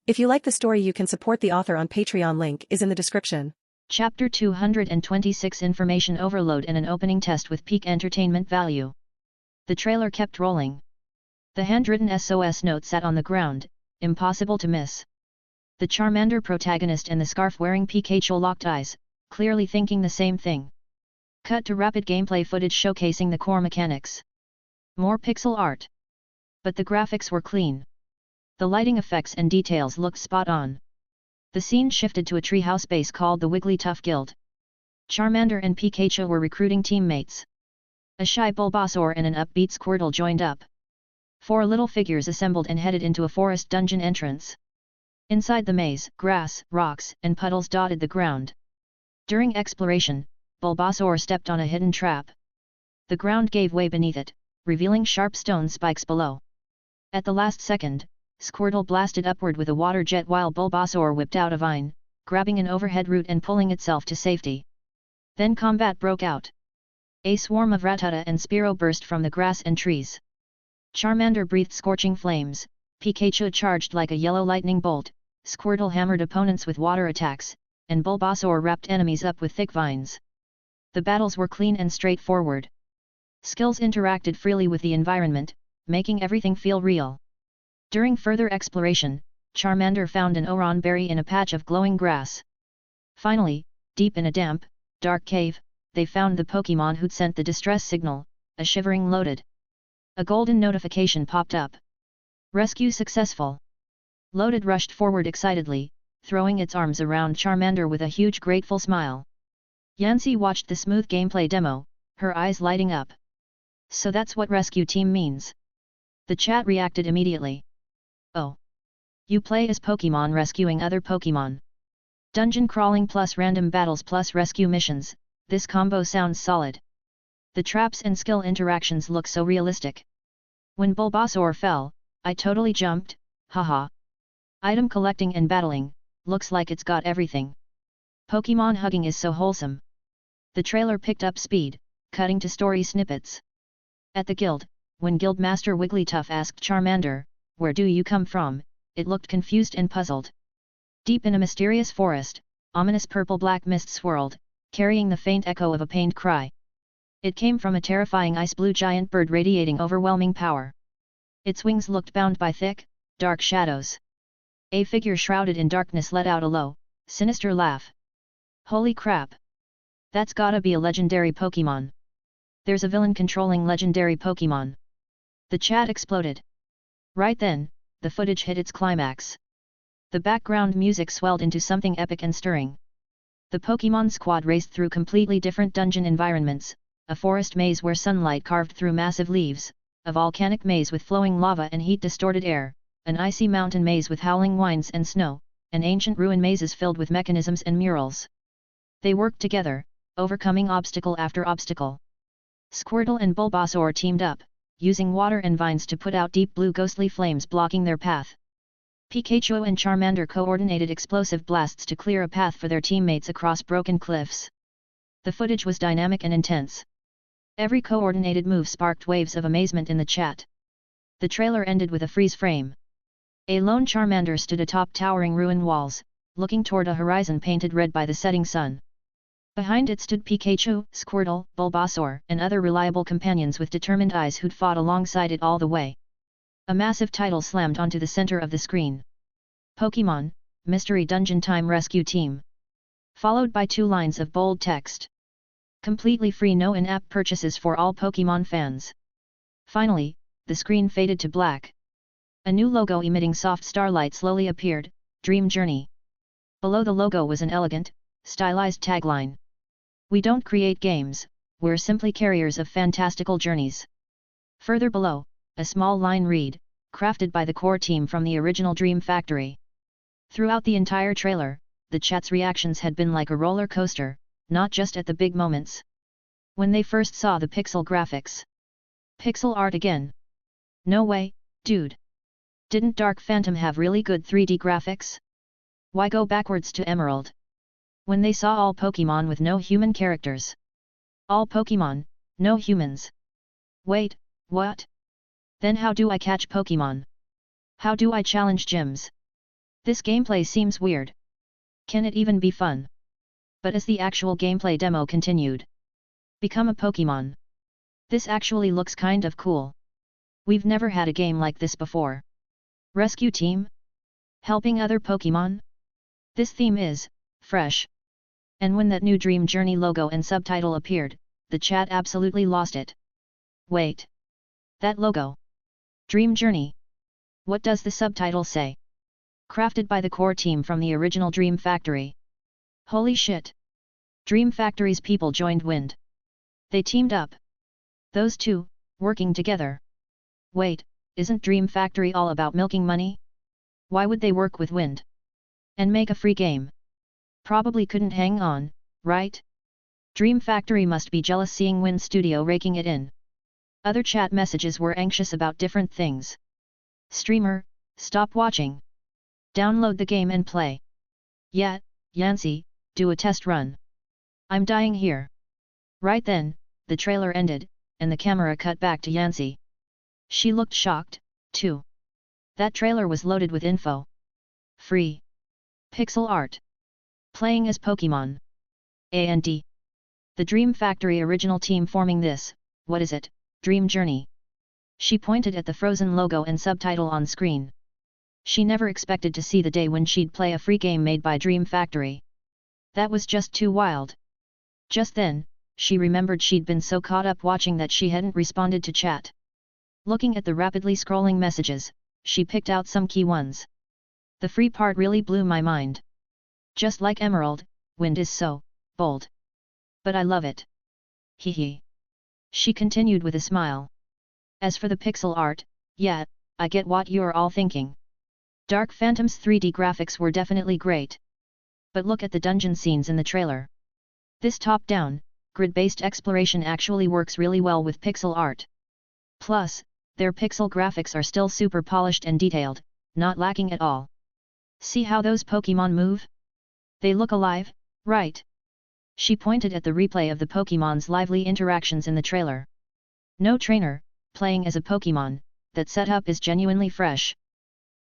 If you like the story, you can support the author on Patreon. Link is in the description. Chapter 226 Information Overload and an Opening Test with Peak Entertainment Value. The trailer kept rolling. The handwritten SOS note sat on the ground, impossible to miss. The Charmander protagonist and the scarf-wearing Pikachu locked eyes, clearly thinking the same thing. Cut to rapid gameplay footage showcasing the core mechanics. More pixel art. But the graphics were clean. The lighting effects and details looked spot on. The scene shifted to a treehouse base called the Wigglytuff Guild. Charmander and Pikachu were recruiting teammates. A shy Bulbasaur and an upbeat Squirtle joined up. 4 little figures assembled and headed into a forest dungeon entrance. Inside the maze, grass, rocks, and puddles dotted the ground. During exploration, Bulbasaur stepped on a hidden trap. The ground gave way beneath it, revealing sharp stone spikes below. At the last second, Squirtle blasted upward with a water jet while Bulbasaur whipped out a vine, grabbing an overhead root and pulling itself to safety. Then combat broke out. A swarm of Rattata and Spearow burst from the grass and trees. Charmander breathed scorching flames, Pikachu charged like a yellow lightning bolt, Squirtle hammered opponents with water attacks, and Bulbasaur wrapped enemies up with thick vines. The battles were clean and straightforward. Skills interacted freely with the environment, making everything feel real. During further exploration, Charmander found an Oran berry in a patch of glowing grass. Finally, deep in a damp, dark cave, they found the Pokémon who'd sent the distress signal, a shivering Loaded. A golden notification popped up. Rescue successful. Loaded rushed forward excitedly, throwing its arms around Charmander with a huge grateful smile. Yancy watched the smooth gameplay demo, her eyes lighting up. So that's what rescue team means. The chat reacted immediately. Oh. You play as Pokémon rescuing other Pokémon. Dungeon crawling plus random battles plus rescue missions, this combo sounds solid. The traps and skill interactions look so realistic. When Bulbasaur fell, I totally jumped, haha. Item collecting and battling, looks like it's got everything. Pokémon hugging is so wholesome. The trailer picked up speed, cutting to story snippets. At the guild, when Guildmaster Wigglytuff asked Charmander, "Where do you come from?" it looked confused and puzzled. Deep in a mysterious forest, ominous purple-black mist swirled, carrying the faint echo of a pained cry. It came from a terrifying ice-blue giant bird radiating overwhelming power. Its wings looked bound by thick, dark shadows. A figure shrouded in darkness let out a low, sinister laugh. Holy crap! That's gotta be a legendary Pokémon. There's a villain controlling legendary Pokémon. The chat exploded. Right then, the footage hit its climax. The background music swelled into something epic and stirring. The Pokémon squad raced through completely different dungeon environments, a forest maze where sunlight carved through massive leaves, a volcanic maze with flowing lava and heat-distorted air, an icy mountain maze with howling winds and snow, and ancient ruin mazes filled with mechanisms and murals. They worked together, overcoming obstacle after obstacle. Squirtle and Bulbasaur teamed up, using water and vines to put out deep blue ghostly flames blocking their path. Pikachu and Charmander coordinated explosive blasts to clear a path for their teammates across broken cliffs. The footage was dynamic and intense. Every coordinated move sparked waves of amazement in the chat. The trailer ended with a freeze frame. A lone Charmander stood atop towering ruin walls, looking toward a horizon painted red by the setting sun. Behind it stood Pikachu, Squirtle, Bulbasaur, and other reliable companions with determined eyes who'd fought alongside it all the way. A massive title slammed onto the center of the screen. Pokémon, Mystery Dungeon Time Rescue Team. Followed by 2 lines of bold text. Completely free, no in-app purchases for all Pokémon fans. Finally, the screen faded to black. A new logo emitting soft starlight slowly appeared, Dream Journey. Below the logo was an elegant, stylized tagline. We don't create games, we're simply carriers of fantastical journeys. Further below, a small line read, crafted by the core team from the original Dream Factory. Throughout the entire trailer, the chat's reactions had been like a roller coaster, not just at the big moments. When they first saw the pixel graphics. Pixel art again? No way, dude. Didn't Dark Phantom have really good 3D graphics? Why go backwards to Emerald? When they saw all Pokémon with no human characters. All Pokémon, no humans. Wait, what? Then how do I catch Pokémon? How do I challenge gyms? This gameplay seems weird. Can it even be fun? But as the actual gameplay demo continued. Become a Pokémon. This actually looks kind of cool. We've never had a game like this before. Rescue team? Helping other Pokémon? This theme is fresh. And when that new Dream Journey logo and subtitle appeared, the chat absolutely lost it. Wait. That logo. Dream Journey. What does the subtitle say? Crafted by the core team from the original Dream Factory. Holy shit. Dream Factory's people joined Wind. They teamed up. Those two, working together. Wait, isn't Dream Factory all about milking money? Why would they work with Wind? And make a free game? Probably couldn't hang on, right? Dream Factory must be jealous seeing Wind Studio raking it in. Other chat messages were anxious about different things. Streamer, stop watching. Download the game and play. Yeah, Yancy, do a test run. I'm dying here. Right then, the trailer ended, and the camera cut back to Yancy. She looked shocked, too. That trailer was loaded with info. Free. Pixel art. Playing as Pokémon. A&D. The Dream Factory original team forming this, what is it, Dream Journey? She pointed at the frozen logo and subtitle on screen. She never expected to see the day when she'd play a free game made by Dream Factory. That was just too wild. Just then, she remembered she'd been so caught up watching that she hadn't responded to chat. Looking at the rapidly scrolling messages, she picked out some key ones. The free part really blew my mind. Just like Emerald, Wind is so bold. But I love it. Hee hee. She continued with a smile. As for the pixel art, yeah, I get what you're all thinking. Dark Phantom's 3D graphics were definitely great. But look at the dungeon scenes in the trailer. This top-down, grid-based exploration actually works really well with pixel art. Plus, their pixel graphics are still super polished and detailed, not lacking at all. See how those Pokémon move? They look alive, right? She pointed at the replay of the Pokémon's lively interactions in the trailer. No trainer, playing as a Pokémon, that setup is genuinely fresh.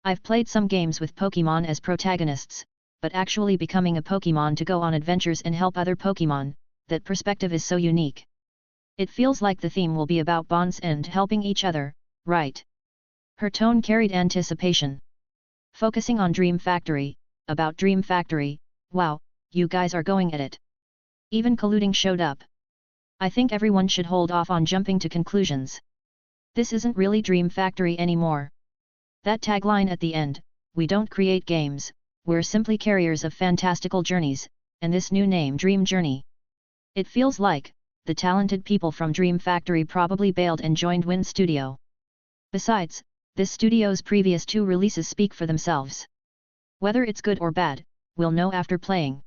I've played some games with Pokémon as protagonists, but actually becoming a Pokémon to go on adventures and help other Pokémon, that perspective is so unique. It feels like the theme will be about bonds and helping each other, right? Her tone carried anticipation. Focusing on Dream Factory, about Dream Factory, wow, you guys are going at it. Even colluding showed up. I think everyone should hold off on jumping to conclusions. This isn't really Dream Factory anymore. That tagline at the end, we don't create games, we're simply carriers of fantastical journeys, and this new name Dream Journey. It feels like, the talented people from Dream Factory probably bailed and joined Wind Studio. Besides, this studio's previous 2 releases speak for themselves. Whether it's good or bad, we'll know after playing.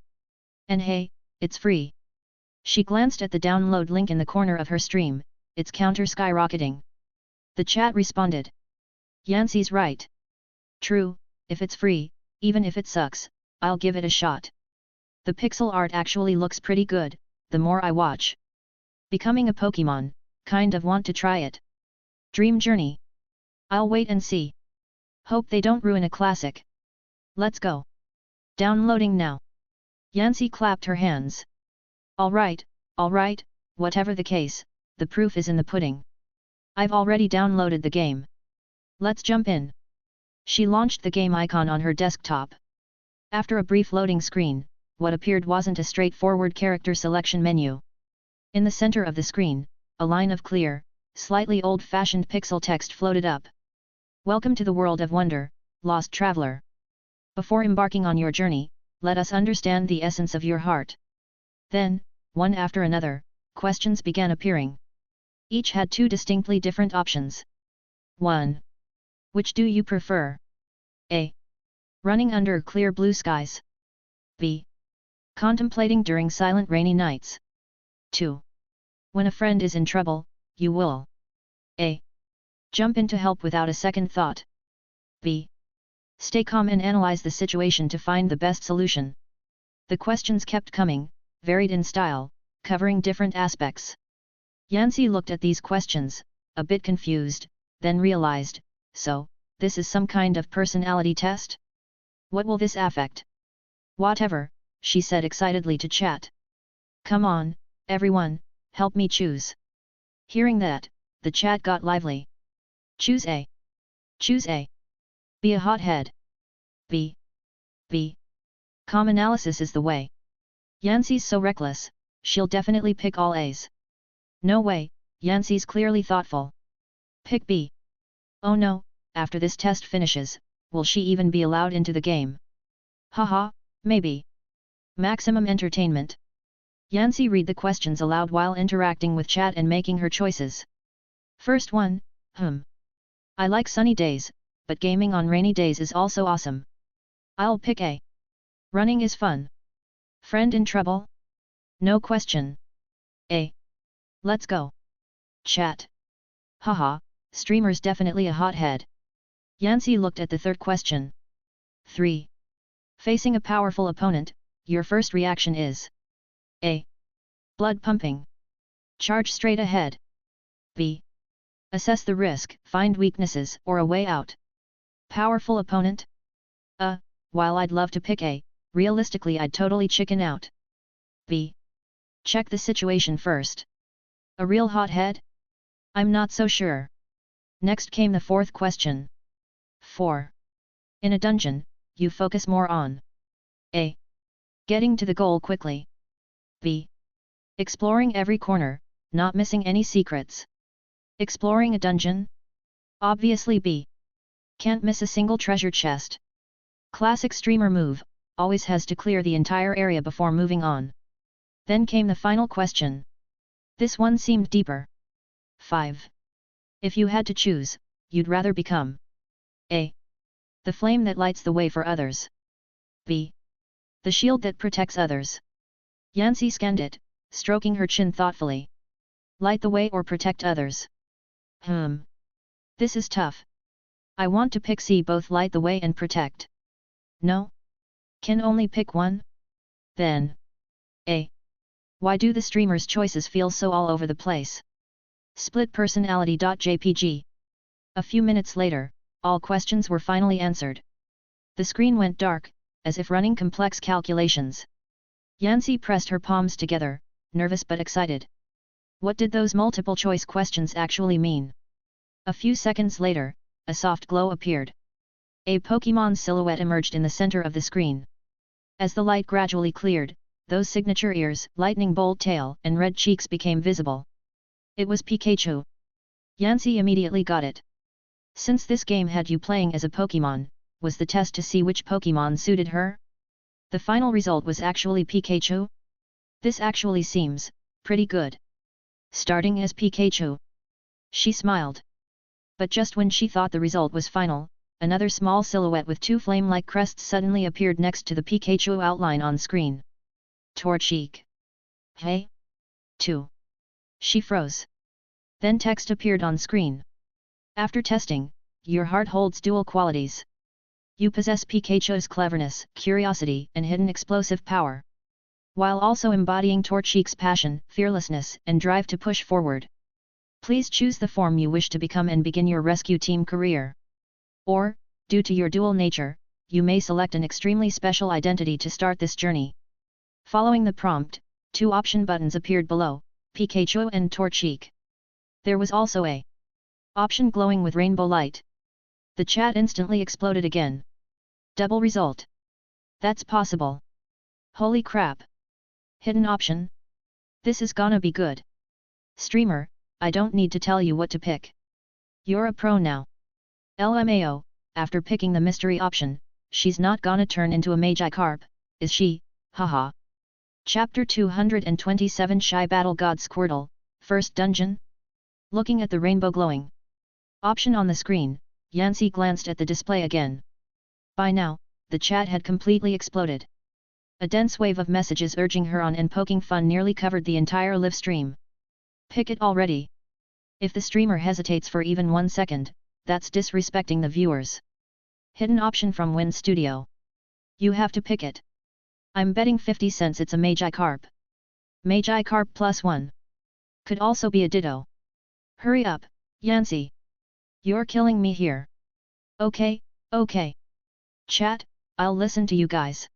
And hey, it's free. She glanced at the download link in the corner of her stream, its counter skyrocketing. The chat responded. Yancy's right. True, if it's free, even if it sucks, I'll give it a shot. The pixel art actually looks pretty good, the more I watch. Becoming a Pokémon, kind of want to try it. Dream Journey. I'll wait and see. Hope they don't ruin a classic. Let's go. Downloading now. Yancy clapped her hands. Alright, whatever the case, the proof is in the pudding. I've already downloaded the game. Let's jump in. She launched the game icon on her desktop. After a brief loading screen, what appeared wasn't a straightforward character selection menu. In the center of the screen, a line of clear, slightly old-fashioned pixel text floated up. Welcome to the world of wonder, lost traveler. Before embarking on your journey, let us understand the essence of your heart. Then, one after another, questions began appearing. Each had 2 distinctly different options. 1. Which do you prefer? A. Running under clear blue skies. B. Contemplating during silent rainy nights. 2. When a friend is in trouble, you will A. Jump in to help without a second thought. B. Stay calm and analyze the situation to find the best solution. The questions kept coming, varied in style, covering different aspects. Yancy looked at these questions, a bit confused, then realized, so, this is some kind of personality test? What will this affect? Whatever, she said excitedly to chat. Come on, everyone, help me choose. Hearing that, the chat got lively. Choose A. Choose A. Be a hothead. B. Analysis is the way. Yancy's so reckless, she'll definitely pick all A's. No way, Yancy's clearly thoughtful. Pick B. Oh no, after this test finishes, will she even be allowed into the game? Haha, maybe. Maximum entertainment. Yancy read the questions aloud while interacting with chat and making her choices. First one, I like sunny days, but gaming on rainy days is also awesome. I'll pick A. Running is fun. Friend in trouble? No question. A. Let's go. Chat. Haha, streamer's definitely a hothead. Yancy looked at the third question. 3. Facing a powerful opponent, your first reaction is A. Blood pumping. Charge straight ahead. B. Assess the risk, find weaknesses or a way out. Powerful opponent? While I'd love to pick A, realistically I'd totally chicken out. B. Check the situation first. A real hothead? I'm not so sure. Next came the fourth question. 4. In a dungeon, you focus more on A. Getting to the goal quickly. B. Exploring every corner, not missing any secrets. Exploring a dungeon? Obviously B. Can't miss a single treasure chest. Classic streamer move, always has to clear the entire area before moving on. Then came the final question. This one seemed deeper. 5. If you had to choose, you'd rather become A. The flame that lights the way for others. B. The shield that protects others. Yancy scanned it, stroking her chin thoughtfully. Light the way or protect others? This is tough. I want to pick C, both light the way and protect. No? Can only pick one? Then A. Why do the streamer's choices feel so all over the place? Split personality.jpg. A few minutes later, all questions were finally answered. The screen went dark, as if running complex calculations. Yancy pressed her palms together, nervous but excited. What did those multiple choice questions actually mean? A few seconds later, a soft glow appeared. A Pokémon silhouette emerged in the center of the screen. As the light gradually cleared, those signature ears, lightning bolt tail, and red cheeks became visible. It was Pikachu. Yancy immediately got it. Since this game had you playing as a Pokémon, was the test to see which Pokémon suited her? The final result was actually Pikachu? This actually seems pretty good. Starting as Pikachu. She smiled. But just when she thought the result was final, another small silhouette with two flame-like crests suddenly appeared next to the Pikachu outline on screen. Torchic. Hey? 2. She froze. Then text appeared on screen. After testing, your heart holds dual qualities. You possess Pikachu's cleverness, curiosity, and hidden explosive power, while also embodying Torchic's passion, fearlessness, and drive to push forward. Please choose the form you wish to become and begin your rescue team career. Or, due to your dual nature, you may select an extremely special identity to start this journey. Following the prompt, two option buttons appeared below, Pikachu and Torchic. There was also a option glowing with rainbow light. The chat instantly exploded again. Double result. That's possible. Holy crap. Hidden option? This is gonna be good. Streamer, I don't need to tell you what to pick. You're a pro now. LMAO, after picking the mystery option, she's not gonna turn into a Magikarp, is she? Haha. Chapter 227 Shy Battle God Squirtle, First Dungeon? Looking at the rainbow glowing option on the screen, Yancy glanced at the display again. By now, the chat had completely exploded. A dense wave of messages urging her on and poking fun nearly covered the entire live stream. Pick it already. If the streamer hesitates for even 1 second, that's disrespecting the viewers. Hidden option from Win Studio. You have to pick it. I'm betting 50 cents it's a Magikarp. Magikarp +1. Could also be a Ditto. Hurry up, Yancy. You're killing me here. Okay, okay. Chat, I'll listen to you guys.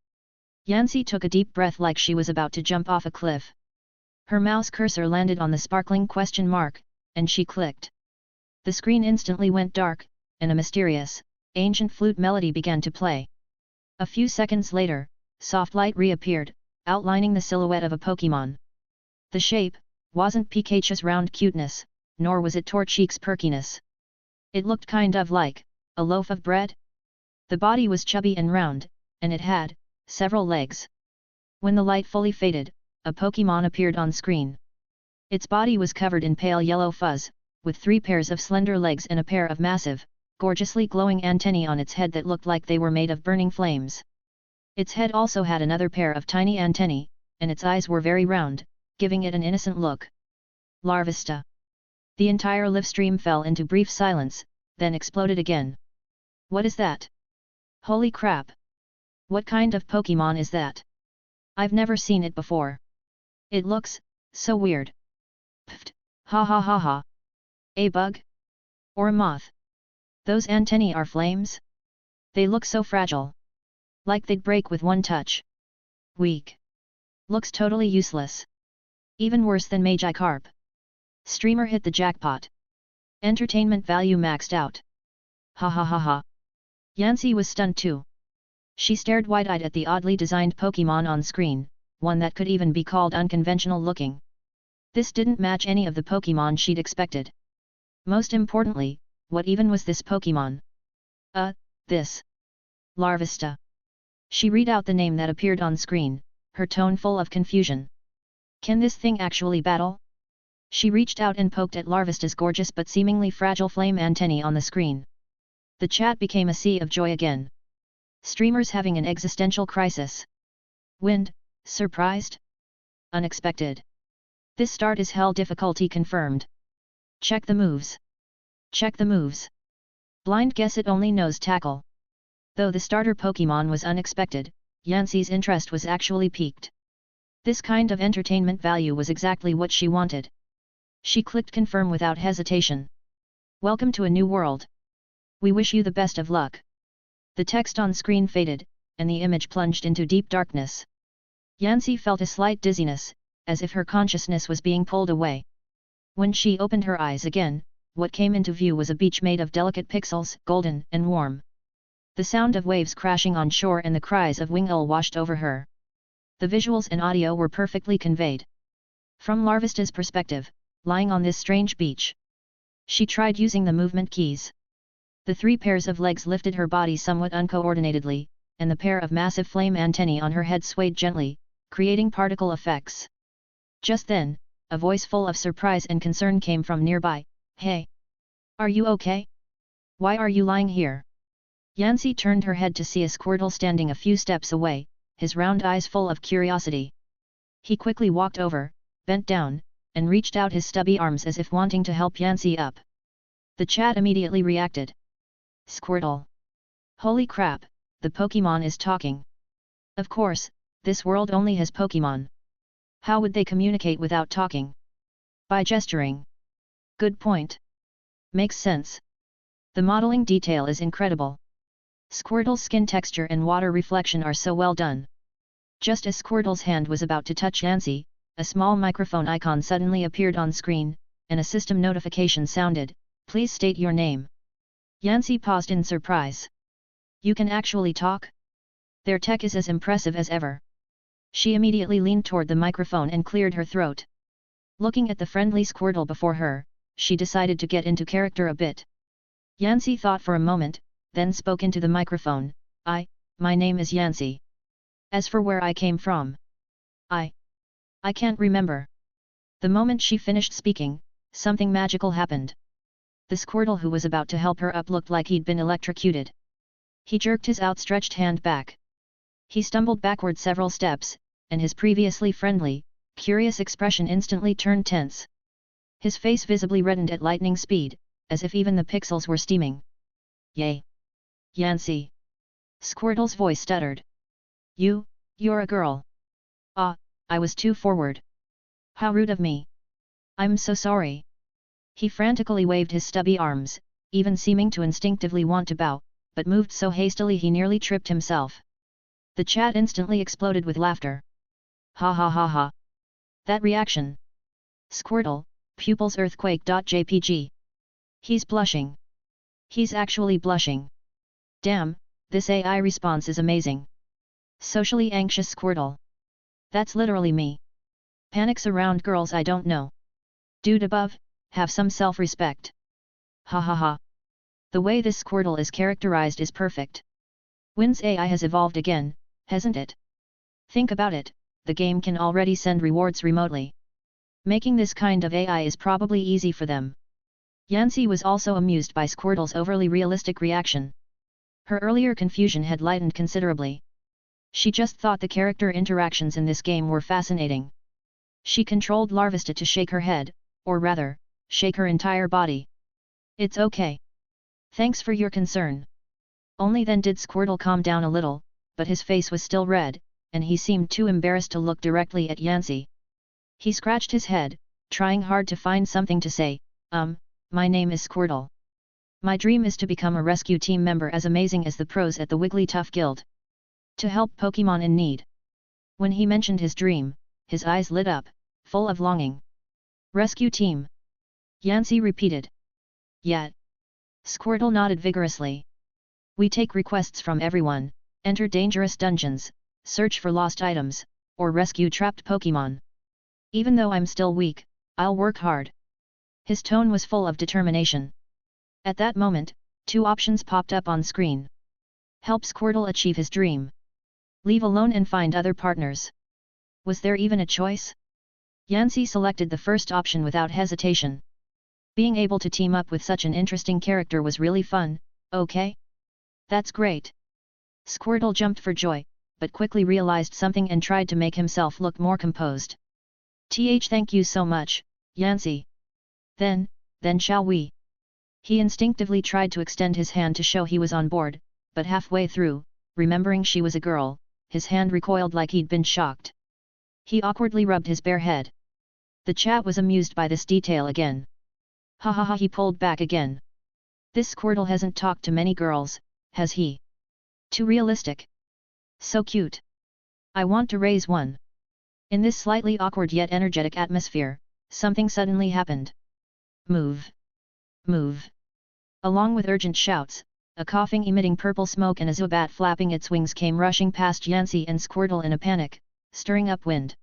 Yancy took a deep breath like she was about to jump off a cliff. Her mouse cursor landed on the sparkling question mark, and she clicked. The screen instantly went dark, and a mysterious, ancient flute melody began to play. A few seconds later, soft light reappeared, outlining the silhouette of a Pokémon. The shape wasn't Pikachu's round cuteness, nor was it Torchique's perkiness. It looked kind of like a loaf of bread. The body was chubby and round, and it had several legs. When the light fully faded, a Pokémon appeared on screen. Its body was covered in pale yellow fuzz, with 3 pairs of slender legs and a pair of massive, gorgeously glowing antennae on its head that looked like they were made of burning flames. Its head also had another pair of tiny antennae, and its eyes were very round, giving it an innocent look. Larvista. The entire live stream fell into brief silence, then exploded again. What is that? Holy crap! What kind of Pokémon is that? I've never seen it before. It looks so weird. Pfft, ha ha ha ha. A bug? Or a moth? Those antennae are flames? They look so fragile. Like they'd break with one touch. Weak. Looks totally useless. Even worse than Magikarp. Streamer hit the jackpot. Entertainment value maxed out. Ha ha ha ha. Yancy was stunned too. She stared wide-eyed at the oddly designed Pokémon on screen, one that could even be called unconventional looking. This didn't match any of the Pokémon she'd expected. Most importantly, what even was this Pokémon? This. Larvista. She read out the name that appeared on screen, her tone full of confusion. Can this thing actually battle? She reached out and poked at Larvista's gorgeous but seemingly fragile flame antennae on the screen. The chat became a sea of joy again. Streamers having an existential crisis. Wind, surprised? Unexpected. This start is hell difficulty confirmed. Check the moves. Check the moves. Blind guess it only knows tackle. Though the starter Pokémon was unexpected, Yancy's interest was actually piqued. This kind of entertainment value was exactly what she wanted. She clicked confirm without hesitation. Welcome to a new world. We wish you the best of luck. The text on screen faded, and the image plunged into deep darkness. Yancy felt a slight dizziness, as if her consciousness was being pulled away. When she opened her eyes again, what came into view was a beach made of delicate pixels, golden and warm. The sound of waves crashing on shore and the cries of Wingull washed over her. The visuals and audio were perfectly conveyed. From Larvista's perspective, lying on this strange beach, she tried using the movement keys. The 3 pairs of legs lifted her body somewhat uncoordinatedly, and the pair of massive flame antennae on her head swayed gently, creating particle effects. Just then, a voice full of surprise and concern came from nearby. Hey! Are you okay? Why are you lying here? Yancy turned her head to see a Squirtle standing a few steps away, his round eyes full of curiosity. He quickly walked over, bent down, and reached out his stubby arms as if wanting to help Yancy up. The chat immediately reacted. Squirtle! Holy crap, the Pokémon is talking. Of course, this world only has Pokémon. How would they communicate without talking? By gesturing. Good point. Makes sense. The modeling detail is incredible. Squirtle's skin texture and water reflection are so well done. Just as Squirtle's hand was about to touch Yancy, a small microphone icon suddenly appeared on screen, and a system notification sounded. Please state your name. Yancy paused in surprise. You can actually talk? Their tech is as impressive as ever. She immediately leaned toward the microphone and cleared her throat. Looking at the friendly Squirtle before her, she decided to get into character a bit. Yancy thought for a moment, then spoke into the microphone. My name is Yancy. As for where I came from, I can't remember. The moment she finished speaking, something magical happened. The Squirtle who was about to help her up looked like he'd been electrocuted. He jerked his outstretched hand back. He stumbled backward several steps, and his previously friendly, curious expression instantly turned tense. His face visibly reddened at lightning speed, as if even the pixels were steaming. Yay! Yancy! Squirtle's voice stuttered. You're a girl. I was too forward. How rude of me. I'm so sorry. He frantically waved his stubby arms, even seeming to instinctively want to bow. but moved so hastily he nearly tripped himself. The chat instantly exploded with laughter. Ha ha ha ha. That reaction. Squirtle, pupils earthquake.jpg. He's blushing. He's actually blushing. Damn, this AI response is amazing. Socially anxious Squirtle. That's literally me. Panics around girls I don't know. Dude above, have some self-respect. Ha ha ha. The way this Squirtle is characterized is perfect. Win's AI has evolved again, hasn't it? Think about it, the game can already send rewards remotely. Making this kind of AI is probably easy for them. Yancy was also amused by Squirtle's overly realistic reaction. Her earlier confusion had lightened considerably. She just thought the character interactions in this game were fascinating. She controlled Larvesta to shake her head, or rather, shake her entire body. It's okay. Thanks for your concern. Only then did Squirtle calm down a little, but his face was still red, and he seemed too embarrassed to look directly at Yancy. He scratched his head, trying hard to find something to say. My name is Squirtle. My dream is to become a rescue team member as amazing as the pros at the Wigglytuff Guild. To help Pokémon in need. When he mentioned his dream, his eyes lit up, full of longing. Rescue team. Yancy repeated. Yet. Squirtle nodded vigorously. We take requests from everyone, enter dangerous dungeons, search for lost items, or rescue trapped Pokémon. Even though I'm still weak, I'll work hard. His tone was full of determination. At that moment, two options popped up on screen. Help Squirtle achieve his dream. Leave alone and find other partners. Was there even a choice? Yancy selected the first option without hesitation. Being able to team up with such an interesting character was really fun. Okay? That's great. Squirtle jumped for joy, but quickly realized something and tried to make himself look more composed. Thank you so much, Yancy. Then shall we? He instinctively tried to extend his hand to show he was on board, but halfway through, remembering she was a girl, his hand recoiled like he'd been shocked. He awkwardly rubbed his bare head. The chat was amused by this detail again. Ha ha ha, he pulled back again. This Squirtle hasn't talked to many girls, has he? Too realistic. So cute. I want to raise one. In this slightly awkward yet energetic atmosphere, something suddenly happened. Move. Move. Along with urgent shouts, a coughing emitting purple smoke and a Zubat flapping its wings came rushing past Yancy and Squirtle in a panic, stirring up wind.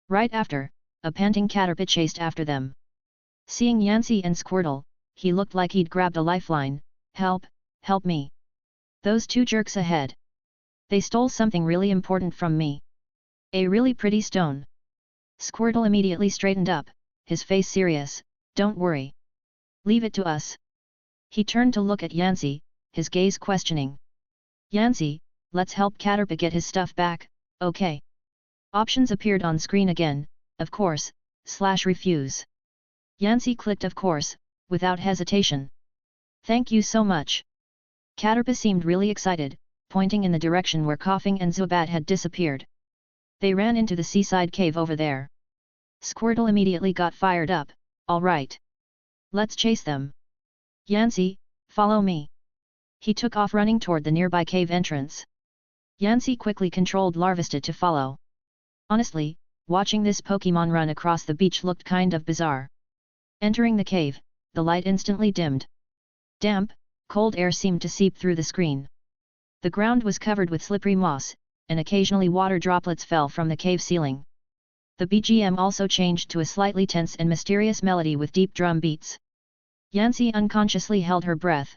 Right after, a panting Caterpie chased after them. Seeing Yancy and Squirtle, he looked like he'd grabbed a lifeline. Help, help me. Those two jerks ahead. They stole something really important from me. A really pretty stone. Squirtle immediately straightened up, his face serious. Don't worry. Leave it to us. He turned to look at Yancy, his gaze questioning. Yancy, let's help Caterpie get his stuff back, okay? Options appeared on screen again, of course, /refuse. Yancy clicked of course, without hesitation. Thank you so much. Caterpie seemed really excited, pointing in the direction where Coughing and Zubat had disappeared. They ran into the seaside cave over there. Squirtle immediately got fired up. All right. Let's chase them. Yancy, follow me. He took off running toward the nearby cave entrance. Yancy quickly controlled Larvesta to follow. Honestly, watching this Pokémon run across the beach looked kind of bizarre. Entering the cave, the light instantly dimmed. Damp, cold air seemed to seep through the screen. The ground was covered with slippery moss, and occasionally water droplets fell from the cave ceiling. The BGM also changed to a slightly tense and mysterious melody with deep drum beats. Yancy unconsciously held her breath.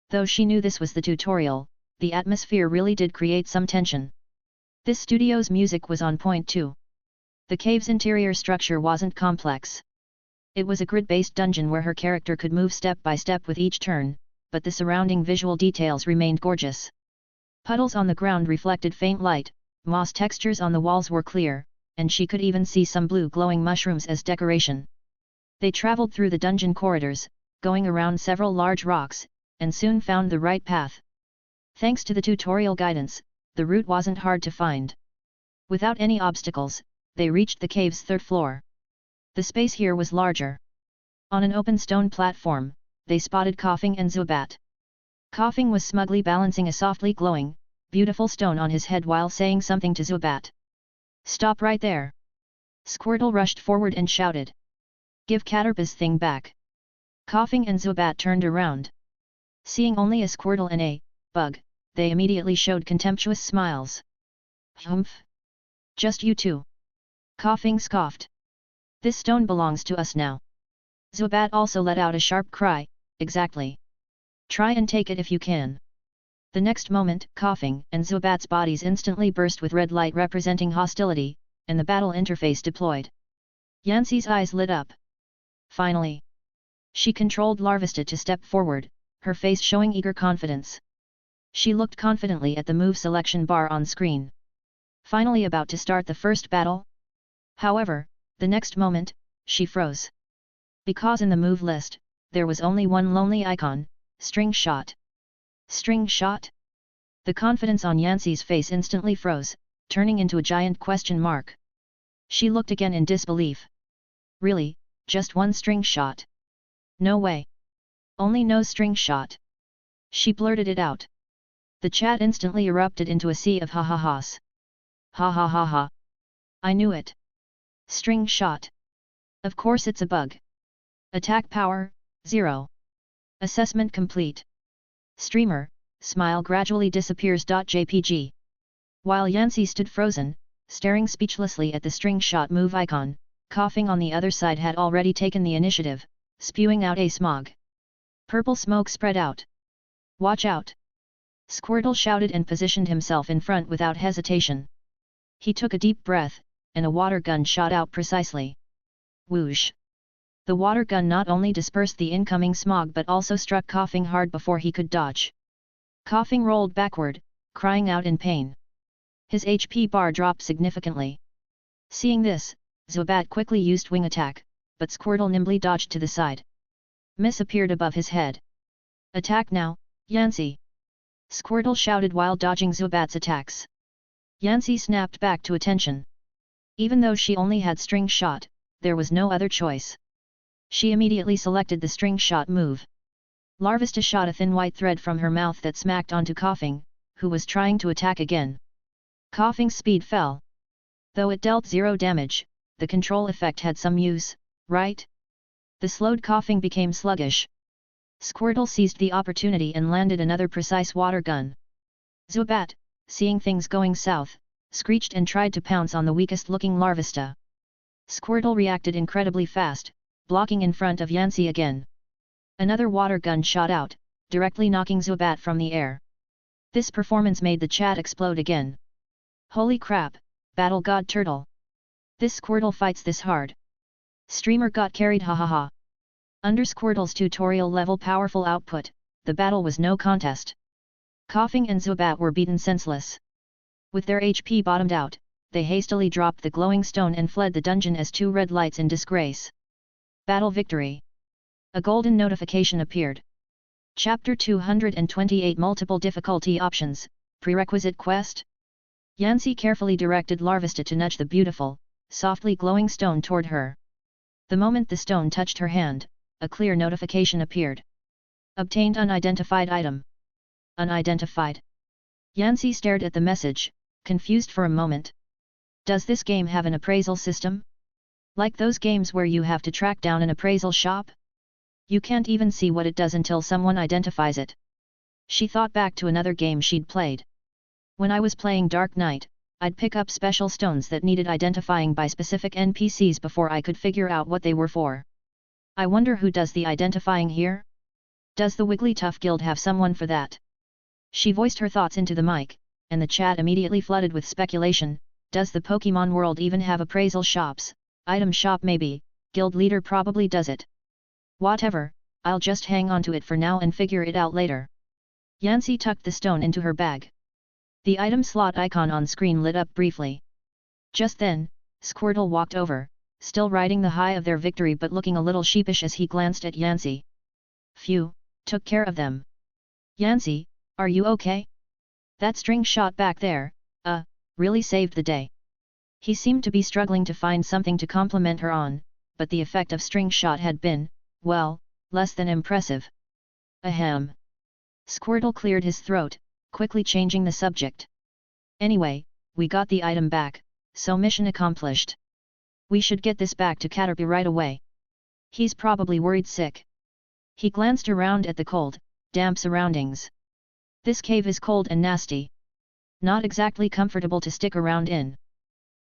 Though she knew this was the tutorial, the atmosphere really did create some tension. This studio's music was on point too. The cave's interior structure wasn't complex. It was a grid-based dungeon where her character could move step by step with each turn, but the surrounding visual details remained gorgeous. Puddles on the ground reflected faint light, moss textures on the walls were clear, and she could even see some blue glowing mushrooms as decoration. They traveled through the dungeon corridors, going around several large rocks, and soon found the right path. Thanks to the tutorial guidance, the route wasn't hard to find. Without any obstacles, they reached the cave's third floor. The space here was larger. On an open stone platform, they spotted Coughing and Zubat. Coughing was smugly balancing a softly glowing, beautiful stone on his head while saying something to Zubat. Stop right there! Squirtle rushed forward and shouted. Give Caterpie's thing back! Coughing and Zubat turned around. Seeing only a Squirtle and a bug, they immediately showed contemptuous smiles. Humph! Just you two! Coughing scoffed. This stone belongs to us now. Zubat also let out a sharp cry, exactly. Try and take it if you can. The next moment, Coughing and Zubat's bodies instantly burst with red light representing hostility, and the battle interface deployed. Yancy's eyes lit up. Finally! She controlled Larvesta to step forward, her face showing eager confidence. She looked confidently at the move selection bar on screen. Finally about to start the first battle? However, the next moment, she froze. Because in the move list, there was only one lonely icon, String Shot. String Shot? The confidence on Yancy's face instantly froze, turning into a giant question mark. She looked again in disbelief. Really, just one string shot? No way. Only no string shot. She blurted it out. The chat instantly erupted into a sea of ha-ha-has. Ha ha ha ha. I knew it. String shot. Of course it's a bug. Attack power, 0. Assessment complete. Streamer, smile gradually disappears. JPG. While Yancy stood frozen, staring speechlessly at the string shot move icon, Coughing on the other side had already taken the initiative, spewing out a smog. Purple smoke spread out. Watch out! Squirtle shouted and positioned himself in front without hesitation. He took a deep breath, and a water gun shot out precisely. Whoosh! The water gun not only dispersed the incoming smog but also struck Coughing hard before he could dodge. Coughing rolled backward, crying out in pain. His HP bar dropped significantly. Seeing this, Zubat quickly used wing attack, but Squirtle nimbly dodged to the side. Miss appeared above his head. Attack now, Yancy! Squirtle shouted while dodging Zubat's attacks. Yancy snapped back to attention. Even though she only had string shot, there was no other choice. She immediately selected the string shot move. Larvesta shot a thin white thread from her mouth that smacked onto Coughing, who was trying to attack again. Coughing's speed fell. Though it dealt 0 damage, the control effect had some use, right? The slowed Coughing became sluggish. Squirtle seized the opportunity and landed another precise water gun. Zubat, seeing things going south, screeched and tried to pounce on the weakest-looking Larvesta. Squirtle reacted incredibly fast, blocking in front of Yancy again. Another water gun shot out, directly knocking Zubat from the air. This performance made the chat explode again. Holy crap, Battle God Turtle! This Squirtle fights this hard. Streamer got carried, hahaha. Under Squirtle's tutorial level powerful output, the battle was no contest. Coughing and Zubat were beaten senseless. With their HP bottomed out, they hastily dropped the glowing stone and fled the dungeon as 2 red lights in disgrace. Battle victory. A golden notification appeared. Chapter 228 Multiple difficulty options, prerequisite quest? Yancy carefully directed Larvesta to nudge the beautiful, softly glowing stone toward her. The moment the stone touched her hand, a clear notification appeared. Obtained unidentified item. Unidentified. Yancy stared at the message, confused for a moment. Does this game have an appraisal system? Like those games where you have to track down an appraisal shop? You can't even see what it does until someone identifies it. She thought back to another game she'd played. When I was playing Dark Knight, I'd pick up special stones that needed identifying by specific NPCs before I could figure out what they were for. I wonder who does the identifying here? Does the Wigglytuff Guild have someone for that? She voiced her thoughts into the mic, and the chat immediately flooded with speculation. Does the Pokémon world even have appraisal shops? Item shop maybe, guild leader probably does it. Whatever, I'll just hang on to it for now and figure it out later. Yancy tucked the stone into her bag. The item slot icon on screen lit up briefly. Just then, Squirtle walked over, still riding the high of their victory but looking a little sheepish as he glanced at Yancy. Phew, took care of them. Yancy, are you okay? That string shot back there, really saved the day. He seemed to be struggling to find something to compliment her on, but the effect of string shot had been, well, less than impressive. Ahem. Squirtle cleared his throat, quickly changing the subject. Anyway, we got the item back, so mission accomplished. We should get this back to Caterpie right away. He's probably worried sick. He glanced around at the cold, damp surroundings. This cave is cold and nasty. Not exactly comfortable to stick around in.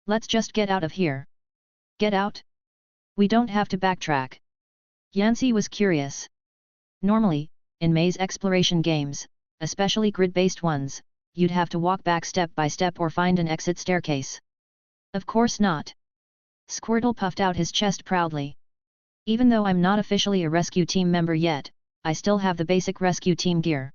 Let's just get out of here. Get out? We don't have to backtrack. Yancy was curious. Normally, in maze exploration games, especially grid-based ones, you'd have to walk back step by step or find an exit staircase. Of course not. Squirtle puffed out his chest proudly. Even though I'm not officially a rescue team member yet, I still have the basic rescue team gear.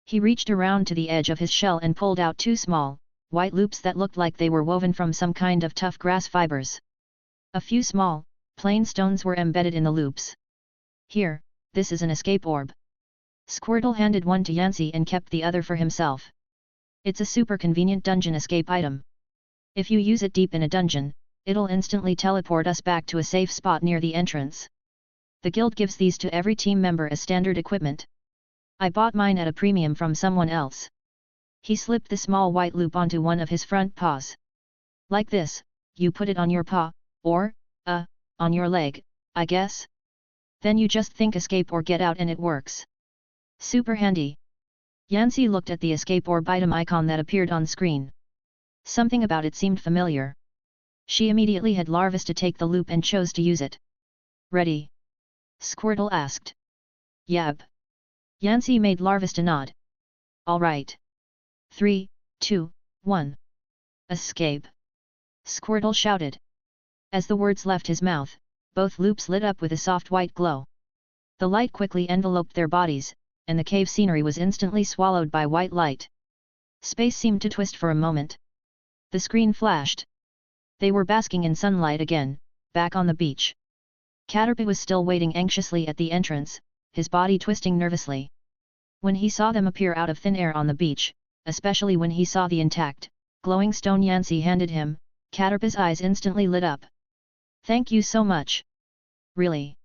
He reached around to the edge of his shell and pulled out two small, white loops that looked like they were woven from some kind of tough grass fibers. A few small, plain stones were embedded in the loops. Here, this is an escape orb. Squirtle handed one to Yancy and kept the other for himself. It's a super convenient dungeon escape item. If you use it deep in a dungeon, it'll instantly teleport us back to a safe spot near the entrance. The guild gives these to every team member as standard equipment. I bought mine at a premium from someone else. He slipped the small white loop onto one of his front paws. Like this, you put it on your paw, or, on your leg, I guess? Then you just think escape or get out and it works. Super handy. Yancy looked at the escape orb item icon that appeared on screen. Something about it seemed familiar. She immediately had Larvis to take the loop and chose to use it. Ready? Squirtle asked. Yep. Yancy made Larvis to nod. Alright. 3, 2, 1. Escape. Squirtle shouted. As the words left his mouth, both loops lit up with a soft white glow. The light quickly enveloped their bodies, and the cave scenery was instantly swallowed by white light. Space seemed to twist for a moment. The screen flashed. They were basking in sunlight again, back on the beach. Caterpie was still waiting anxiously at the entrance, his body twisting nervously. When he saw them appear out of thin air on the beach, especially when he saw the intact, glowing stone Yancy handed him, Caterpie's eyes instantly lit up. Thank you so much. Really?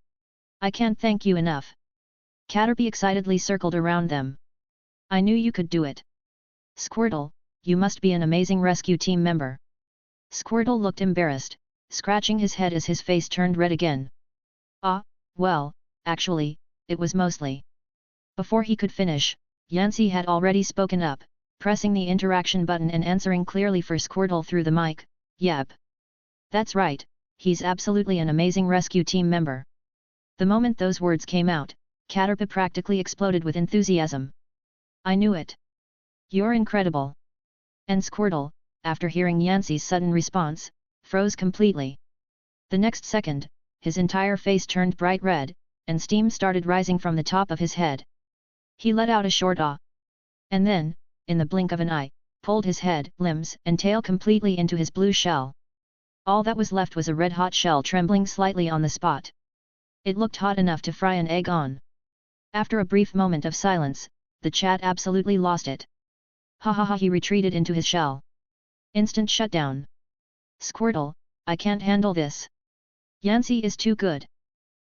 I can't thank you enough. Caterpie excitedly circled around them. I knew you could do it. Squirtle, you must be an amazing rescue team member. Squirtle looked embarrassed, scratching his head as his face turned red again. Well, actually, it was mostly. Before he could finish, Yancy had already spoken up, pressing the interaction button and answering clearly for Squirtle through the mic. Yep. That's right, he's absolutely an amazing rescue team member. The moment those words came out, Caterpie practically exploded with enthusiasm. I knew it. You're incredible. And Squirtle, after hearing Yancy's sudden response, froze completely. The next second, his entire face turned bright red, and steam started rising from the top of his head. He let out a short "ah." And then, in the blink of an eye, pulled his head, limbs, and tail completely into his blue shell. All that was left was a red-hot shell trembling slightly on the spot. It looked hot enough to fry an egg on. After a brief moment of silence, the chat absolutely lost it. Ha ha ha, he retreated into his shell. Instant shutdown. Squirtle, I can't handle this. Yancy is too good.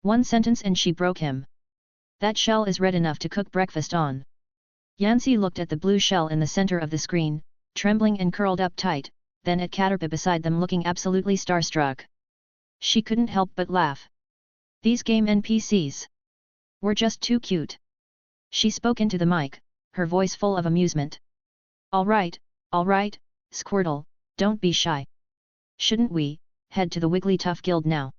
One sentence and she broke him. That shell is red enough to cook breakfast on. Yancy looked at the blue shell in the center of the screen, trembling and curled up tight, then at Caterpie beside them looking absolutely starstruck. She couldn't help but laugh. These game NPCs were just too cute. She spoke into the mic, her voice full of amusement. Alright, Squirtle, don't be shy. Shouldn't we head to the Wigglytuff Guild now?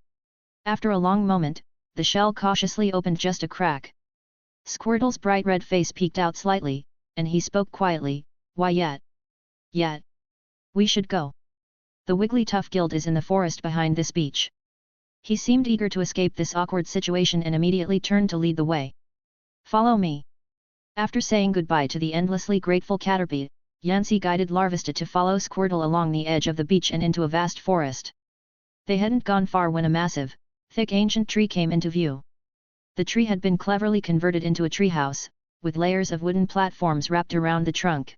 After a long moment, the shell cautiously opened just a crack. Squirtle's bright red face peeked out slightly, and he spoke quietly, why yet? Yet. We should go. The Wigglytuff Guild is in the forest behind this beach. He seemed eager to escape this awkward situation and immediately turned to lead the way. Follow me. After saying goodbye to the endlessly grateful Caterpie, Yancy guided Larvista to follow Squirtle along the edge of the beach and into a vast forest. They hadn't gone far when a massive, thick ancient tree came into view. The tree had been cleverly converted into a treehouse, with layers of wooden platforms wrapped around the trunk.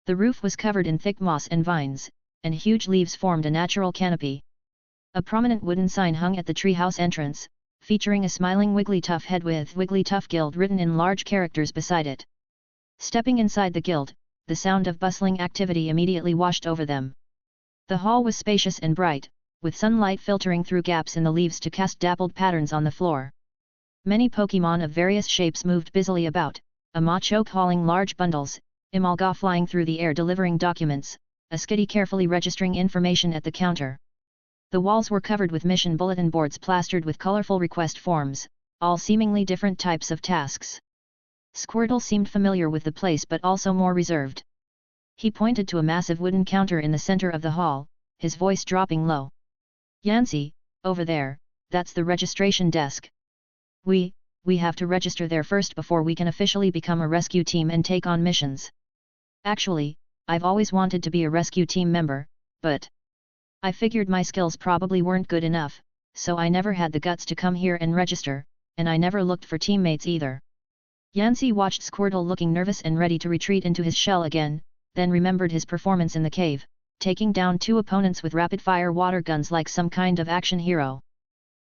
The roof was covered in thick moss and vines, and huge leaves formed a natural canopy. A prominent wooden sign hung at the treehouse entrance, featuring a smiling Wigglytuff head with Wigglytuff Guild written in large characters beside it. Stepping inside the guild, the sound of bustling activity immediately washed over them. The hall was spacious and bright, with sunlight filtering through gaps in the leaves to cast dappled patterns on the floor. Many Pokémon of various shapes moved busily about, a Machoke hauling large bundles, Imalga flying through the air delivering documents, a Skitty carefully registering information at the counter. The walls were covered with mission bulletin boards plastered with colorful request forms, all seemingly different types of tasks. Squirtle seemed familiar with the place but also more reserved. He pointed to a massive wooden counter in the center of the hall, his voice dropping low. "Yancy, over there, that's the registration desk. We have to register there first before we can officially become a rescue team and take on missions. Actually, I've always wanted to be a rescue team member, but I figured my skills probably weren't good enough, so I never had the guts to come here and register, and I never looked for teammates either." Yancy watched Squirtle looking nervous and ready to retreat into his shell again, then remembered his performance in the cave, taking down 2 opponents with rapid-fire water guns like some kind of action hero.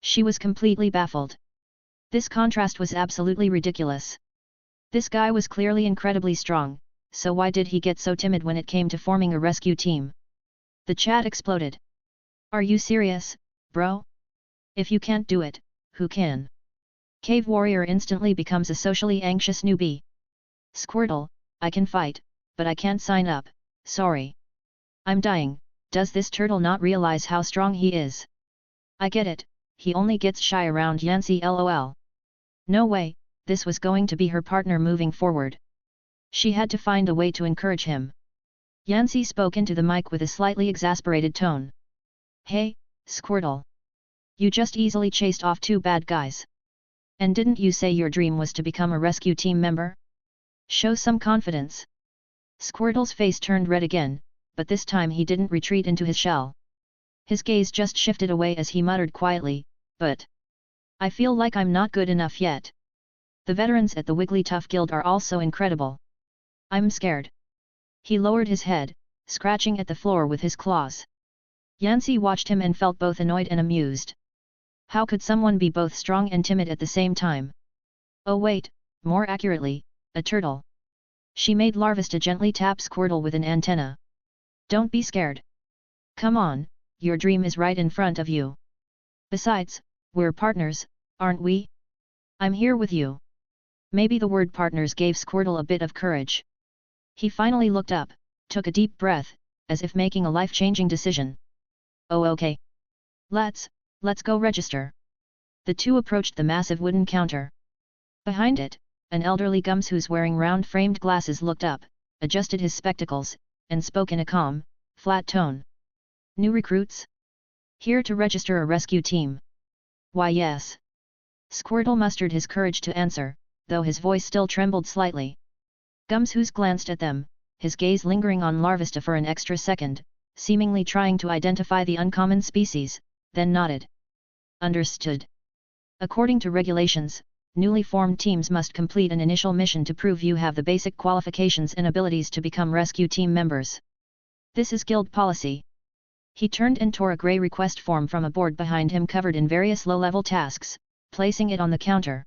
She was completely baffled. This contrast was absolutely ridiculous. This guy was clearly incredibly strong, so why did he get so timid when it came to forming a rescue team? The chat exploded. "Are you serious, bro? If you can't do it, who can?" Cave Warrior instantly becomes a socially anxious newbie. "Squirtle, I can fight, but I can't sign up, sorry. I'm dying." Does this turtle not realize how strong he is? I get it, he only gets shy around Yancy lol. No way, this was going to be her partner moving forward. She had to find a way to encourage him. Yancy spoke into the mic with a slightly exasperated tone. "Hey, Squirtle. You just easily chased off 2 bad guys. And didn't you say your dream was to become a rescue team member? Show some confidence." Squirtle's face turned red again, but this time he didn't retreat into his shell. His gaze just shifted away as he muttered quietly, "But I feel like I'm not good enough yet. The veterans at the Wigglytuff Guild are also incredible. I'm scared." He lowered his head, scratching at the floor with his claws. Yancy watched him and felt both annoyed and amused. How could someone be both strong and timid at the same time? Oh wait, more accurately, a turtle. She made Larvesta gently tap Squirtle with an antenna. "Don't be scared. Come on, your dream is right in front of you. Besides, we're partners, aren't we? I'm here with you." Maybe the word partners gave Squirtle a bit of courage. He finally looked up, took a deep breath, as if making a life-changing decision. "Oh okay. Let's go register." The two approached the massive wooden counter. Behind it, an elderly Gums who's wearing round-framed glasses looked up, adjusted his spectacles, and spoke in a calm, flat tone. "New recruits? Here to register a rescue team?" "Why yes." Squirtle mustered his courage to answer, though his voice still trembled slightly. Gums who's glanced at them, his gaze lingering on Larvesta for an extra second, seemingly trying to identify the uncommon species, then nodded. "Understood. According to regulations, newly formed teams must complete an initial mission to prove you have the basic qualifications and abilities to become rescue team members. This is guild policy." He turned and tore a grey request form from a board behind him covered in various low-level tasks, placing it on the counter.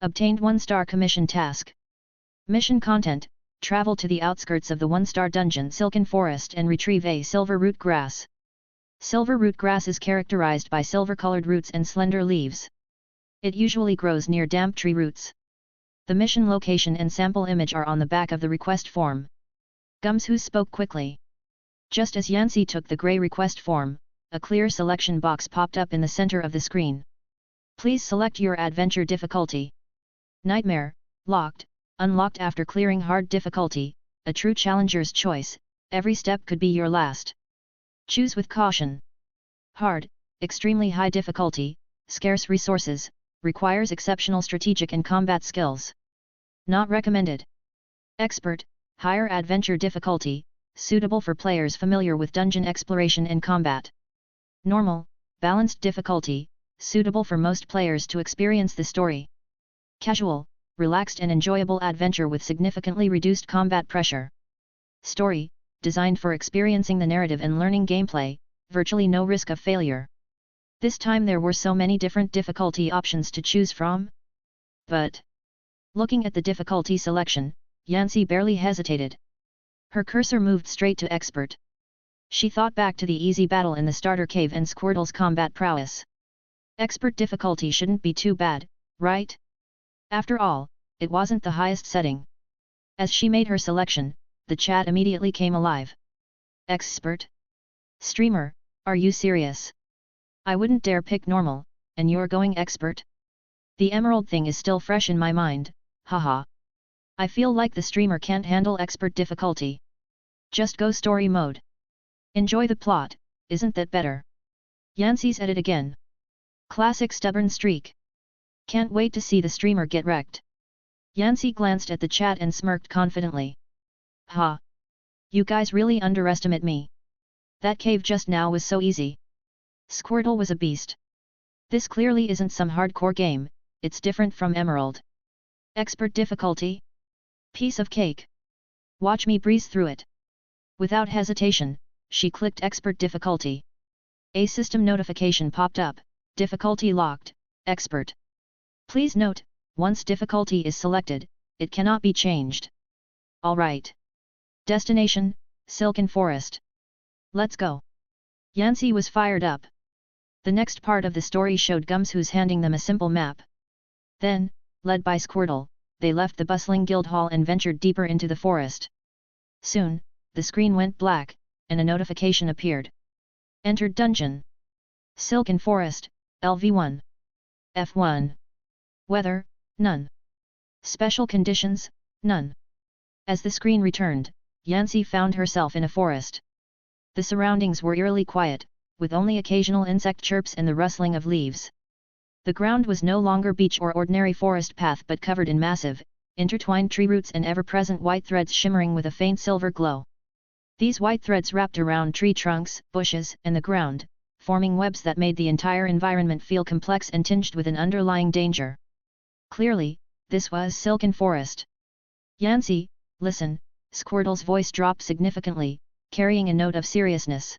Obtained 1-star commission task. Mission content: travel to the outskirts of the 1-star dungeon Silken Forest and retrieve a silver root grass. Silver root grass is characterized by silver-colored roots and slender leaves. It usually grows near damp tree roots. The mission location and sample image are on the back of the request form. Gums who spoke quickly. Just as Yancy took the grey request form, a clear selection box popped up in the center of the screen. Please select your adventure difficulty. Nightmare, locked, unlocked after clearing hard difficulty, a true challenger's choice, every step could be your last. Choose with caution. Hard, extremely high difficulty, scarce resources, requires exceptional strategic and combat skills. Not recommended. Expert, higher adventure difficulty, suitable for players familiar with dungeon exploration and combat. Normal, balanced difficulty, suitable for most players to experience the story. Casual, relaxed and enjoyable adventure with significantly reduced combat pressure. Story, designed for experiencing the narrative and learning gameplay, virtually no risk of failure. This time there were so many different difficulty options to choose from. But looking at the difficulty selection, Yancy barely hesitated. Her cursor moved straight to expert. She thought back to the easy battle in the starter cave and Squirtle's combat prowess. Expert difficulty shouldn't be too bad, right? After all, it wasn't the highest setting. As she made her selection, the chat immediately came alive. Expert? Streamer, are you serious? I wouldn't dare pick normal, and you're going expert? The emerald thing is still fresh in my mind, haha. I feel like the streamer can't handle expert difficulty. Just go story mode. Enjoy the plot, isn't that better? Yancy's at it again. Classic stubborn streak. Can't wait to see the streamer get wrecked. Yancy glanced at the chat and smirked confidently. Ha! You guys really underestimate me. That cave just now was so easy. Squirtle was a beast. This clearly isn't some hardcore game, it's different from Emerald. Expert difficulty? Piece of cake. Watch me breeze through it. Without hesitation, she clicked expert difficulty. A system notification popped up, difficulty locked, expert. Please note, once difficulty is selected, it cannot be changed. Alright. Destination, Silken Forest. Let's go. Yancy was fired up. The next part of the story showed Gums who's handing them a simple map. Then, led by Squirtle, they left the bustling guild hall and ventured deeper into the forest. Soon, the screen went black, and a notification appeared. Entered dungeon. Silken Forest, LV1. F1. Weather, none. Special conditions, none. As the screen returned, Yancy found herself in a forest. The surroundings were eerily quiet, with only occasional insect chirps and the rustling of leaves. The ground was no longer beach or ordinary forest path but covered in massive, intertwined tree roots and ever-present white threads shimmering with a faint silver glow. These white threads wrapped around tree trunks, bushes, and the ground, forming webs that made the entire environment feel complex and tinged with an underlying danger. Clearly, this was Silken Forest. Yancy, listen, Squirtle's voice dropped significantly, carrying a note of seriousness.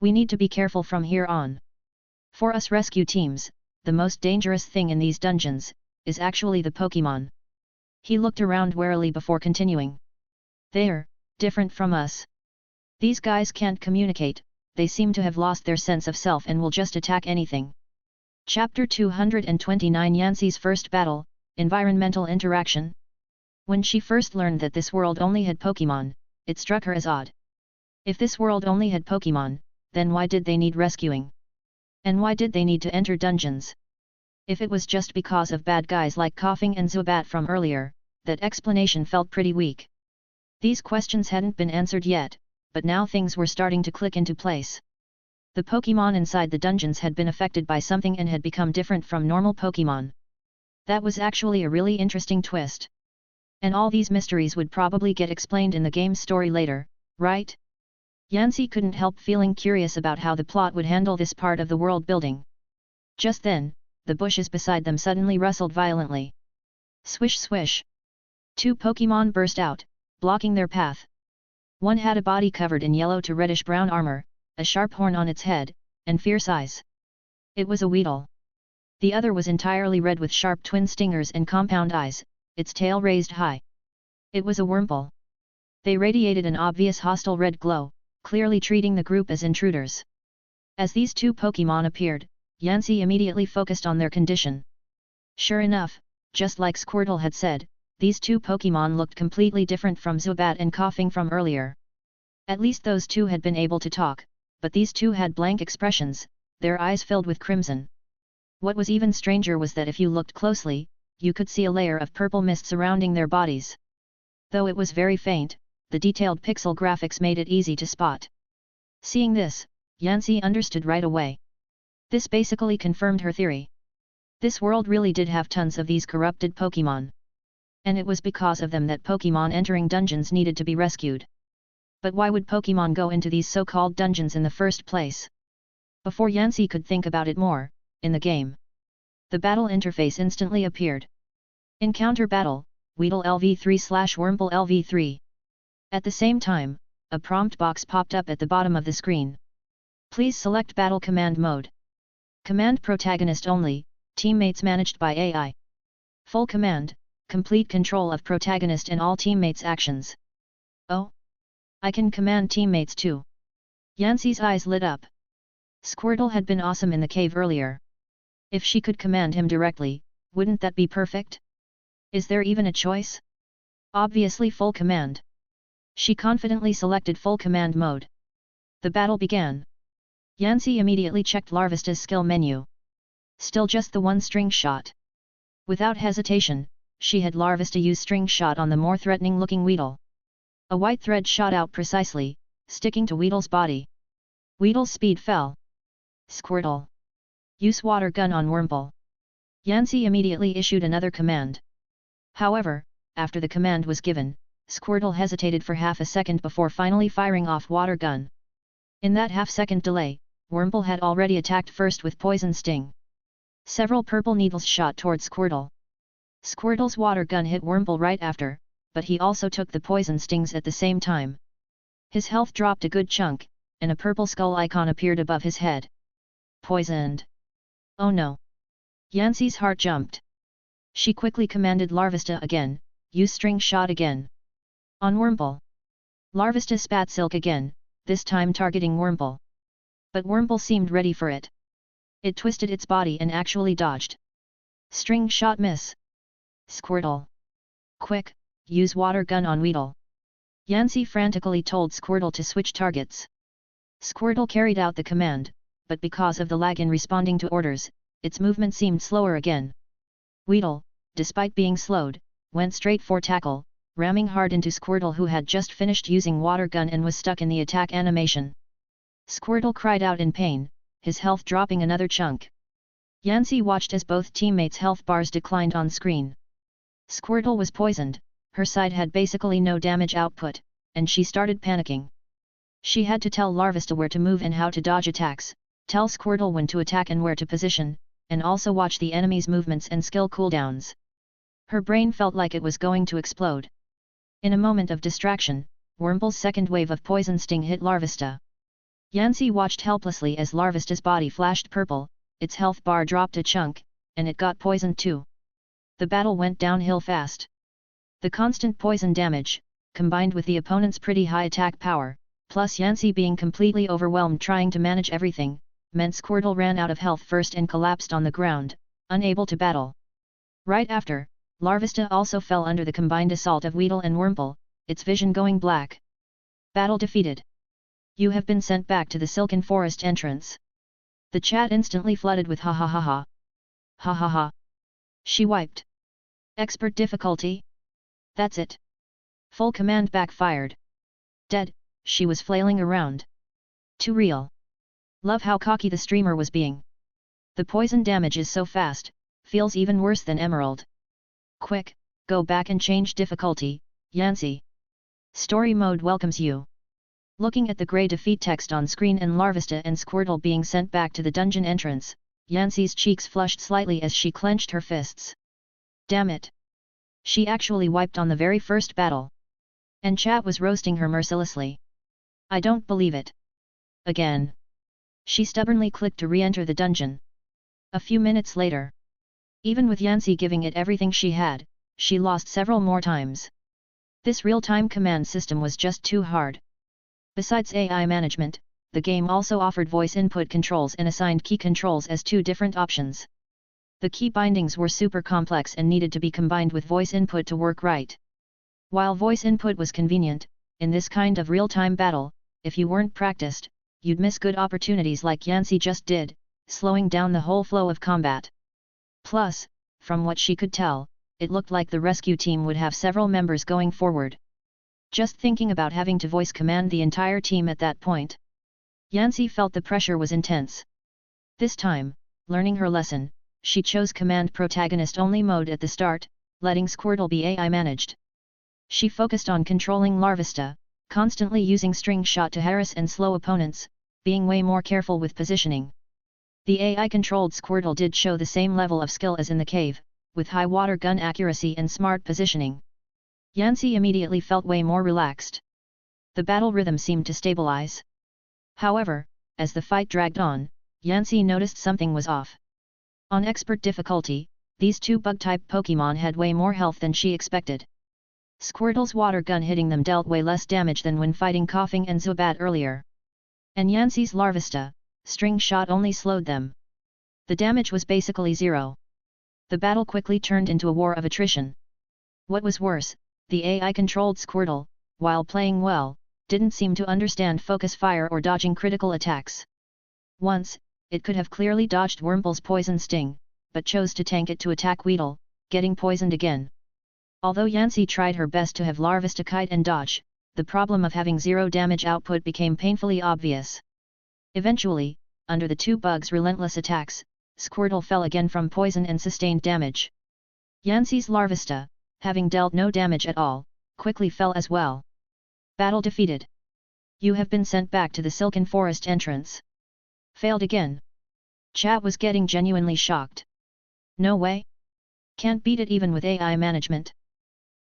We need to be careful from here on. For us rescue teams, the most dangerous thing in these dungeons, is actually the Pokémon. He looked around warily before continuing. They're different from us. These guys can't communicate, they seem to have lost their sense of self and will just attack anything. Chapter 229 Yancy's First Battle, Environmental Interaction. When she first learned that this world only had Pokémon, it struck her as odd. If this world only had Pokémon, then why did they need rescuing? And why did they need to enter dungeons? If it was just because of bad guys like Coughing and Zubat from earlier, that explanation felt pretty weak. These questions hadn't been answered yet, but now things were starting to click into place. The Pokémon inside the dungeons had been affected by something and had become different from normal Pokémon. That was actually a really interesting twist. And all these mysteries would probably get explained in the game's story later, right? Yancy couldn't help feeling curious about how the plot would handle this part of the world building. Just then, the bushes beside them suddenly rustled violently. Swish swish. Two Pokémon burst out, blocking their path. One had a body covered in yellow to reddish-brown armor, a sharp horn on its head, and fierce eyes. It was a Weedle. The other was entirely red with sharp twin stingers and compound eyes, its tail raised high. It was a Wurmple. They radiated an obvious hostile red glow, clearly treating the group as intruders. As these two Pokémon appeared, Yancy immediately focused on their condition. Sure enough, just like Squirtle had said, these two Pokémon looked completely different from Zubat and Coughing from earlier. At least those two had been able to talk, but these two had blank expressions, their eyes filled with crimson. What was even stranger was that if you looked closely, you could see a layer of purple mist surrounding their bodies. Though it was very faint, the detailed pixel graphics made it easy to spot. Seeing this, Yancy understood right away. This basically confirmed her theory. This world really did have tons of these corrupted Pokémon. And it was because of them that Pokémon entering dungeons needed to be rescued. But why would Pokémon go into these so-called dungeons in the first place? Before Yancy could think about it more, in the game, the battle interface instantly appeared. Encounter Battle, Weedle LV3/Wurmple LV3. At the same time, a prompt box popped up at the bottom of the screen. Please select Battle Command Mode. Command Protagonist only, teammates managed by AI. Full command, complete control of protagonist and all teammates' actions. Oh? I can command teammates too. Yancy's eyes lit up. Squirtle had been awesome in the cave earlier. If she could command him directly, wouldn't that be perfect? Is there even a choice? Obviously full command. She confidently selected full command mode. The battle began. Yancy immediately checked Larvista's skill menu. Still just the one string shot. Without hesitation, she had Larvista use string shot on the more threatening-looking Weedle. A white thread shot out precisely, sticking to Weedle's body. Weedle's speed fell. Squirtle. Use water gun on Wurmple. Yancy immediately issued another command. However, after the command was given, Squirtle hesitated for half a second before finally firing off water gun. In that half-second delay, Wurmple had already attacked first with Poison Sting. Several purple needles shot toward Squirtle. Squirtle's water gun hit Wurmple right after, but he also took the poison stings at the same time. His health dropped a good chunk, and a purple skull icon appeared above his head. Poisoned. Oh no. Yancy's heart jumped. She quickly commanded Larvista again, use string shot again. On Wurmple. Larvista spat silk again, this time targeting Wurmple. But Wurmple seemed ready for it. It twisted its body and actually dodged. String shot miss. Squirtle. Quick, use water gun on Weedle. Yancy frantically told Squirtle to switch targets. Squirtle carried out the command, but because of the lag in responding to orders, its movement seemed slower again. Weedle, despite being slowed, went straight for tackle, ramming hard into Squirtle who had just finished using water gun and was stuck in the attack animation. Squirtle cried out in pain, his health dropping another chunk. Yancy watched as both teammates' health bars declined on screen. Squirtle was poisoned, her side had basically no damage output, and she started panicking. She had to tell Larvista where to move and how to dodge attacks, tell Squirtle when to attack and where to position, and also watch the enemy's movements and skill cooldowns. Her brain felt like it was going to explode. In a moment of distraction, Wurmple's second wave of poison sting hit Larvista. Yancy watched helplessly as Larvista's body flashed purple, its health bar dropped a chunk, and it got poisoned too. The battle went downhill fast. The constant poison damage, combined with the opponent's pretty high attack power, plus Yancy being completely overwhelmed trying to manage everything, meant Squirtle ran out of health first and collapsed on the ground, unable to battle. Right after, Larvista also fell under the combined assault of Weedle and Wurmple, its vision going black. Battle defeated. You have been sent back to the Silken Forest entrance. The chat instantly flooded with ha ha ha ha. Ha ha ha. She wiped. Expert difficulty? That's it. Full command backfired. Dead, she was flailing around. Too real. Love how cocky the streamer was being. The poison damage is so fast, feels even worse than Emerald. Quick, go back and change difficulty, Yancy. Story mode welcomes you. Looking at the grey defeat text on screen and Larvista and Squirtle being sent back to the dungeon entrance, Yancy's cheeks flushed slightly as she clenched her fists. Damn it! She actually wiped on the very first battle. And chat was roasting her mercilessly. I don't believe it. Again. She stubbornly clicked to re-enter the dungeon. A few minutes later. Even with Yancy giving it everything she had, she lost several more times. This real-time command system was just too hard. Besides AI management, the game also offered voice input controls and assigned key controls as two different options. The key bindings were super complex and needed to be combined with voice input to work right. While voice input was convenient, in this kind of real-time battle, if you weren't practiced, you'd miss good opportunities like Yancy just did, slowing down the whole flow of combat. Plus, from what she could tell, it looked like the rescue team would have several members going forward. Just thinking about having to voice command the entire team at that point. Yancy felt the pressure was intense. This time, learning her lesson, she chose command protagonist only mode at the start, letting Squirtle be AI managed. She focused on controlling Larvista, constantly using string shot to harass and slow opponents, being way more careful with positioning. The AI-controlled Squirtle did show the same level of skill as in the cave, with high water gun accuracy and smart positioning. Yancy immediately felt way more relaxed. The battle rhythm seemed to stabilize. However, as the fight dragged on, Yancy noticed something was off. On expert difficulty, these two bug-type Pokémon had way more health than she expected. Squirtle's water gun hitting them dealt way less damage than when fighting Coughing and Zubat earlier. And Yancey's Larvesta, string shot only slowed them. The damage was basically zero. The battle quickly turned into a war of attrition. What was worse, the AI-controlled Squirtle, while playing well, didn't seem to understand focus fire or dodging critical attacks. Once, it could have clearly dodged Wurmple's poison sting, but chose to tank it to attack Weedle, getting poisoned again. Although Yancey tried her best to have Larvesta kite and dodge, the problem of having zero damage output became painfully obvious. Eventually, under the two bugs' relentless attacks, Squirtle fell again from poison and sustained damage. Yancey's Larvesta, having dealt no damage at all, quickly fell as well. Battle defeated. You have been sent back to the Silken Forest entrance. Failed again. Chat was getting genuinely shocked. No way. Can't beat it even with AI management.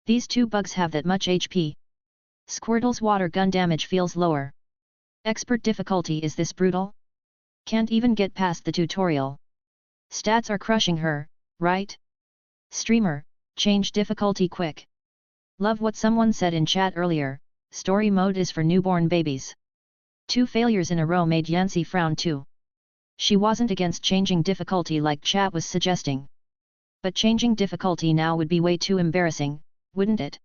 These two bugs have that much HP. Squirtle's water gun damage feels lower. Expert difficulty, is this brutal? Can't even get past the tutorial. Stats are crushing her, right? Streamer, change difficulty quick. Love what someone said in chat earlier, story mode is for newborn babies. 2 failures in a row made Yancey frown too. She wasn't against changing difficulty like chat was suggesting. But changing difficulty now would be way too embarrassing, wouldn't it?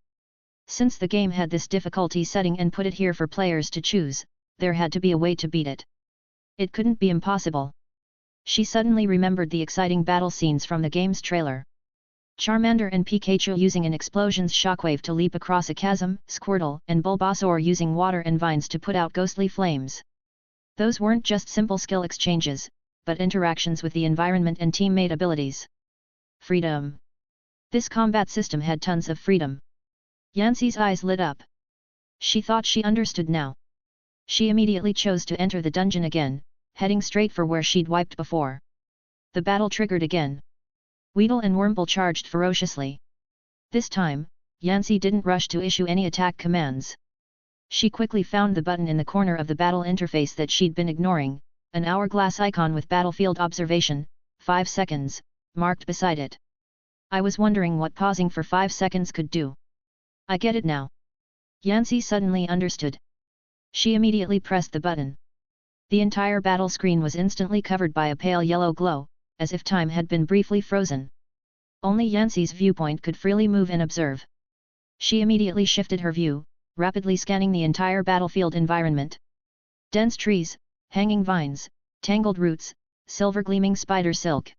Since the game had this difficulty setting and put it here for players to choose, there had to be a way to beat it. It couldn't be impossible. She suddenly remembered the exciting battle scenes from the game's trailer. Charmander and Pikachu using an explosion's shockwave to leap across a chasm, Squirtle and Bulbasaur using water and vines to put out ghostly flames. Those weren't just simple skill exchanges, but interactions with the environment and teammate abilities. Freedom. This combat system had tons of freedom. Yancey's eyes lit up. She thought she understood now. She immediately chose to enter the dungeon again, heading straight for where she'd wiped before. The battle triggered again. Weedle and Wurmple charged ferociously. This time, Yancey didn't rush to issue any attack commands. She quickly found the button in the corner of the battle interface that she'd been ignoring, an hourglass icon with battlefield observation, 5 seconds, marked beside it. I was wondering what pausing for 5 seconds could do. I get it now. Yancey suddenly understood. She immediately pressed the button. The entire battle screen was instantly covered by a pale yellow glow, as if time had been briefly frozen. Only Yancey's viewpoint could freely move and observe. She immediately shifted her view, rapidly scanning the entire battlefield environment. Dense trees, hanging vines, tangled roots, silver gleaming spider silk.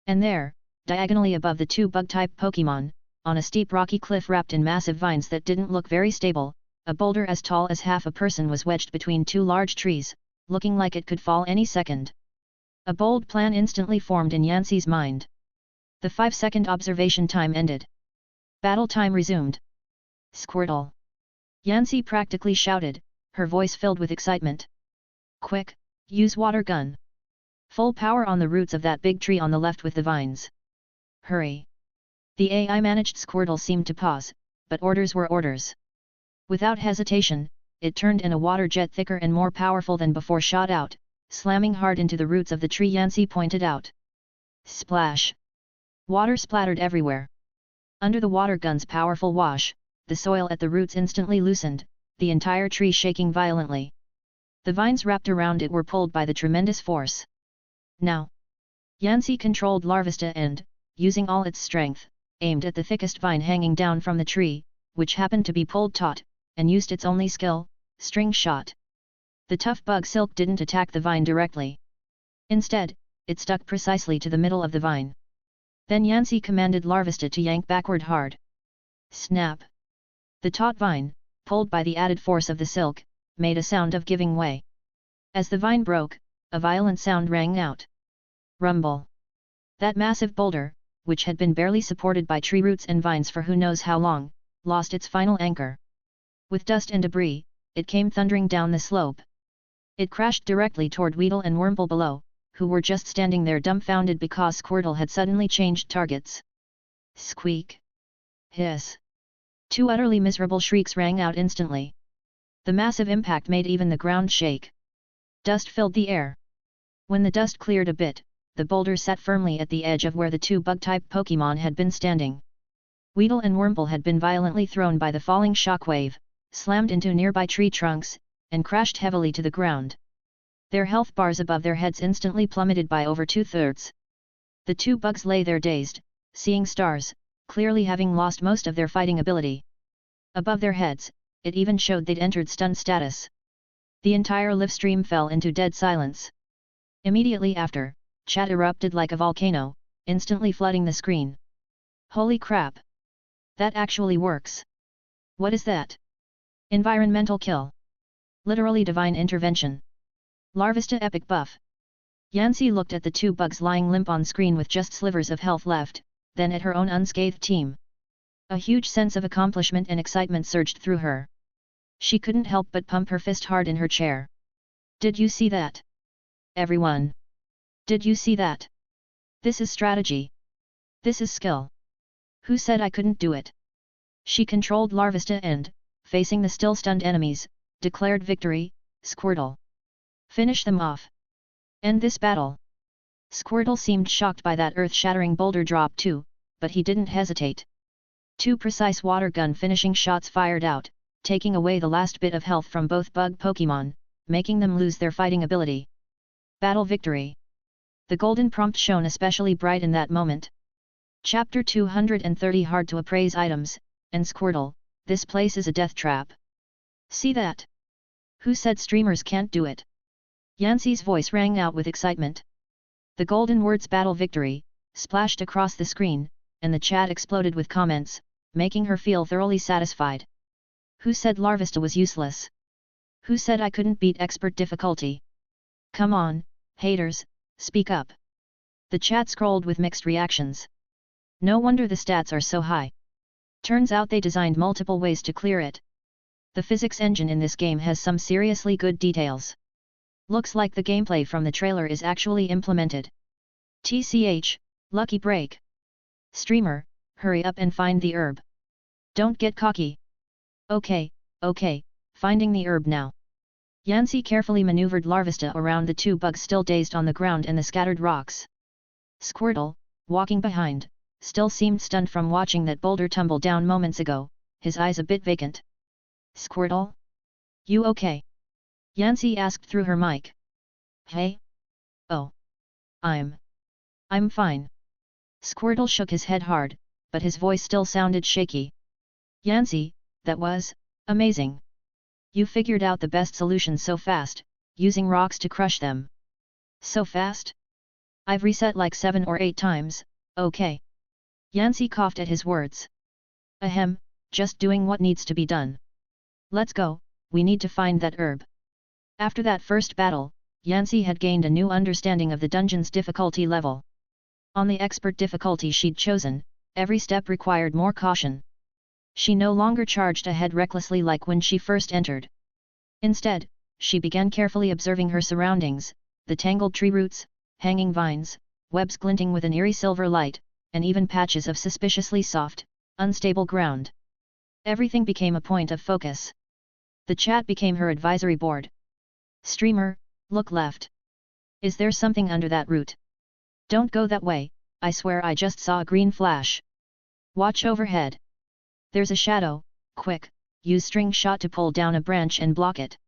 And there, diagonally above the two bug-type Pokémon, on a steep rocky cliff wrapped in massive vines that didn't look very stable, a boulder as tall as half a person was wedged between two large trees, looking like it could fall any second. A bold plan instantly formed in Yancey's mind. The 5-second observation time ended. Battle time resumed. Squirtle! Yancey practically shouted, her voice filled with excitement. Quick, use water gun. Full power on the roots of that big tree on the left with the vines. Hurry! The AI-managed Squirtle seemed to pause, but orders were orders. Without hesitation, it turned and a water jet thicker and more powerful than before shot out, slamming hard into the roots of the tree Yancey pointed out. Splash! Water splattered everywhere. Under the water gun's powerful wash, the soil at the roots instantly loosened, the entire tree shaking violently. The vines wrapped around it were pulled by the tremendous force. Now! Yancey controlled Larvesta and, using all its strength, aimed at the thickest vine hanging down from the tree, which happened to be pulled taut, and used its only skill, string shot. The tough bug silk didn't attack the vine directly. Instead, it stuck precisely to the middle of the vine. Then Yancey commanded Larvesta to yank backward hard. Snap! The taut vine, pulled by the added force of the silk, made a sound of giving way. As the vine broke, a violent sound rang out. Rumble! That massive boulder, which had been barely supported by tree roots and vines for who knows how long, lost its final anchor. With dust and debris, it came thundering down the slope. It crashed directly toward Weedle and Wurmple below, who were just standing there dumbfounded because Squirtle had suddenly changed targets. Squeak! Hiss! 2 utterly miserable shrieks rang out instantly. The massive impact made even the ground shake. Dust filled the air. When the dust cleared a bit, the boulder sat firmly at the edge of where the two bug-type Pokémon had been standing. Weedle and Wurmple had been violently thrown by the falling shockwave, slammed into nearby tree trunks, and crashed heavily to the ground. Their health bars above their heads instantly plummeted by over 2/3. The two bugs lay there dazed, seeing stars, clearly having lost most of their fighting ability. Above their heads, it even showed they'd entered stun status. The entire live stream fell into dead silence. Immediately after, chat erupted like a volcano, instantly flooding the screen. Holy crap! That actually works! What is that? Environmental kill. Literally divine intervention. Larvesta epic buff. Yancy looked at the two bugs lying limp on screen with just slivers of health left, then at her own unscathed team. A huge sense of accomplishment and excitement surged through her. She couldn't help but pump her fist hard in her chair. Did you see that? Everyone! Did you see that? This is strategy. This is skill. Who said I couldn't do it? She controlled Larvesta and, facing the still stunned enemies, declared victory. Squirtle. Finish them off. End this battle. Squirtle seemed shocked by that earth-shattering boulder drop too, but he didn't hesitate. Two precise water gun finishing shots fired out, taking away the last bit of health from both bug Pokémon, making them lose their fighting ability. Battle victory. The golden prompt shone especially bright in that moment. Chapter 230 Hard to appraise items, and Squirtle, this place is a death trap. See that? Who said streamers can't do it? Yancy's voice rang out with excitement. The golden words battle victory, splashed across the screen, and the chat exploded with comments, making her feel thoroughly satisfied. Who said Larvesta was useless? Who said I couldn't beat expert difficulty? Come on, haters, speak up. The chat scrolled with mixed reactions. No wonder the stats are so high. Turns out they designed multiple ways to clear it. The physics engine in this game has some seriously good details. Looks like the gameplay from the trailer is actually implemented. TCH, lucky break. Streamer, hurry up and find the herb. Don't get cocky. Okay, finding the herb now. Yancy carefully maneuvered Larvesta around the two bugs still dazed on the ground and the scattered rocks. Squirtle, walking behind, still seemed stunned from watching that boulder tumble down moments ago, his eyes a bit vacant. Squirtle? You okay? Yancy asked through her mic. Hey? Oh. I'm fine. Squirtle shook his head hard, but his voice still sounded shaky. Yancy, that was amazing. You figured out the best solution so fast, using rocks to crush them. So fast? I've reset like 7 or 8 times, okay. Yancy coughed at his words. Ahem, just doing what needs to be done. Let's go, we need to find that herb. After that first battle, Yancy had gained a new understanding of the dungeon's difficulty level. On the expert difficulty she'd chosen, every step required more caution. She no longer charged ahead recklessly like when she first entered. Instead, she began carefully observing her surroundings, the tangled tree roots, hanging vines, webs glinting with an eerie silver light, and even patches of suspiciously soft, unstable ground. Everything became a point of focus. The chat became her advisory board. Streamer, look left. Is there something under that root? Don't go that way, I swear I just saw a green flash. Watch overhead. There's a shadow, quick, use string shot to pull down a branch and block it.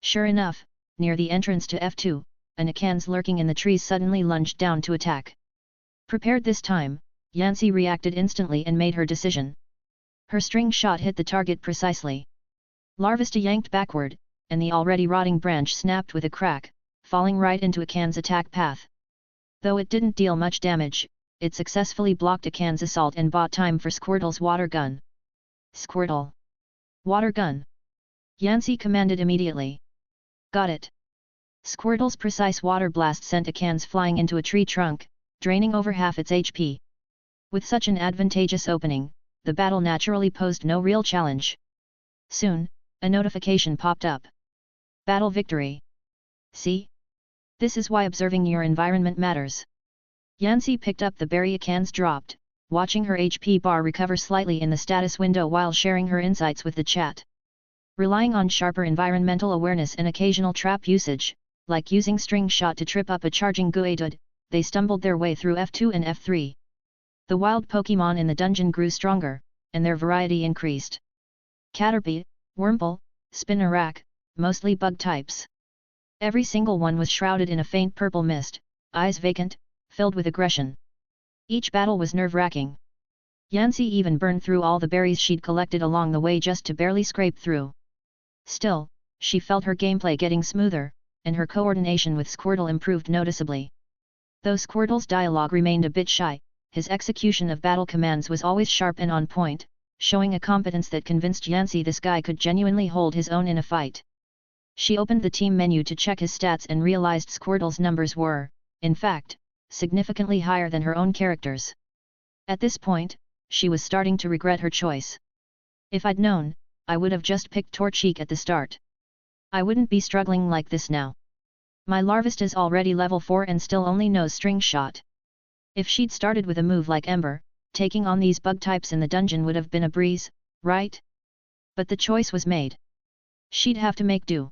Sure enough, near the entrance to F2, an awakens lurking in the trees suddenly lunged down to attack. Prepared this time, Yancy reacted instantly and made her decision. Her string shot hit the target precisely. Larvesta yanked backward, and the already rotting branch snapped with a crack, falling right into awakens' attack path. Though it didn't deal much damage, it successfully blocked awakens' assault and bought time for Squirtle's water gun. Squirtle! Water gun! Yancy commanded immediately. Got it! Squirtle's precise water blast sent awakens flying into a tree trunk, draining over half its HP. With such an advantageous opening, the battle naturally posed no real challenge. Soon, a notification popped up. Battle victory! See? This is why observing your environment matters. Yancy picked up the berry awakens dropped, watching her HP bar recover slightly in the status window while sharing her insights with the chat. Relying on sharper environmental awareness and occasional trap usage, like using string shot to trip up a charging Guadud, they stumbled their way through F2 and F3. The wild Pokémon in the dungeon grew stronger, and their variety increased. Caterpie, Wurmple, Spinarak, mostly bug types. Every single one was shrouded in a faint purple mist, eyes vacant, filled with aggression. Each battle was nerve-wracking. Yancy even burned through all the berries she'd collected along the way just to barely scrape through. Still, she felt her gameplay getting smoother, and her coordination with Squirtle improved noticeably. Though Squirtle's dialogue remained a bit shy, his execution of battle commands was always sharp and on point, showing a competence that convinced Yancy this guy could genuinely hold his own in a fight. She opened the team menu to check his stats and realized Squirtle's numbers were, in fact, significantly higher than her own character's. At this point, she was starting to regret her choice. If I'd known, I would have just picked Torchic at the start. I wouldn't be struggling like this now. My Larvista's already level 4 and still only knows String Shot. If she'd started with a move like Ember, taking on these bug types in the dungeon would have been a breeze, right? But the choice was made. She'd have to make do.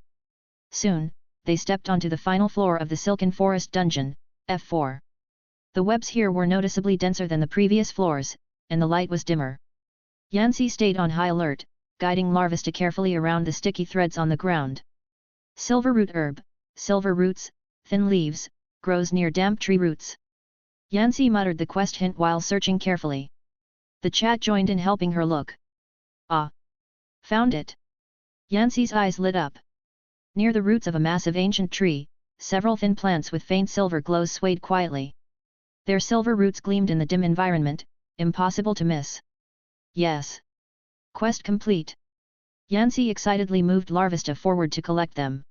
Soon, they stepped onto the final floor of the Silken Forest dungeon, F4. The webs here were noticeably denser than the previous floors, and the light was dimmer. Yancy stayed on high alert, guiding Larvista carefully around the sticky threads on the ground. Silver root herb, silver roots, thin leaves, grows near damp tree roots. Yancy muttered the quest hint while searching carefully. The chat joined in helping her look. Ah! Found it! Yancy's eyes lit up. Near the roots of a massive ancient tree, several thin plants with faint silver glows swayed quietly. Their silver roots gleamed in the dim environment, impossible to miss. Yes! Quest complete! Yancy excitedly moved Larvista forward to collect them.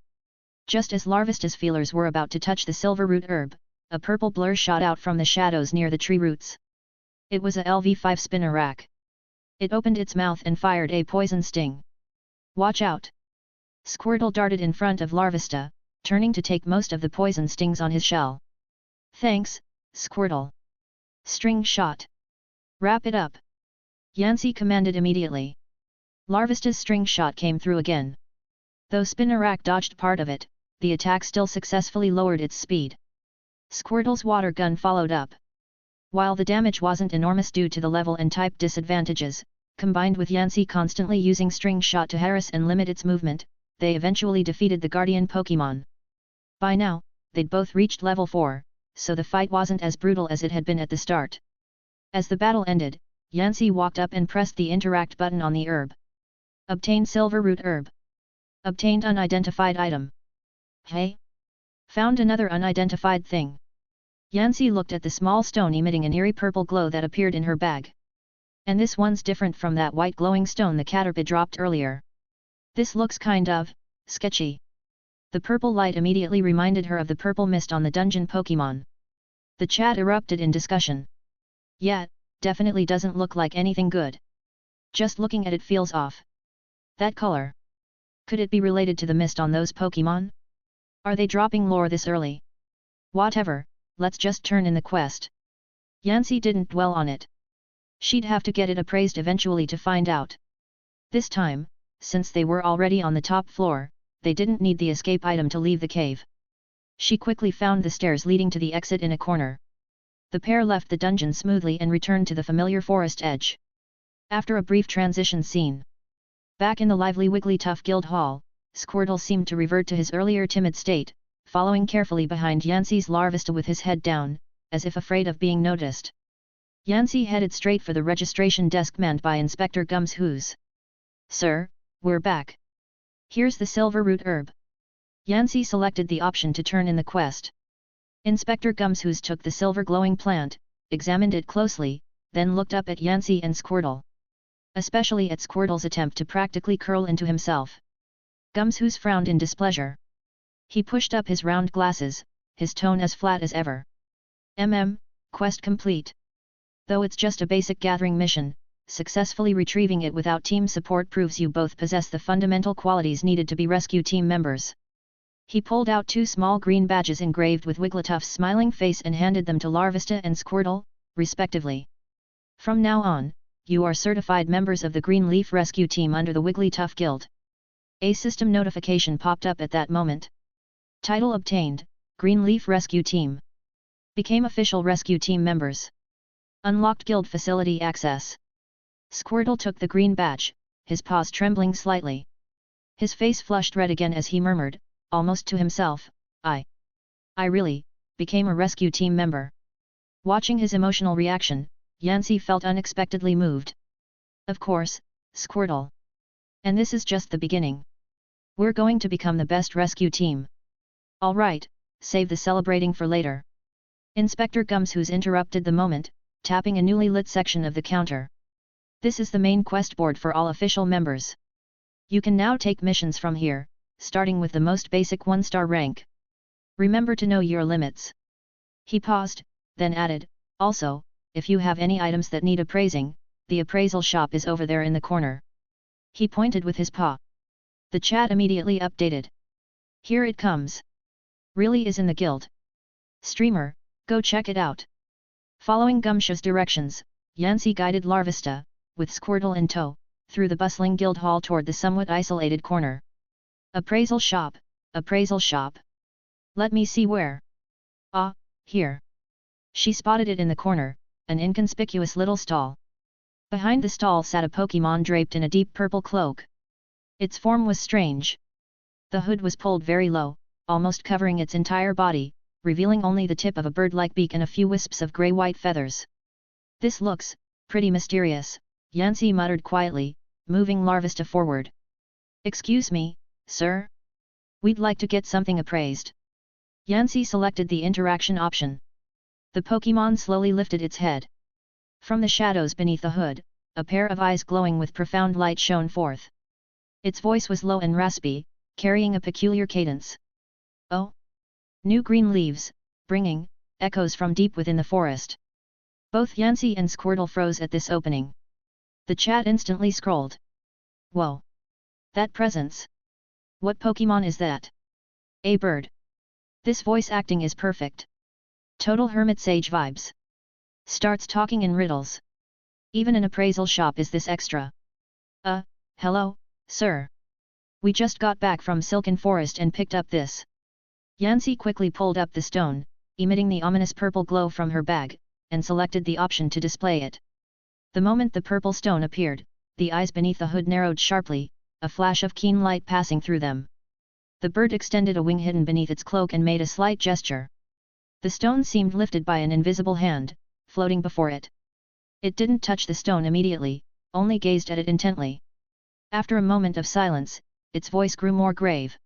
Just as Larvista's feelers were about to touch the silver root herb, a purple blur shot out from the shadows near the tree roots. It was a LV5 Spinarak. It opened its mouth and fired a poison sting. Watch out! Squirtle darted in front of Larvista, turning to take most of the poison stings on his shell. Thanks, Squirtle. String Shot. Wrap it up! Yancy commanded immediately. Larvista's String Shot came through again. Though Spinarak dodged part of it, the attack still successfully lowered its speed. Squirtle's water gun followed up. While the damage wasn't enormous due to the level and type disadvantages, combined with Yancy constantly using String Shot to harass and limit its movement, they eventually defeated the Guardian Pokémon. By now, they'd both reached level 4, so the fight wasn't as brutal as it had been at the start. As the battle ended, Yancy walked up and pressed the interact button on the herb. Obtained silver root herb. Obtained unidentified item. Hey? Found another unidentified thing. Yancy looked at the small stone emitting an eerie purple glow that appeared in her bag. And this one's different from that white glowing stone the Caterpie dropped earlier. This looks kind of sketchy. The purple light immediately reminded her of the purple mist on the dungeon Pokémon. The chat erupted in discussion. Yeah, definitely doesn't look like anything good. Just looking at it feels off. That color. Could it be related to the mist on those Pokémon? Are they dropping lore this early? Whatever, let's just turn in the quest. Yancy didn't dwell on it. She'd have to get it appraised eventually to find out. This time, since they were already on the top floor, they didn't need the escape item to leave the cave. She quickly found the stairs leading to the exit in a corner. The pair left the dungeon smoothly and returned to the familiar forest edge. After a brief transition scene. Back in the lively Wigglytuff Guild Hall, Squirtle seemed to revert to his earlier timid state, following carefully behind Yancy's Larvista with his head down, as if afraid of being noticed. Yancy headed straight for the registration desk manned by Inspector Gumshoos. Sir, we're back. Here's the silver root herb. Yancy selected the option to turn in the quest. Inspector Gumshoos took the silver glowing plant, examined it closely, then looked up at Yancy and Squirtle. Especially at Squirtle's attempt to practically curl into himself. Gumshoos frowned in displeasure. He pushed up his round glasses, his tone as flat as ever. Quest complete. Though it's just a basic gathering mission, successfully retrieving it without team support proves you both possess the fundamental qualities needed to be rescue team members. He pulled out 2 small green badges engraved with Wigglytuff's smiling face and handed them to Larvista and Squirtle, respectively. From now on, you are certified members of the Green Leaf Rescue Team under the Wigglytuff Guild. A system notification popped up at that moment. Title obtained, Green Leaf Rescue Team. Became official rescue team members. Unlocked guild facility access. Squirtle took the green badge, his paws trembling slightly. His face flushed red again as he murmured, almost to himself, I really, became a rescue team member. Watching his emotional reaction, Yancy felt unexpectedly moved. Of course, Squirtle. And this is just the beginning. We're going to become the best rescue team. Alright, save the celebrating for later. Inspector Gumshoes interrupted the moment, tapping a newly lit section of the counter. This is the main quest board for all official members. You can now take missions from here, starting with the most basic 1-star rank. Remember to know your limits. He paused, then added, also, if you have any items that need appraising, the appraisal shop is over there in the corner. He pointed with his paw. The chat immediately updated. Here it comes. Really is in the guild. Streamer, go check it out. Following Gumshoe's directions, Yancy guided Larvista, with Squirtle in tow, through the bustling guild hall toward the somewhat isolated corner. Appraisal shop, appraisal shop. Let me see where. Ah, here. She spotted it in the corner, an inconspicuous little stall. Behind the stall sat a Pokémon draped in a deep purple cloak. Its form was strange. The hood was pulled very low, almost covering its entire body, revealing only the tip of a bird-like beak and a few wisps of grey-white feathers. This looks pretty mysterious, Yancy muttered quietly, moving Larvista forward. Excuse me, sir? We'd like to get something appraised. Yancy selected the interaction option. The Pokémon slowly lifted its head. From the shadows beneath the hood, a pair of eyes glowing with profound light shone forth. Its voice was low and raspy, carrying a peculiar cadence. Oh! New green leaves, bringing echoes from deep within the forest. Both Yancy and Squirtle froze at this opening. The chat instantly scrolled. Whoa! That presence! What Pokémon is that? A bird. This voice acting is perfect. Total hermit sage vibes. Starts talking in riddles. Even an appraisal shop is this extra. Hello, sir. We just got back from Silken Forest and picked up this. Yancy quickly pulled up the stone, emitting the ominous purple glow from her bag, and selected the option to display it. The moment the purple stone appeared, the eyes beneath the hood narrowed sharply, a flash of keen light passing through them. The bird extended a wing hidden beneath its cloak and made a slight gesture. The stone seemed lifted by an invisible hand, floating before it. It didn't touch the stone immediately, only gazed at it intently. After a moment of silence, its voice grew more grave.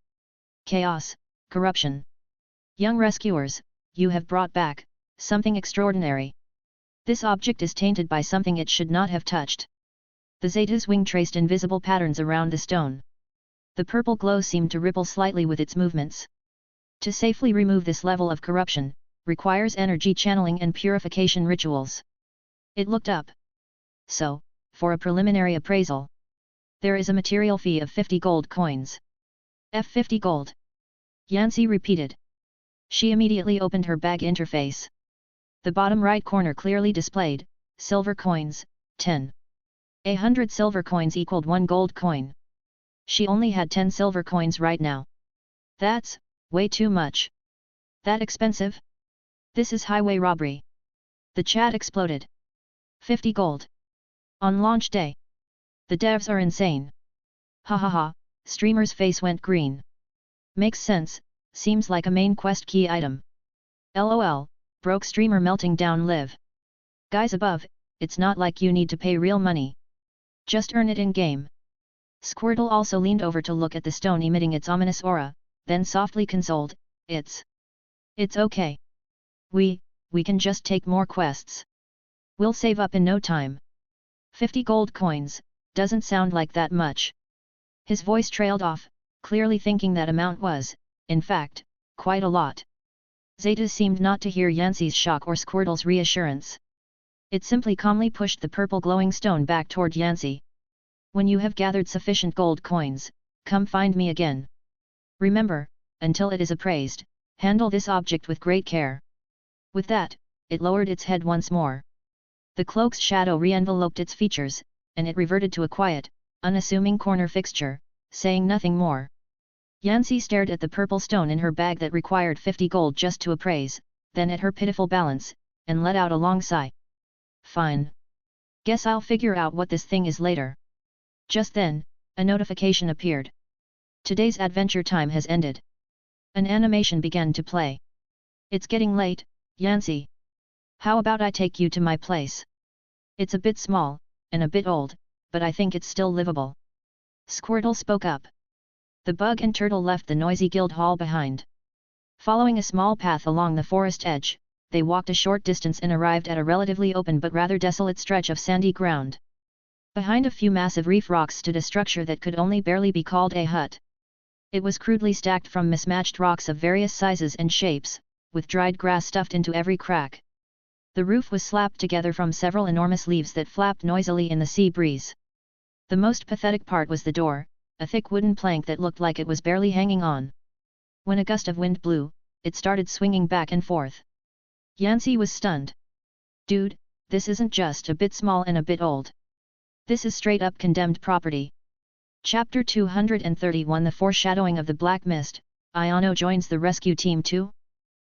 Chaos, corruption. Young rescuers, you have brought back something extraordinary. This object is tainted by something it should not have touched. The Zeta's wing traced invisible patterns around the stone. The purple glow seemed to ripple slightly with its movements. To safely remove this level of corruption, requires energy channeling and purification rituals. It looked up. So, for a preliminary appraisal, there is a material fee of 50 gold coins. 50 gold. Yancy repeated. She immediately opened her bag interface. The bottom right corner clearly displayed, silver coins, 10. 100 silver coins equaled 1 gold coin. She only had 10 silver coins right now. That's way too much. That expensive? This is highway robbery. The chat exploded. 50 gold. On launch day. The devs are insane. Ha ha ha, streamer's face went green. Makes sense, seems like a main quest key item. LOL, broke streamer melting down live. Guys above, it's not like you need to pay real money. Just earn it in game. Squirtle also leaned over to look at the stone emitting its ominous aura, then softly consoled, It's okay. We can just take more quests. We'll save up in no time. 50 gold coins, doesn't sound like that much. His voice trailed off, clearly thinking that amount was, in fact, quite a lot. Zeta seemed not to hear Yancy's shock or Squirtle's reassurance. It simply calmly pushed the purple glowing stone back toward Yancy. When you have gathered sufficient gold coins, come find me again. Remember, until it is appraised, handle this object with great care. With that, it lowered its head once more. The cloak's shadow re-enveloped its features, and it reverted to a quiet, unassuming corner fixture, saying nothing more. Yancy stared at the purple stone in her bag that required 50 gold just to appraise, then at her pitiful balance, and let out a long sigh. Fine. Guess I'll figure out what this thing is later. Just then, a notification appeared. Today's adventure time has ended. An animation began to play. It's getting late, Yancy. How about I take you to my place? It's a bit small, and a bit old, but I think it's still livable. Squirtle spoke up. The bug and turtle left the noisy guild hall behind. Following a small path along the forest edge, they walked a short distance and arrived at a relatively open but rather desolate stretch of sandy ground. Behind a few massive reef rocks stood a structure that could only barely be called a hut. It was crudely stacked from mismatched rocks of various sizes and shapes, with dried grass stuffed into every crack. The roof was slapped together from several enormous leaves that flapped noisily in the sea breeze. The most pathetic part was the door, a thick wooden plank that looked like it was barely hanging on. When a gust of wind blew, it started swinging back and forth. Yancy was stunned. Dude, this isn't just a bit small and a bit old. This is straight up condemned property. Chapter 231 The Foreshadowing of the Black Mist, Ayano joins the rescue team too?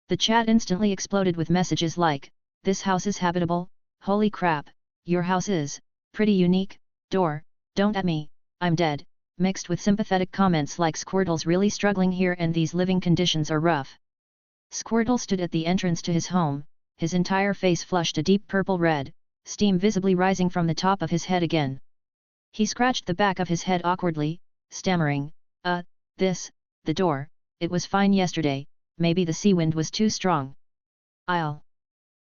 The chat instantly exploded with messages like, this house is habitable, holy crap, your house is, pretty unique, door, don't at me, I'm dead, mixed with sympathetic comments like Squirtle's really struggling here and these living conditions are rough. Squirtle stood at the entrance to his home, his entire face flushed a deep purple red, steam visibly rising from the top of his head again. He scratched the back of his head awkwardly, stammering, the door, it was fine yesterday, maybe the sea wind was too strong.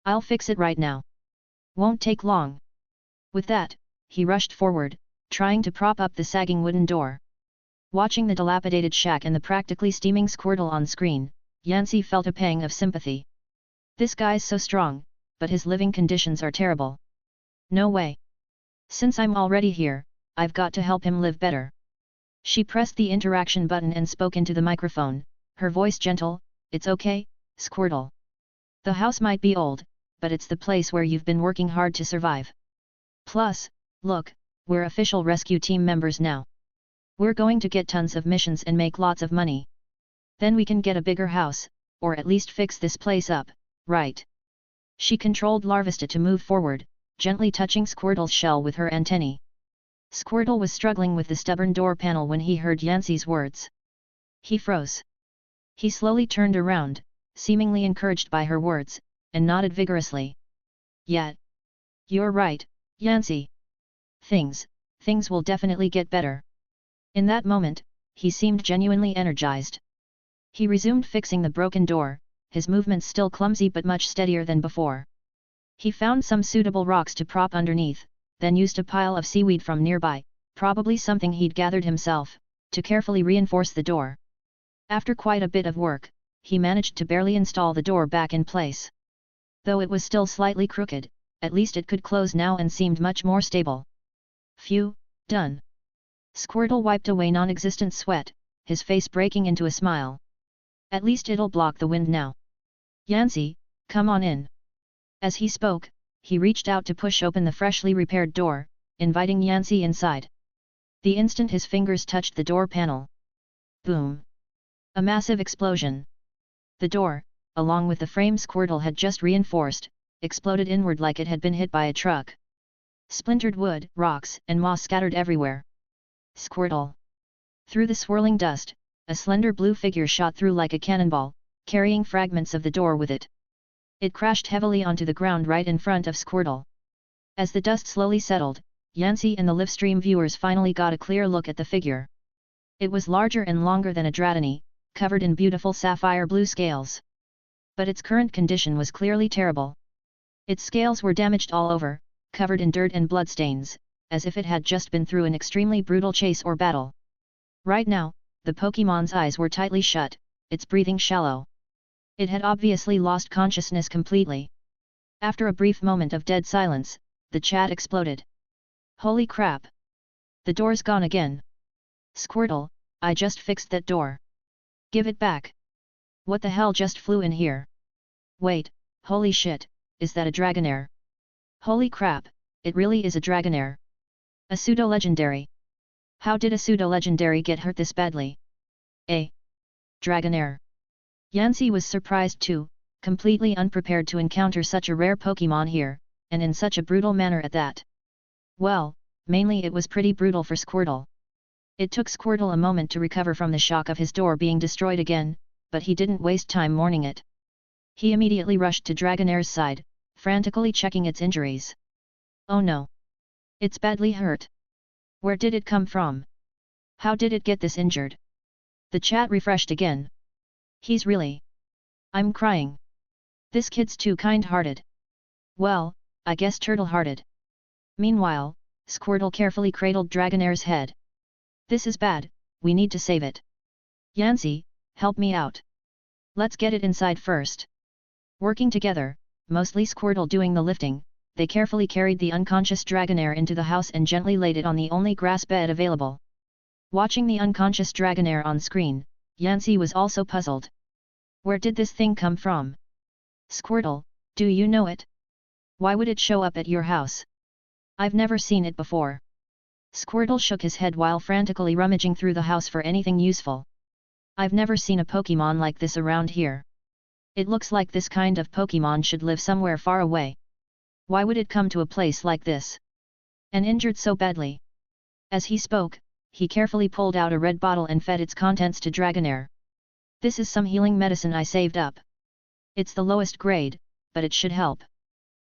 I'll fix it right now. Won't take long. With that, he rushed forward, trying to prop up the sagging wooden door. Watching the dilapidated shack and the practically steaming Squirtle on screen, Yancy felt a pang of sympathy. This guy's so strong, but his living conditions are terrible. No way. Since I'm already here, I've got to help him live better. She pressed the interaction button and spoke into the microphone, her voice gentle, it's okay, Squirtle. The house might be old, but it's the place where you've been working hard to survive. Plus, look, we're official rescue team members now. We're going to get tons of missions and make lots of money. Then we can get a bigger house, or at least fix this place up, right? She controlled Larvesta to move forward, gently touching Squirtle's shell with her antennae. Squirtle was struggling with the stubborn door panel when he heard Yancy's words. He froze. He slowly turned around, seemingly encouraged by her words, and nodded vigorously. Yet. You're right, Yancy. Things will definitely get better. In that moment, he seemed genuinely energized. He resumed fixing the broken door, his movements still clumsy but much steadier than before. He found some suitable rocks to prop underneath, then used a pile of seaweed from nearby, probably something he'd gathered himself, to carefully reinforce the door. After quite a bit of work, he managed to barely install the door back in place. Though it was still slightly crooked, at least it could close now and seemed much more stable. Phew, done. Squirtle wiped away non-existent sweat, his face breaking into a smile. At least it'll block the wind now. Yancy, come on in. As he spoke, he reached out to push open the freshly repaired door, inviting Yancy inside. The instant his fingers touched the door panel. Boom! A massive explosion. The door, along with the frame Squirtle had just reinforced, exploded inward like it had been hit by a truck. Splintered wood, rocks, and moss scattered everywhere. Squirtle! Through the swirling dust, a slender blue figure shot through like a cannonball, carrying fragments of the door with it. It crashed heavily onto the ground right in front of Squirtle. As the dust slowly settled, Yancy and the livestream viewers finally got a clear look at the figure. It was larger and longer than a Dratini, covered in beautiful sapphire blue scales. But its current condition was clearly terrible. Its scales were damaged all over, covered in dirt and bloodstains, as if it had just been through an extremely brutal chase or battle. Right now, the Pokémon's eyes were tightly shut, its breathing shallow. It had obviously lost consciousness completely. After a brief moment of dead silence, the chat exploded. Holy crap! The door's gone again. Squirtle, I just fixed that door. Give it back. What the hell just flew in here? Wait, holy shit, is that a Dragonair? Holy crap, it really is a Dragonair. A pseudo-legendary. How did a pseudo-legendary get hurt this badly? A Dragonair. Yancy was surprised too, completely unprepared to encounter such a rare Pokémon here, and in such a brutal manner at that. Well, mainly it was pretty brutal for Squirtle. It took Squirtle a moment to recover from the shock of his door being destroyed again, but he didn't waste time mourning it. He immediately rushed to Dragonair's side, frantically checking its injuries. Oh no! It's badly hurt. Where did it come from? How did it get this injured? The chat refreshed again. He's really... I'm crying. This kid's too kind-hearted. Well, I guess turtle-hearted. Meanwhile, Squirtle carefully cradled Dragonair's head. This is bad, we need to save it. Yancy, help me out. Let's get it inside first. Working together, mostly Squirtle doing the lifting, they carefully carried the unconscious Dragonair into the house and gently laid it on the only grass bed available. Watching the unconscious Dragonair on screen, Yancy was also puzzled. Where did this thing come from? Squirtle, do you know it? Why would it show up at your house? I've never seen it before. Squirtle shook his head while frantically rummaging through the house for anything useful. I've never seen a Pokémon like this around here. It looks like this kind of Pokémon should live somewhere far away. Why would it come to a place like this? And injured so badly? As he spoke, he carefully pulled out a red bottle and fed its contents to Dragonair. This is some healing medicine I saved up. It's the lowest grade, but it should help.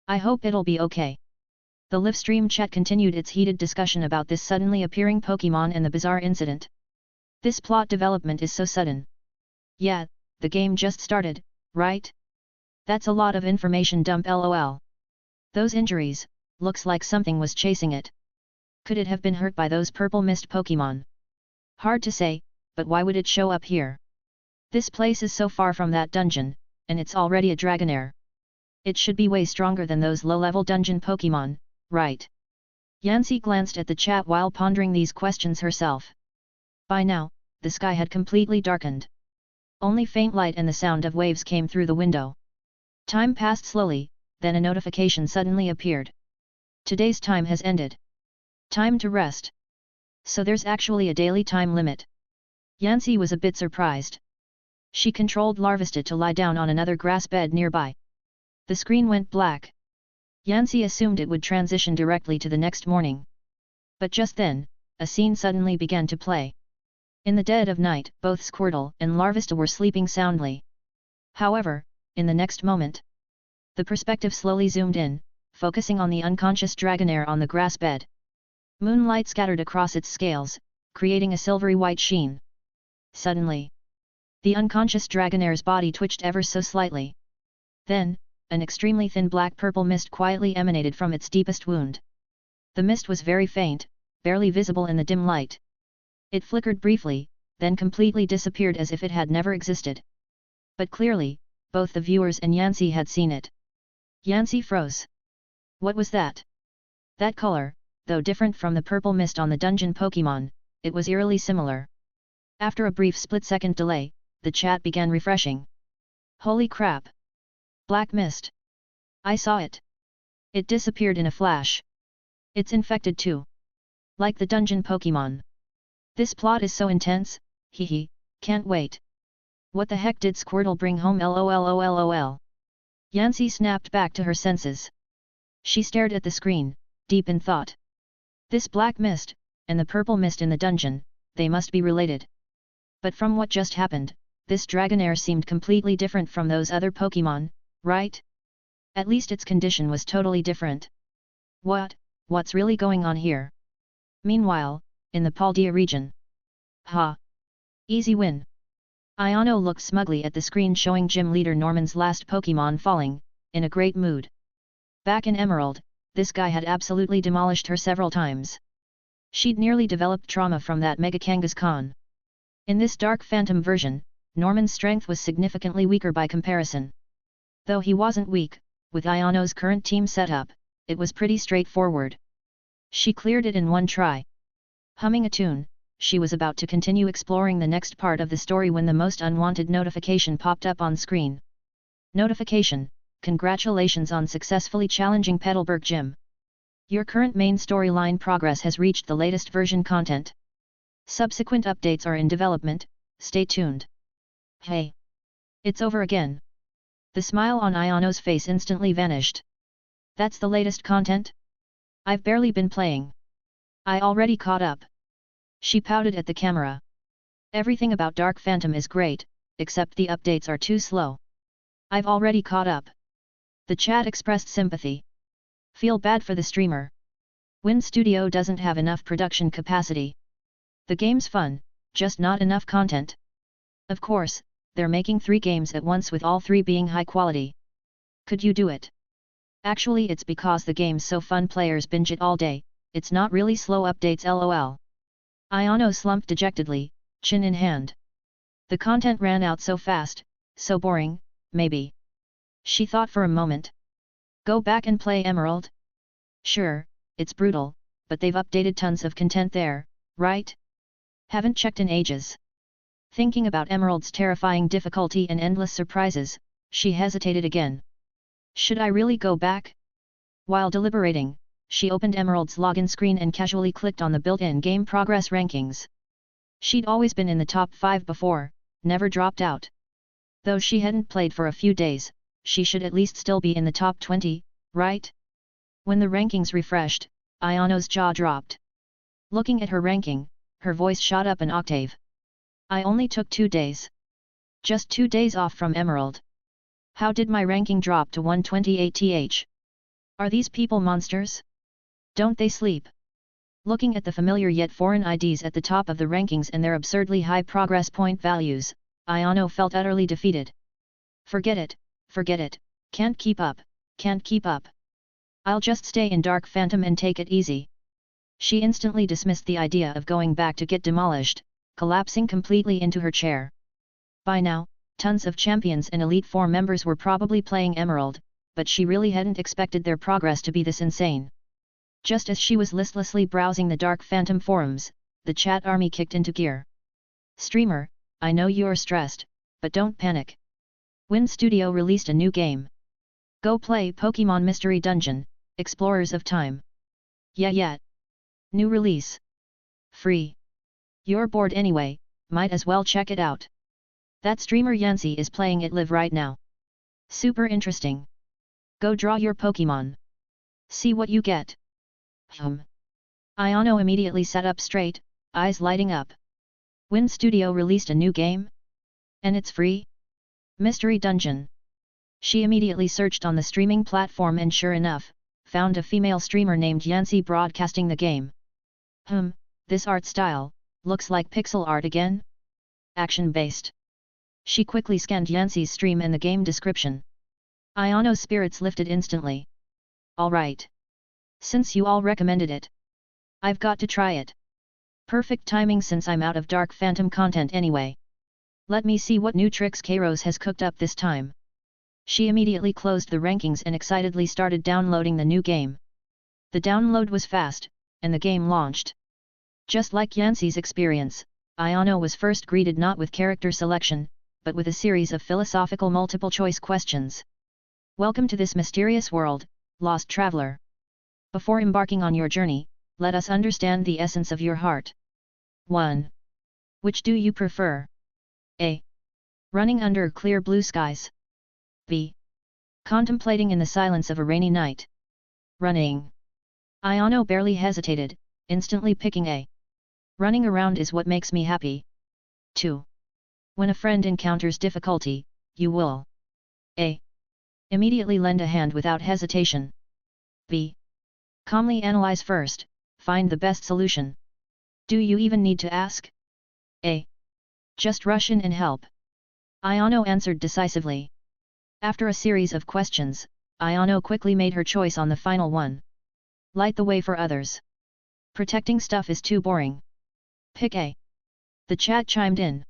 I hope it'll be okay. The livestream chat continued its heated discussion about this suddenly appearing Pokémon and the bizarre incident. This plot development is so sudden. Yeah, the game just started, right? That's a lot of information dump lol. Those injuries, looks like something was chasing it. Could it have been hurt by those purple mist Pokémon? Hard to say, but why would it show up here? This place is so far from that dungeon, and it's already a Dragonair. It should be way stronger than those low-level dungeon Pokémon, right? Yancy glanced at the chat while pondering these questions herself. By now, the sky had completely darkened. Only faint light and the sound of waves came through the window. Time passed slowly, then a notification suddenly appeared. Today's time has ended. Time to rest. So there's actually a daily time limit. Yancy was a bit surprised. She controlled Larvesta to lie down on another grass bed nearby. The screen went black. Yancy assumed it would transition directly to the next morning. But just then, a scene suddenly began to play. In the dead of night, both Squirtle and Larvesta were sleeping soundly. However, in the next moment, the perspective slowly zoomed in, focusing on the unconscious Dragonair on the grass bed. Moonlight scattered across its scales, creating a silvery white sheen. Suddenly, the unconscious Dragonair's body twitched ever so slightly. Then, an extremely thin black-purple mist quietly emanated from its deepest wound. The mist was very faint, barely visible in the dim light. It flickered briefly, then completely disappeared as if it had never existed. But clearly, both the viewers and Yancy had seen it. Yancy froze. What was that? That color, though different from the purple mist on the dungeon Pokémon, it was eerily similar. After a brief split-second delay, the chat began refreshing. Holy crap! Black mist! I saw it! It disappeared in a flash. It's infected too. Like the dungeon Pokémon. This plot is so intense, hehe, can't wait. What the heck did Squirtle bring home lolololol? Yancy snapped back to her senses. She stared at the screen, deep in thought. This black mist, and the purple mist in the dungeon, they must be related. But from what just happened, this Dragonair seemed completely different from those other Pokémon, right? At least its condition was totally different. What's really going on here? Meanwhile, in the Paldea region. Ha! Easy win! Iono looked smugly at the screen showing gym leader Norman's last Pokémon falling, in a great mood. Back in Emerald, this guy had absolutely demolished her several times. She'd nearly developed trauma from that Mega Kangaskhan. In this Dark Phantom version, Norman's strength was significantly weaker by comparison. Though he wasn't weak, with Iono's current team setup, it was pretty straightforward. She cleared it in one try. Humming a tune, she was about to continue exploring the next part of the story when the most unwanted notification popped up on screen. Notification: congratulations on successfully challenging Petalburg Gym. Your current main storyline progress has reached the latest version content. Subsequent updates are in development, stay tuned. Hey! It's over again. The smile on Ayano's face instantly vanished. That's the latest content? I've barely been playing. I already caught up. She pouted at the camera. Everything about Dark Phantom is great, except the updates are too slow. I've already caught up. The chat expressed sympathy. Feel bad for the streamer. Win Studio doesn't have enough production capacity. The game's fun, just not enough content. Of course, they're making 3 games at once with all 3 being high quality. Could you do it? Actually it's because the game's so fun players binge it all day, it's not really slow updates lol. Ayano slumped dejectedly, chin in hand. The content ran out so fast, so boring, maybe. She thought for a moment. Go back and play Emerald? Sure, it's brutal, but they've updated tons of content there, right? Haven't checked in ages. Thinking about Emerald's terrifying difficulty and endless surprises, she hesitated again. Should I really go back? While deliberating, she opened Emerald's login screen and casually clicked on the built-in game progress rankings. She'd always been in the top 5 before, never dropped out. Though she hadn't played for a few days, she should at least still be in the top 20, right? When the rankings refreshed, Ayano's jaw dropped. Looking at her ranking, her voice shot up an octave. I only took 2 days. Just 2 days off from Emerald. How did my ranking drop to 128th? Are these people monsters? Don't they sleep? Looking at the familiar yet foreign IDs at the top of the rankings and their absurdly high progress point values, Ayano felt utterly defeated. Forget it, can't keep up, can't keep up. I'll just stay in Dark Phantom and take it easy. She instantly dismissed the idea of going back to get demolished, collapsing completely into her chair. By now, tons of champions and Elite Four members were probably playing Emerald, but she really hadn't expected their progress to be this insane. Just as she was listlessly browsing the Dark Phantom forums, the chat army kicked into gear. Streamer, I know you're stressed, but don't panic. Win Studio released a new game. Go play Pokémon Mystery Dungeon, Explorers of Time. Yeah. New release. Free. You're bored anyway, might as well check it out. That streamer Yancy is playing it live right now. Super interesting. Go draw your Pokémon. See what you get. Ayano immediately sat up straight, eyes lighting up. Win Studio released a new game? And it's free? Mystery Dungeon. She immediately searched on the streaming platform and sure enough, found a female streamer named Yancy broadcasting the game. This art style, looks like pixel art again? Action-based. She quickly scanned Yancy's stream and the game description. Ayano's spirits lifted instantly. Alright. Since you all recommended it, I've got to try it. Perfect timing since I'm out of Dark Phantom content anyway. Let me see what new tricks Kairos has cooked up this time. She immediately closed the rankings and excitedly started downloading the new game. The download was fast, and the game launched. Just like Yancy's experience, Ayano was first greeted not with character selection, but with a series of philosophical multiple-choice questions. Welcome to this mysterious world, lost traveler. Before embarking on your journey, let us understand the essence of your heart. 1. Which do you prefer? A. Running under clear blue skies. B. Contemplating in the silence of a rainy night. Running. Ayano barely hesitated, instantly picking A. Running around is what makes me happy. 2. When a friend encounters difficulty, you will A. Immediately lend a hand without hesitation. B. Calmly analyze first, find the best solution. Do you even need to ask? A. Just rush in and help. Ayano answered decisively. After a series of questions, Ayano quickly made her choice on the final one. Light the way for others. Protecting stuff is too boring. Pick A. The chat chimed in.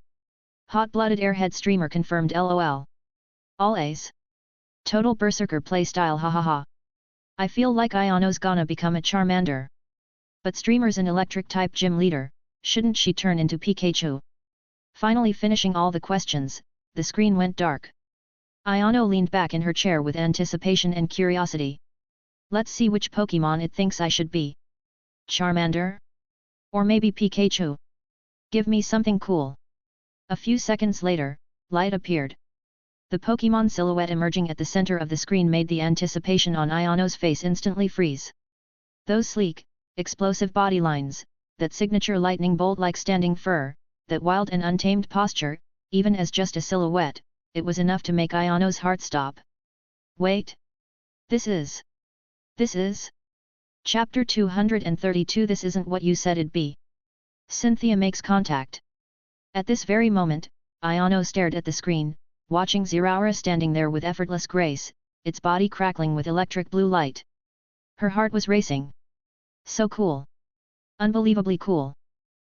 Hot-blooded airhead streamer confirmed LOL. All A's. Total berserker playstyle hahaha. I feel like Ayano's gonna become a Charmander. But streamer's an electric-type gym leader, shouldn't she turn into Pikachu? Finally finishing all the questions, the screen went dark. Ayano leaned back in her chair with anticipation and curiosity. Let's see which Pokémon it thinks I should be. Charmander? Or maybe Pikachu? Give me something cool. A few seconds later, light appeared. The Pokémon silhouette emerging at the center of the screen made the anticipation on Iono's face instantly freeze. Those sleek, explosive body lines, that signature lightning bolt-like standing fur, that wild and untamed posture, even as just a silhouette, it was enough to make Iono's heart stop. Wait! This is... Chapter 232. This isn't what you said it'd be. Cynthia makes contact. At this very moment, Iono stared at the screen, watching Zeraora standing there with effortless grace, its body crackling with electric blue light. Her heart was racing. So cool. Unbelievably cool.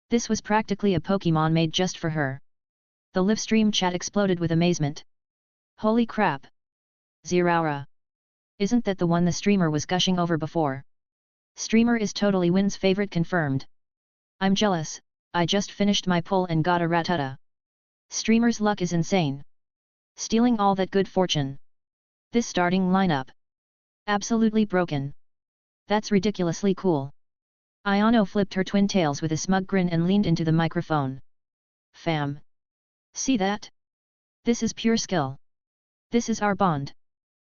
This was practically a Pokémon made just for her. The live stream chat exploded with amazement. Holy crap! Zeraora. Isn't that the one the streamer was gushing over before? Streamer is totally Win's favorite confirmed. I'm jealous, I just finished my pull and got a Rattata. Streamer's luck is insane. Stealing all that good fortune. This starting lineup. Absolutely broken. That's ridiculously cool. Iono flipped her twin tails with a smug grin and leaned into the microphone. Fam. See that? This is pure skill. This is our bond.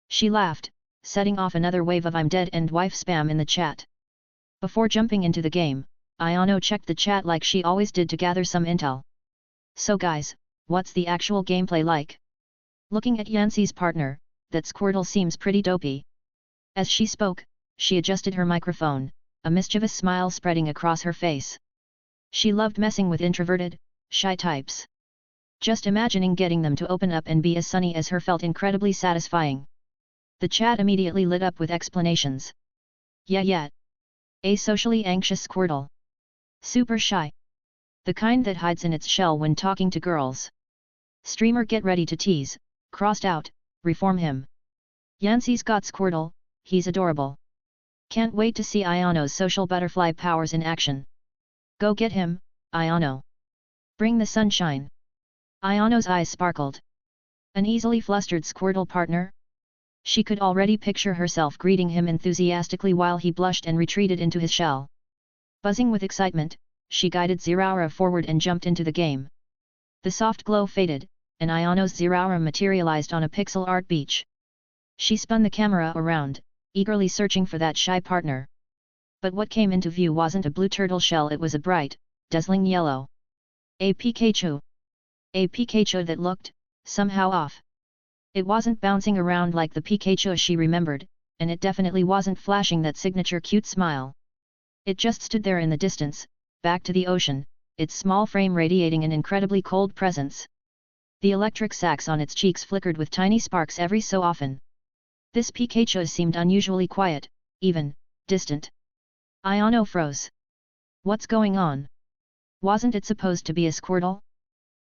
She laughed, setting off another wave of I'm dead and wife spam in the chat. Before jumping into the game, Iono checked the chat like she always did to gather some intel. So guys, what's the actual gameplay like? Looking at Yancey's partner, that Squirtle seems pretty dopey. As she spoke, she adjusted her microphone, a mischievous smile spreading across her face. She loved messing with introverted, shy types. Just imagining getting them to open up and be as sunny as her felt incredibly satisfying. The chat immediately lit up with explanations. Yeah. A socially anxious Squirtle. Super shy. The kind that hides in its shell when talking to girls. Streamer get ready to tease, crossed out, reform him. Yancey's got Squirtle, he's adorable. Can't wait to see Iono's social butterfly powers in action. Go get him, Iono. Bring the sunshine. Iono's eyes sparkled. An easily flustered Squirtle partner? She could already picture herself greeting him enthusiastically while he blushed and retreated into his shell. Buzzing with excitement, she guided Zeraora forward and jumped into the game. The soft glow faded, and Iono's Zeraora materialized on a pixel art beach. She spun the camera around, eagerly searching for that shy partner. But what came into view wasn't a blue turtle shell, it was a bright, dazzling yellow. A Pikachu. A Pikachu that looked, somehow off. It wasn't bouncing around like the Pikachu she remembered, and it definitely wasn't flashing that signature cute smile. It just stood there in the distance, back to the ocean, its small frame radiating an incredibly cold presence. The electric sacs on its cheeks flickered with tiny sparks every so often. This Pikachu seemed unusually quiet, even, distant. Iono froze. What's going on? Wasn't it supposed to be a Squirtle?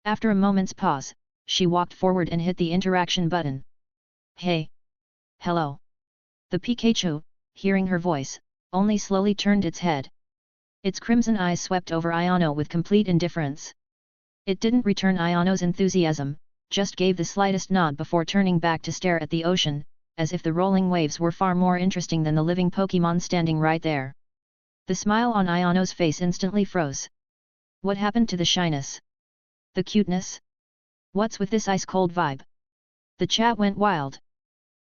After a moment's pause, she walked forward and hit the interaction button. Hey! Hello! The Pikachu, hearing her voice, only slowly turned its head. Its crimson eyes swept over Iono with complete indifference. It didn't return Iono's enthusiasm, just gave the slightest nod before turning back to stare at the ocean, as if the rolling waves were far more interesting than the living Pokémon standing right there. The smile on Iono's face instantly froze. What happened to the shyness? The cuteness? What's with this ice-cold vibe? The chat went wild.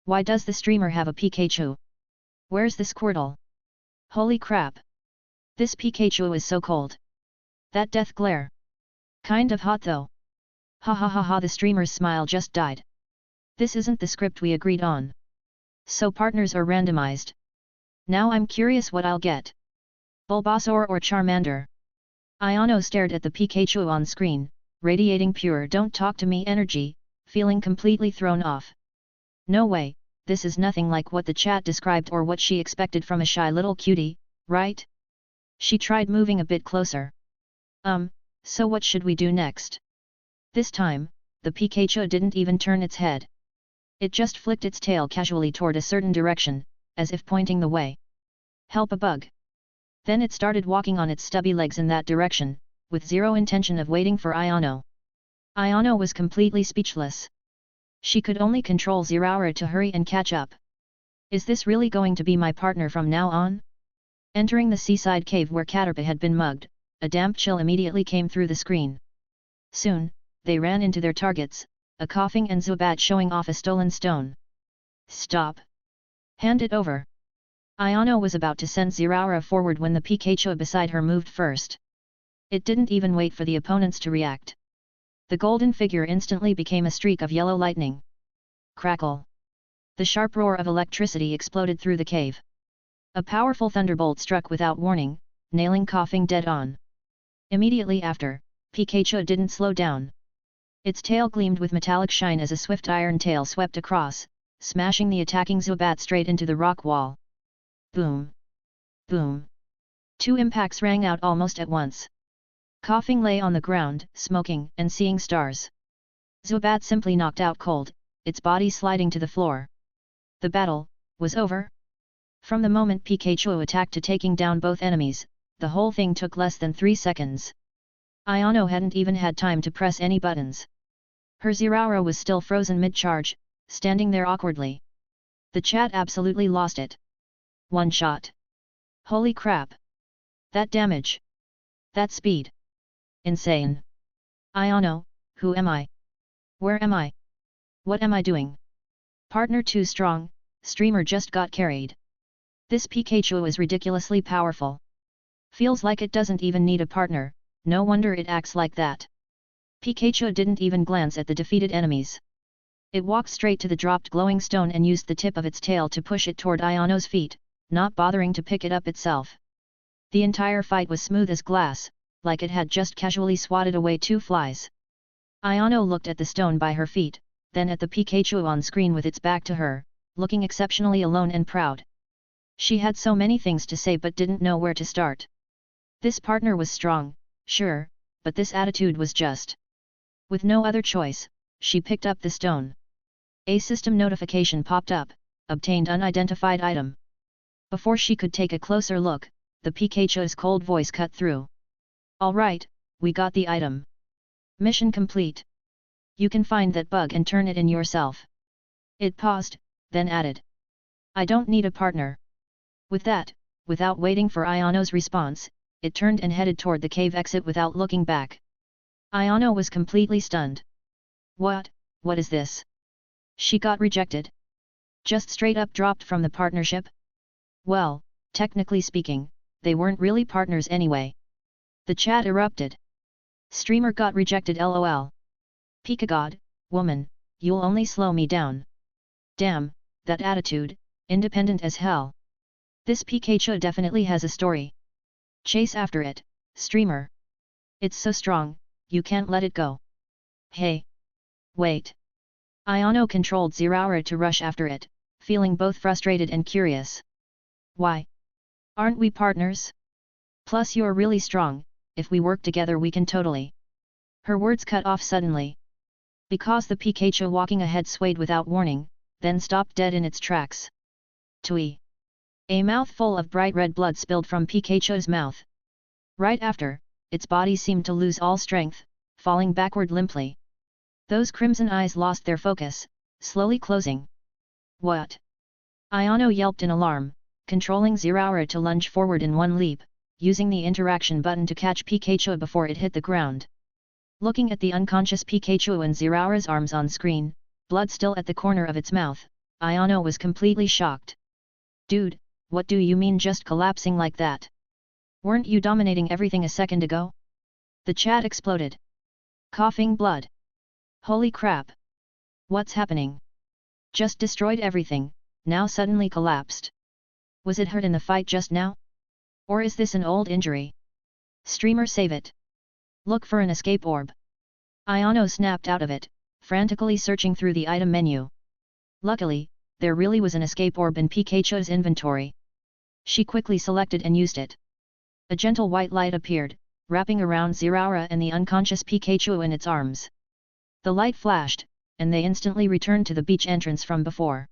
Why does the streamer have a Pikachu? Where's the Squirtle? Holy crap! This Pikachu is so cold. That death glare. Kind of hot though. Ha ha ha ha, the streamer's smile just died. This isn't the script we agreed on. So partners are randomized. Now I'm curious what I'll get. Bulbasaur or Charmander? Iono stared at the Pikachu on screen, radiating pure don't talk to me energy, feeling completely thrown off. No way, this is nothing like what the chat described or what she expected from a shy little cutie, right? She tried moving a bit closer. So what should we do next? This time, the Pikachu didn't even turn its head. It just flicked its tail casually toward a certain direction, as if pointing the way. Help a bug. Then it started walking on its stubby legs in that direction, with zero intention of waiting for Iono. Iono was completely speechless. She could only control Zeraora to hurry and catch up. Is this really going to be my partner from now on? Entering the seaside cave where Caterpie had been mugged, a damp chill immediately came through the screen. Soon, they ran into their targets, a coughing and Zubat showing off a stolen stone. Stop! Hand it over! Ayano was about to send Zeraora forward when the Pikachu beside her moved first. It didn't even wait for the opponents to react. The golden figure instantly became a streak of yellow lightning. Crackle! The sharp roar of electricity exploded through the cave. A powerful thunderbolt struck without warning, nailing coughing dead on. Immediately after, Pikachu didn't slow down. Its tail gleamed with metallic shine as a swift iron tail swept across, smashing the attacking Zubat straight into the rock wall. Boom! Boom! Two impacts rang out almost at once. Coughing lay on the ground, smoking and seeing stars. Zubat simply knocked out cold, its body sliding to the floor. The battle was over. From the moment Pikachu attacked to taking down both enemies, the whole thing took less than 3 seconds. Ayano hadn't even had time to press any buttons. Her Zeraora was still frozen mid-charge, standing there awkwardly. The chat absolutely lost it. One shot. Holy crap! That damage! That speed! Insane! Ayano, who am I? Where am I? What am I doing? Partner too strong, streamer just got carried. This Pikachu is ridiculously powerful. Feels like it doesn't even need a partner, no wonder it acts like that. Pikachu didn't even glance at the defeated enemies. It walked straight to the dropped glowing stone and used the tip of its tail to push it toward Ayano's feet, not bothering to pick it up itself. The entire fight was smooth as glass, like it had just casually swatted away 2 flies. Ayano looked at the stone by her feet, then at the Pikachu on screen with its back to her, looking exceptionally alone and proud. She had so many things to say but didn't know where to start. This partner was strong, sure, but this attitude was just. With no other choice, she picked up the stone. A system notification popped up, obtained unidentified item. Before she could take a closer look, the Pikachu's cold voice cut through. Alright, we got the item. Mission complete. You can find that bug and turn it in yourself. It paused, then added. I don't need a partner. With that, without waiting for Ayano's response, it turned and headed toward the cave exit without looking back. Ayano was completely stunned. What is this? She got rejected? Just straight up dropped from the partnership? Well, technically speaking, they weren't really partners anyway. The chat erupted. Streamer got rejected lol. Pikagod, woman, you'll only slow me down. Damn, that attitude, independent as hell. This Pikachu definitely has a story. Chase after it, streamer. It's so strong, you can't let it go. Hey! Wait! Ayano controlled Zeraora to rush after it, feeling both frustrated and curious. Why? Aren't we partners? Plus you're really strong, if we work together we can totally. Her words cut off suddenly. Because the Pikachu walking ahead swayed without warning, then stopped dead in its tracks. Tui! A mouthful of bright red blood spilled from Pikachu's mouth. Right after, its body seemed to lose all strength, falling backward limply. Those crimson eyes lost their focus, slowly closing. What? Ayano yelped in alarm, controlling Zeraora to lunge forward in one leap, using the interaction button to catch Pikachu before it hit the ground. Looking at the unconscious Pikachu and Zeraora's arms on screen, blood still at the corner of its mouth, Ayano was completely shocked. Dude, what do you mean just collapsing like that? Weren't you dominating everything a second ago? The chat exploded. Coughing blood. Holy crap! What's happening? Just destroyed everything, now suddenly collapsed. Was it hurt in the fight just now? Or is this an old injury? Streamer save it. Look for an escape orb. Ayano snapped out of it, frantically searching through the item menu. Luckily, there really was an escape orb in Pikachu's inventory. She quickly selected and used it. A gentle white light appeared, wrapping around Zeraora and the unconscious Pikachu in its arms. The light flashed, and they instantly returned to the beach entrance from before.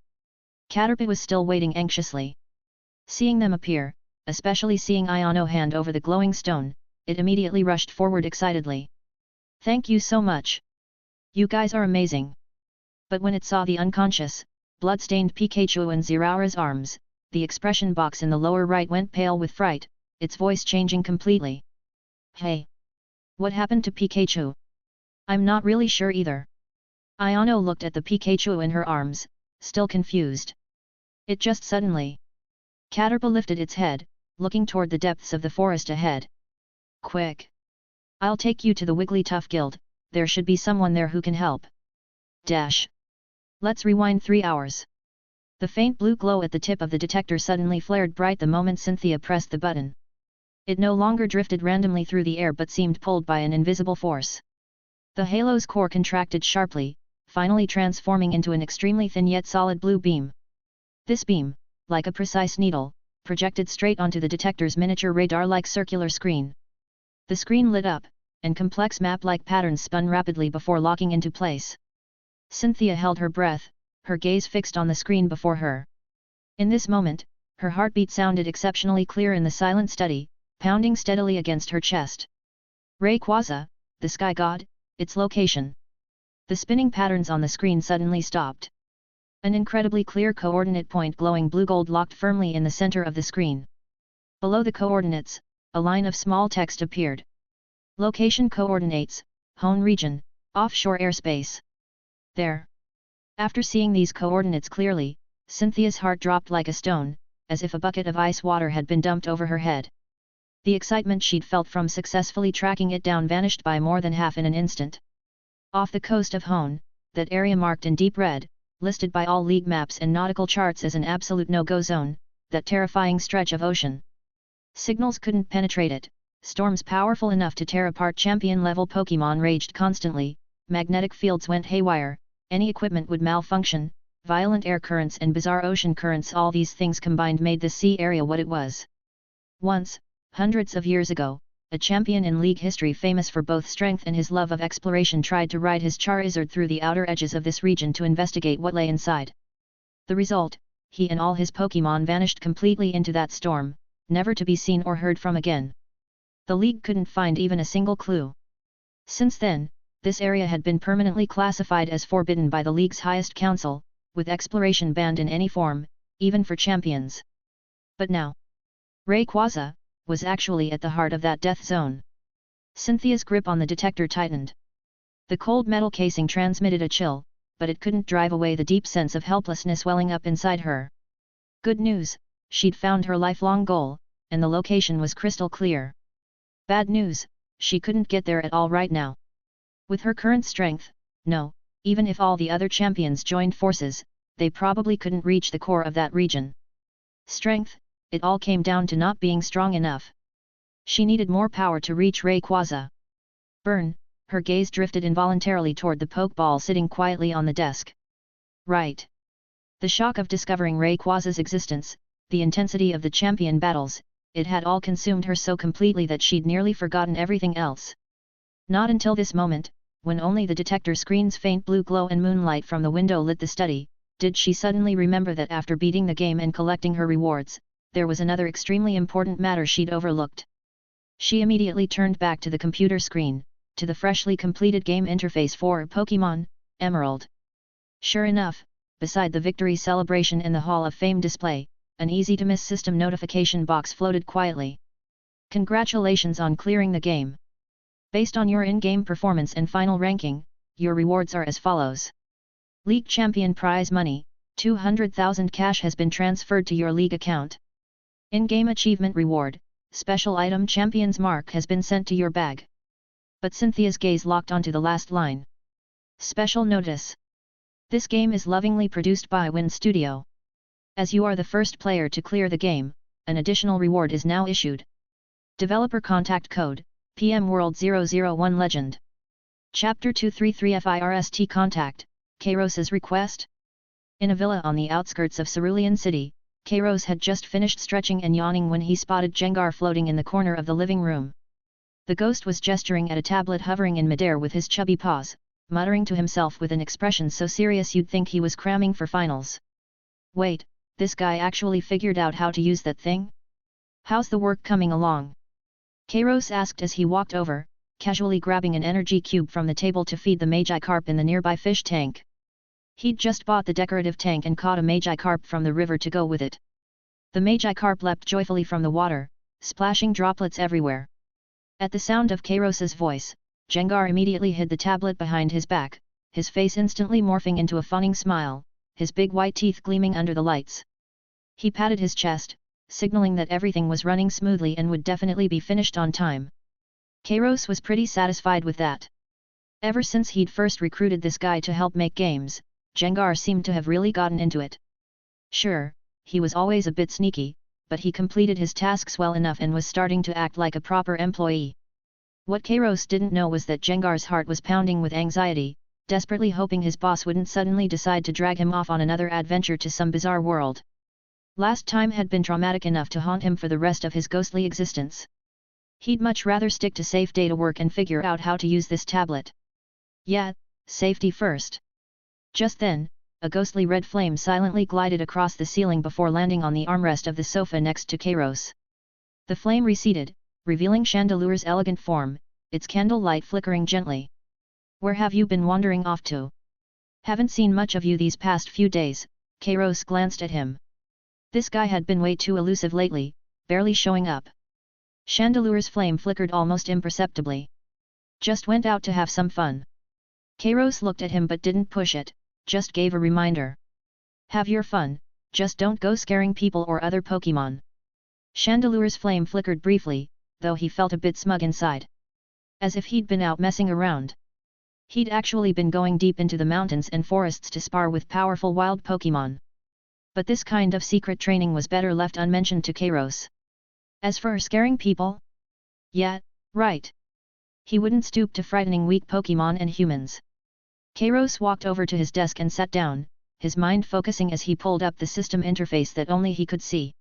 Caterpie was still waiting anxiously. Seeing them appear, especially seeing Ayano hand over the glowing stone, it immediately rushed forward excitedly. Thank you so much. You guys are amazing. But when it saw the unconscious, blood-stained Pikachu in Zeraora's arms, the expression box in the lower right went pale with fright, its voice changing completely. Hey! What happened to Pikachu? I'm not really sure either. Ayano looked at the Pikachu in her arms, still confused. It just suddenly. Caterpie lifted its head, looking toward the depths of the forest ahead. Quick! I'll take you to the Wigglytuff Guild, there should be someone there who can help. Dash! Let's rewind 3 hours. The faint blue glow at the tip of the detector suddenly flared bright the moment Cynthia pressed the button. It no longer drifted randomly through the air but seemed pulled by an invisible force. The halo's core contracted sharply, finally transforming into an extremely thin yet solid blue beam. This beam, like a precise needle, projected straight onto the detector's miniature radar-like circular screen. The screen lit up, and complex map-like patterns spun rapidly before locking into place. Cynthia held her breath, her gaze fixed on the screen before her. In this moment, her heartbeat sounded exceptionally clear in the silent study, pounding steadily against her chest. Rayquaza, the sky god, its location. The spinning patterns on the screen suddenly stopped. An incredibly clear coordinate point glowing blue-gold locked firmly in the center of the screen. Below the coordinates, a line of small text appeared. Location coordinates, Hone region, offshore airspace. There. After seeing these coordinates clearly, Cynthia's heart dropped like a stone, as if a bucket of ice water had been dumped over her head. The excitement she'd felt from successfully tracking it down vanished by more than half in an instant. Off the coast of Hone, that area marked in deep red, listed by all league maps and nautical charts as an absolute no-go zone, that terrifying stretch of ocean. Signals couldn't penetrate it, storms powerful enough to tear apart champion-level Pokémon raged constantly, magnetic fields went haywire, any equipment would malfunction, violent air currents and bizarre ocean currents, all these things combined made the sea area what it was. Once, hundreds of years ago, a champion in League history famous for both strength and his love of exploration tried to ride his Charizard through the outer edges of this region to investigate what lay inside. The result, he and all his Pokémon vanished completely into that storm, never to be seen or heard from again. The League couldn't find even a single clue. Since then, this area had been permanently classified as forbidden by the League's highest council, with exploration banned in any form, even for champions. But now, Rayquaza was actually at the heart of that death zone. Cynthia's grip on the detector tightened. The cold metal casing transmitted a chill, but it couldn't drive away the deep sense of helplessness welling up inside her. Good news, she'd found her lifelong goal, and the location was crystal clear. Bad news, she couldn't get there at all right now. With her current strength, no, even if all the other champions joined forces, they probably couldn't reach the core of that region. Strength, it all came down to not being strong enough. She needed more power to reach Rayquaza. Burn, her gaze drifted involuntarily toward the Pokeball sitting quietly on the desk. Right. The shock of discovering Rayquaza's existence, the intensity of the champion battles, it had all consumed her so completely that she'd nearly forgotten everything else. Not until this moment, when only the detector screen's faint blue glow and moonlight from the window lit the study, did she suddenly remember that after beating the game and collecting her rewards, there was another extremely important matter she'd overlooked. She immediately turned back to the computer screen, to the freshly completed game interface for Pokémon Emerald. Sure enough, beside the victory celebration in the Hall of Fame display, an easy-to-miss system notification box floated quietly. Congratulations on clearing the game. Based on your in-game performance and final ranking, your rewards are as follows. League Champion Prize Money, 200,000 cash has been transferred to your League account. In-game Achievement Reward, Special Item Champion's Mark has been sent to your bag. But Cynthia's gaze locked onto the last line. Special Notice. This game is lovingly produced by Win Studio. As you are the first player to clear the game, an additional reward is now issued. Developer Contact Code, PM World 001 Legend. Chapter 233 FIRST Contact, Kairos's Request? In a villa on the outskirts of Cerulean City, Kairos had just finished stretching and yawning when he spotted Jengar floating in the corner of the living room. The ghost was gesturing at a tablet hovering in midair with his chubby paws, muttering to himself with an expression so serious you'd think he was cramming for finals. Wait, this guy actually figured out how to use that thing? How's the work coming along? Kairos asked as he walked over, casually grabbing an energy cube from the table to feed the Magikarp in the nearby fish tank. He'd just bought the decorative tank and caught a Magikarp from the river to go with it. The Magikarp leapt joyfully from the water, splashing droplets everywhere. At the sound of Kairos's voice, Jengar immediately hid the tablet behind his back, his face instantly morphing into a fawning smile, his big white teeth gleaming under the lights. He patted his chest, signaling that everything was running smoothly and would definitely be finished on time. Kairos was pretty satisfied with that. Ever since he'd first recruited this guy to help make games, Jengar seemed to have really gotten into it. Sure, he was always a bit sneaky, but he completed his tasks well enough and was starting to act like a proper employee. What Kairos didn't know was that Jengar's heart was pounding with anxiety, desperately hoping his boss wouldn't suddenly decide to drag him off on another adventure to some bizarre world. Last time had been traumatic enough to haunt him for the rest of his ghostly existence. He'd much rather stick to safe data work and figure out how to use this tablet. Yeah, safety first. Just then, a ghostly red flame silently glided across the ceiling before landing on the armrest of the sofa next to Kairos. The flame receded, revealing Chandelure's elegant form, its candle light flickering gently. "Where have you been wandering off to? Haven't seen much of you these past few days." Kairos glanced at him. This guy had been way too elusive lately, barely showing up. Chandelure's flame flickered almost imperceptibly. "Just went out to have some fun." Kairos looked at him but didn't push it, just gave a reminder. "Have your fun, just don't go scaring people or other Pokémon." Chandelure's flame flickered briefly, though he felt a bit smug inside. As if he'd been out messing around. He'd actually been going deep into the mountains and forests to spar with powerful wild Pokémon. But this kind of secret training was better left unmentioned to Kairos. As for scaring people? Yeah, right. He wouldn't stoop to frightening weak Pokémon and humans. Kairos walked over to his desk and sat down, his mind focusing as he pulled up the system interface that only he could see.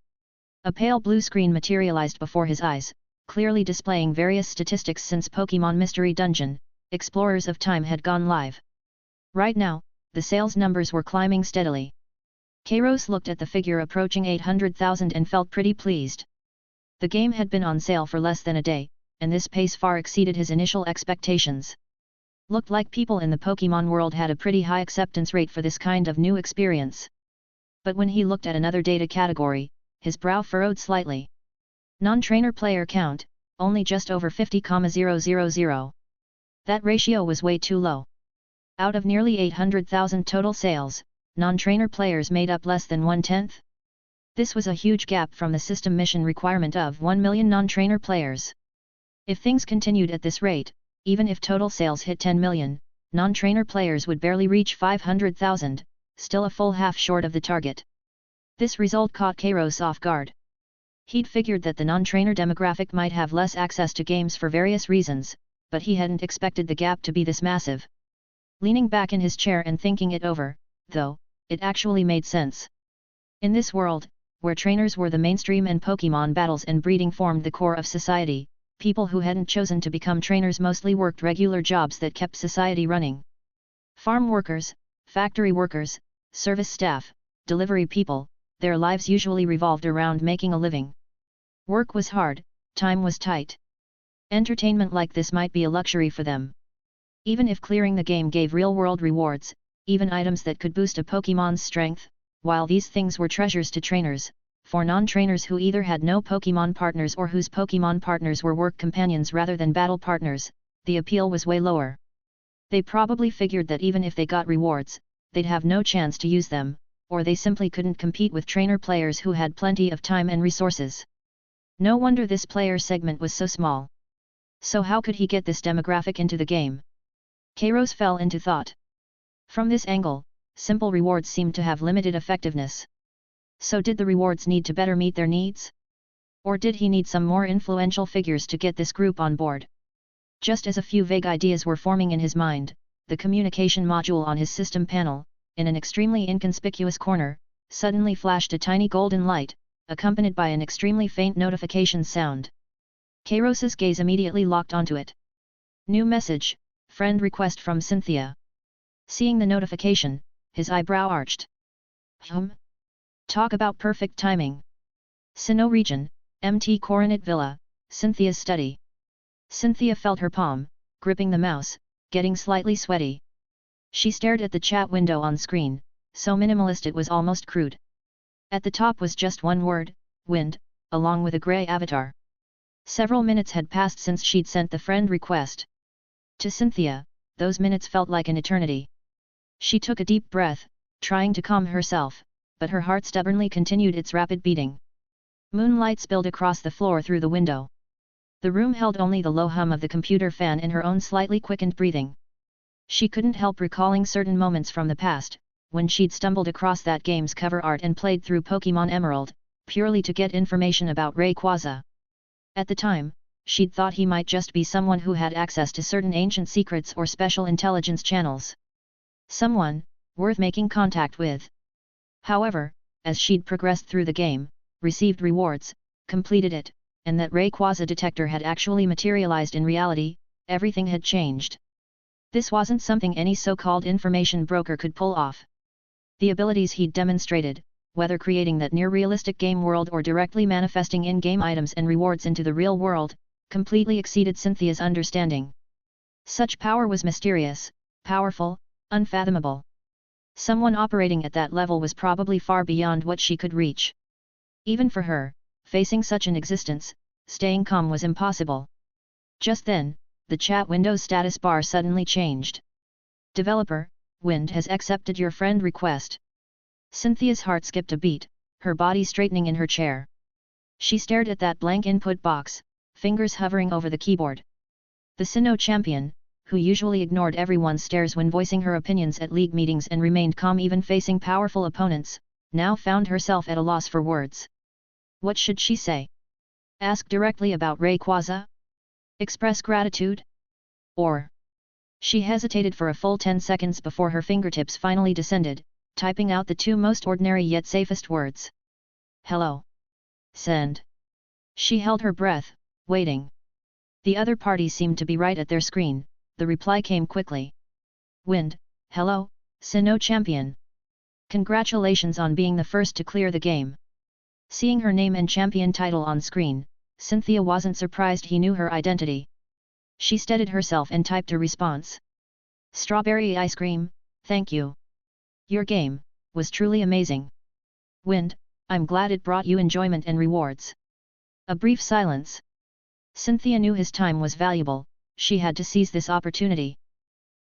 A pale blue screen materialized before his eyes, clearly displaying various statistics since Pokémon Mystery Dungeon, Explorers of Time had gone live. Right now, the sales numbers were climbing steadily. Kairos looked at the figure approaching 800,000 and felt pretty pleased. The game had been on sale for less than a day, and this pace far exceeded his initial expectations. Looked like people in the Pokémon world had a pretty high acceptance rate for this kind of new experience. But when he looked at another data category, his brow furrowed slightly. Non-trainer player count, only just over 50,000. That ratio was way too low. Out of nearly 800,000 total sales, non-trainer players made up less than 1/10. This was a huge gap from the system mission requirement of 1 million non-trainer players. If things continued at this rate, even if total sales hit 10 million, non-trainer players would barely reach 500,000, still a full half short of the target. This result caught Kairos off guard. He'd figured that the non-trainer demographic might have less access to games for various reasons, but he hadn't expected the gap to be this massive. Leaning back in his chair and thinking it over, though, it actually made sense. In this world, where trainers were the mainstream and Pokémon battles and breeding formed the core of society, people who hadn't chosen to become trainers mostly worked regular jobs that kept society running. Farm workers, factory workers, service staff, delivery people, their lives usually revolved around making a living. Work was hard, time was tight. Entertainment like this might be a luxury for them. Even if clearing the game gave real-world rewards, even items that could boost a Pokémon's strength, while these things were treasures to trainers, for non-trainers who either had no Pokémon partners or whose Pokémon partners were work companions rather than battle partners, the appeal was way lower. They probably figured that even if they got rewards, they'd have no chance to use them, or they simply couldn't compete with trainer players who had plenty of time and resources. No wonder this player segment was so small. So how could he get this demographic into the game? Kairos fell into thought. From this angle, simple rewards seemed to have limited effectiveness. So did the rewards need to better meet their needs? Or did he need some more influential figures to get this group on board? Just as a few vague ideas were forming in his mind, the communication module on his system panel, in an extremely inconspicuous corner, suddenly flashed a tiny golden light, accompanied by an extremely faint notification sound. Kairos's gaze immediately locked onto it. New message, friend request from Cynthia. Seeing the notification, his eyebrow arched. Talk about perfect timing. Sinnoh region, MT Coronet Villa, Cynthia's study. Cynthia felt her palm, gripping the mouse, getting slightly sweaty. She stared at the chat window on screen, so minimalist it was almost crude. At the top was just one word, wind, along with a grey avatar. Several minutes had passed since she'd sent the friend request. To Cynthia, those minutes felt like an eternity. She took a deep breath, trying to calm herself, but her heart stubbornly continued its rapid beating. Moonlight spilled across the floor through the window. The room held only the low hum of the computer fan and her own slightly quickened breathing. She couldn't help recalling certain moments from the past, when she'd stumbled across that game's cover art and played through Pokémon Emerald, purely to get information about Rayquaza. At the time, she'd thought he might just be someone who had access to certain ancient secrets or special intelligence channels. Someone worth making contact with. However, as she'd progressed through the game, received rewards, completed it, and that Rayquaza detector had actually materialized in reality, everything had changed. This wasn't something any so-called information broker could pull off. The abilities he'd demonstrated, whether creating that near-realistic game world or directly manifesting in-game items and rewards into the real world, completely exceeded Cynthia's understanding. Such power was mysterious, powerful, unfathomable. Someone operating at that level was probably far beyond what she could reach. Even for her, facing such an existence, staying calm was impossible. Just then, the chat window's status bar suddenly changed. Developer, Wind has accepted your friend request. Cynthia's heart skipped a beat, her body straightening in her chair. She stared at that blank input box, fingers hovering over the keyboard. The Sinnoh champion, who usually ignored everyone's stares when voicing her opinions at league meetings and remained calm even facing powerful opponents, now found herself at a loss for words. What should she say? Ask directly about Rayquaza? Express gratitude? Or? She hesitated for a full 10 seconds before her fingertips finally descended, typing out the two most ordinary yet safest words. Hello. Send. She held her breath, waiting. The other party seemed to be right at their screen. The reply came quickly. Wind, hello, Sinnoh champion. Congratulations on being the first to clear the game. Seeing her name and champion title on screen, Cynthia wasn't surprised he knew her identity. She steadied herself and typed a response. Strawberry ice cream, thank you. Your game was truly amazing. Wind, I'm glad it brought you enjoyment and rewards. A brief silence. Cynthia knew his time was valuable, she had to seize this opportunity.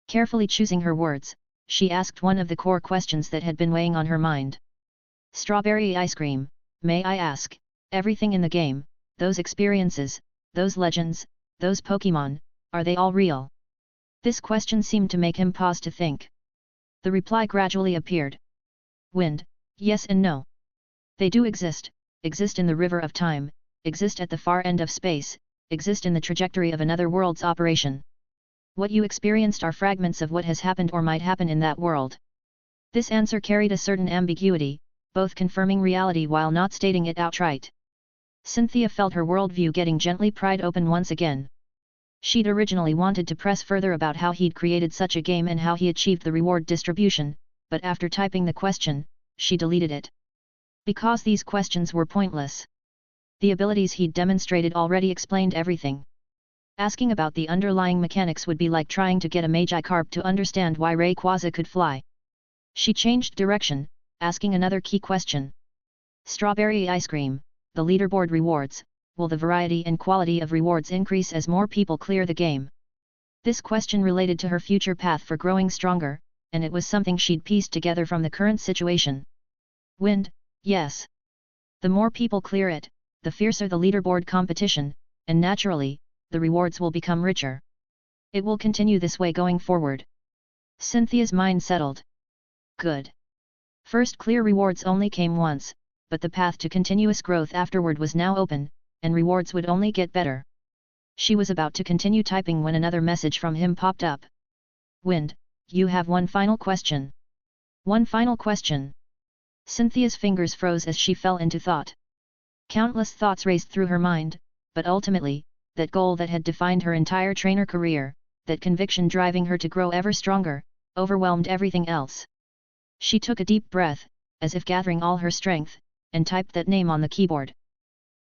Carefully choosing her words, she asked one of the core questions that had been weighing on her mind. Strawberry ice cream, may I ask, everything in the game, those experiences, those legends, those Pokémon, are they all real? This question seemed to make him pause to think. The reply gradually appeared. Wind, yes and no. They do exist in the river of time, exist at the far end of space, exist in the trajectory of another world's operation. What you experienced are fragments of what has happened or might happen in that world. This answer carried a certain ambiguity, both confirming reality while not stating it outright. Cynthia felt her worldview getting gently pried open once again. She'd originally wanted to press further about how he'd created such a game and how he achieved the reward distribution, but after typing the question, she deleted it. Because these questions were pointless. The abilities he'd demonstrated already explained everything. Asking about the underlying mechanics would be like trying to get a Magikarp to understand why Rayquaza could fly. She changed direction, asking another key question. Strawberry ice cream, the leaderboard rewards, will the variety and quality of rewards increase as more people clear the game? This question related to her future path for growing stronger, and it was something she'd pieced together from the current situation. Wind, yes. The more people clear it, the fiercer the leaderboard competition, and naturally, the rewards will become richer. It will continue this way going forward. Cynthia's mind settled. Good. First clear rewards only came once, but the path to continuous growth afterward was now open, and rewards would only get better. She was about to continue typing when another message from him popped up. Wind, you have one final question. One final question. Cynthia's fingers froze as she fell into thought. Countless thoughts raced through her mind, but ultimately, that goal that had defined her entire trainer career, that conviction driving her to grow ever stronger, overwhelmed everything else. She took a deep breath, as if gathering all her strength, and typed that name on the keyboard.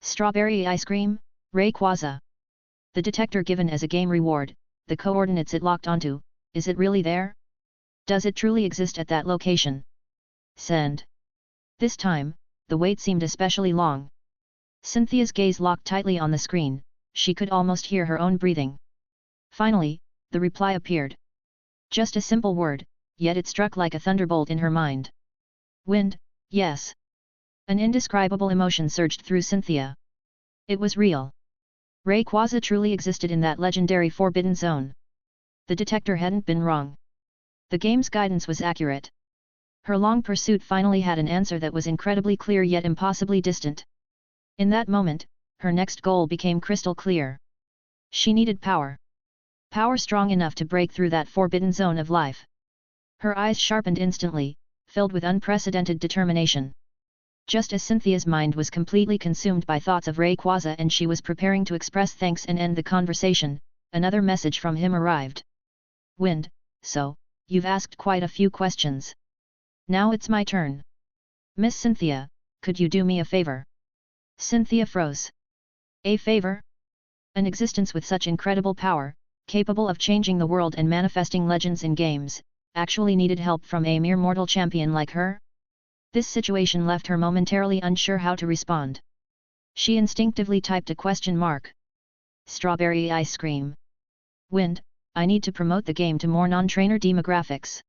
Strawberry ice cream, Rayquaza. The detector given as a game reward, the coordinates it locked onto, is it really there? Does it truly exist at that location? Send. This time, the wait seemed especially long. Cynthia's gaze locked tightly on the screen, she could almost hear her own breathing. Finally, the reply appeared. Just a simple word, yet it struck like a thunderbolt in her mind. Wind, yes. An indescribable emotion surged through Cynthia. It was real. Rayquaza truly existed in that legendary Forbidden Zone. The detector hadn't been wrong. The game's guidance was accurate. Her long pursuit finally had an answer that was incredibly clear yet impossibly distant. In that moment, her next goal became crystal clear. She needed power. Power strong enough to break through that forbidden zone of life. Her eyes sharpened instantly, filled with unprecedented determination. Just as Cynthia's mind was completely consumed by thoughts of Rayquaza and she was preparing to express thanks and end the conversation, another message from him arrived. Wind, so, you've asked quite a few questions. Now it's my turn. Miss Cynthia, could you do me a favor? Cynthia froze. A favor? An existence with such incredible power, capable of changing the world and manifesting legends in games, actually needed help from a mere mortal champion like her? This situation left her momentarily unsure how to respond. She instinctively typed a question mark. Strawberry ice cream. Wind, I need to promote the game to more non-trainer demographics.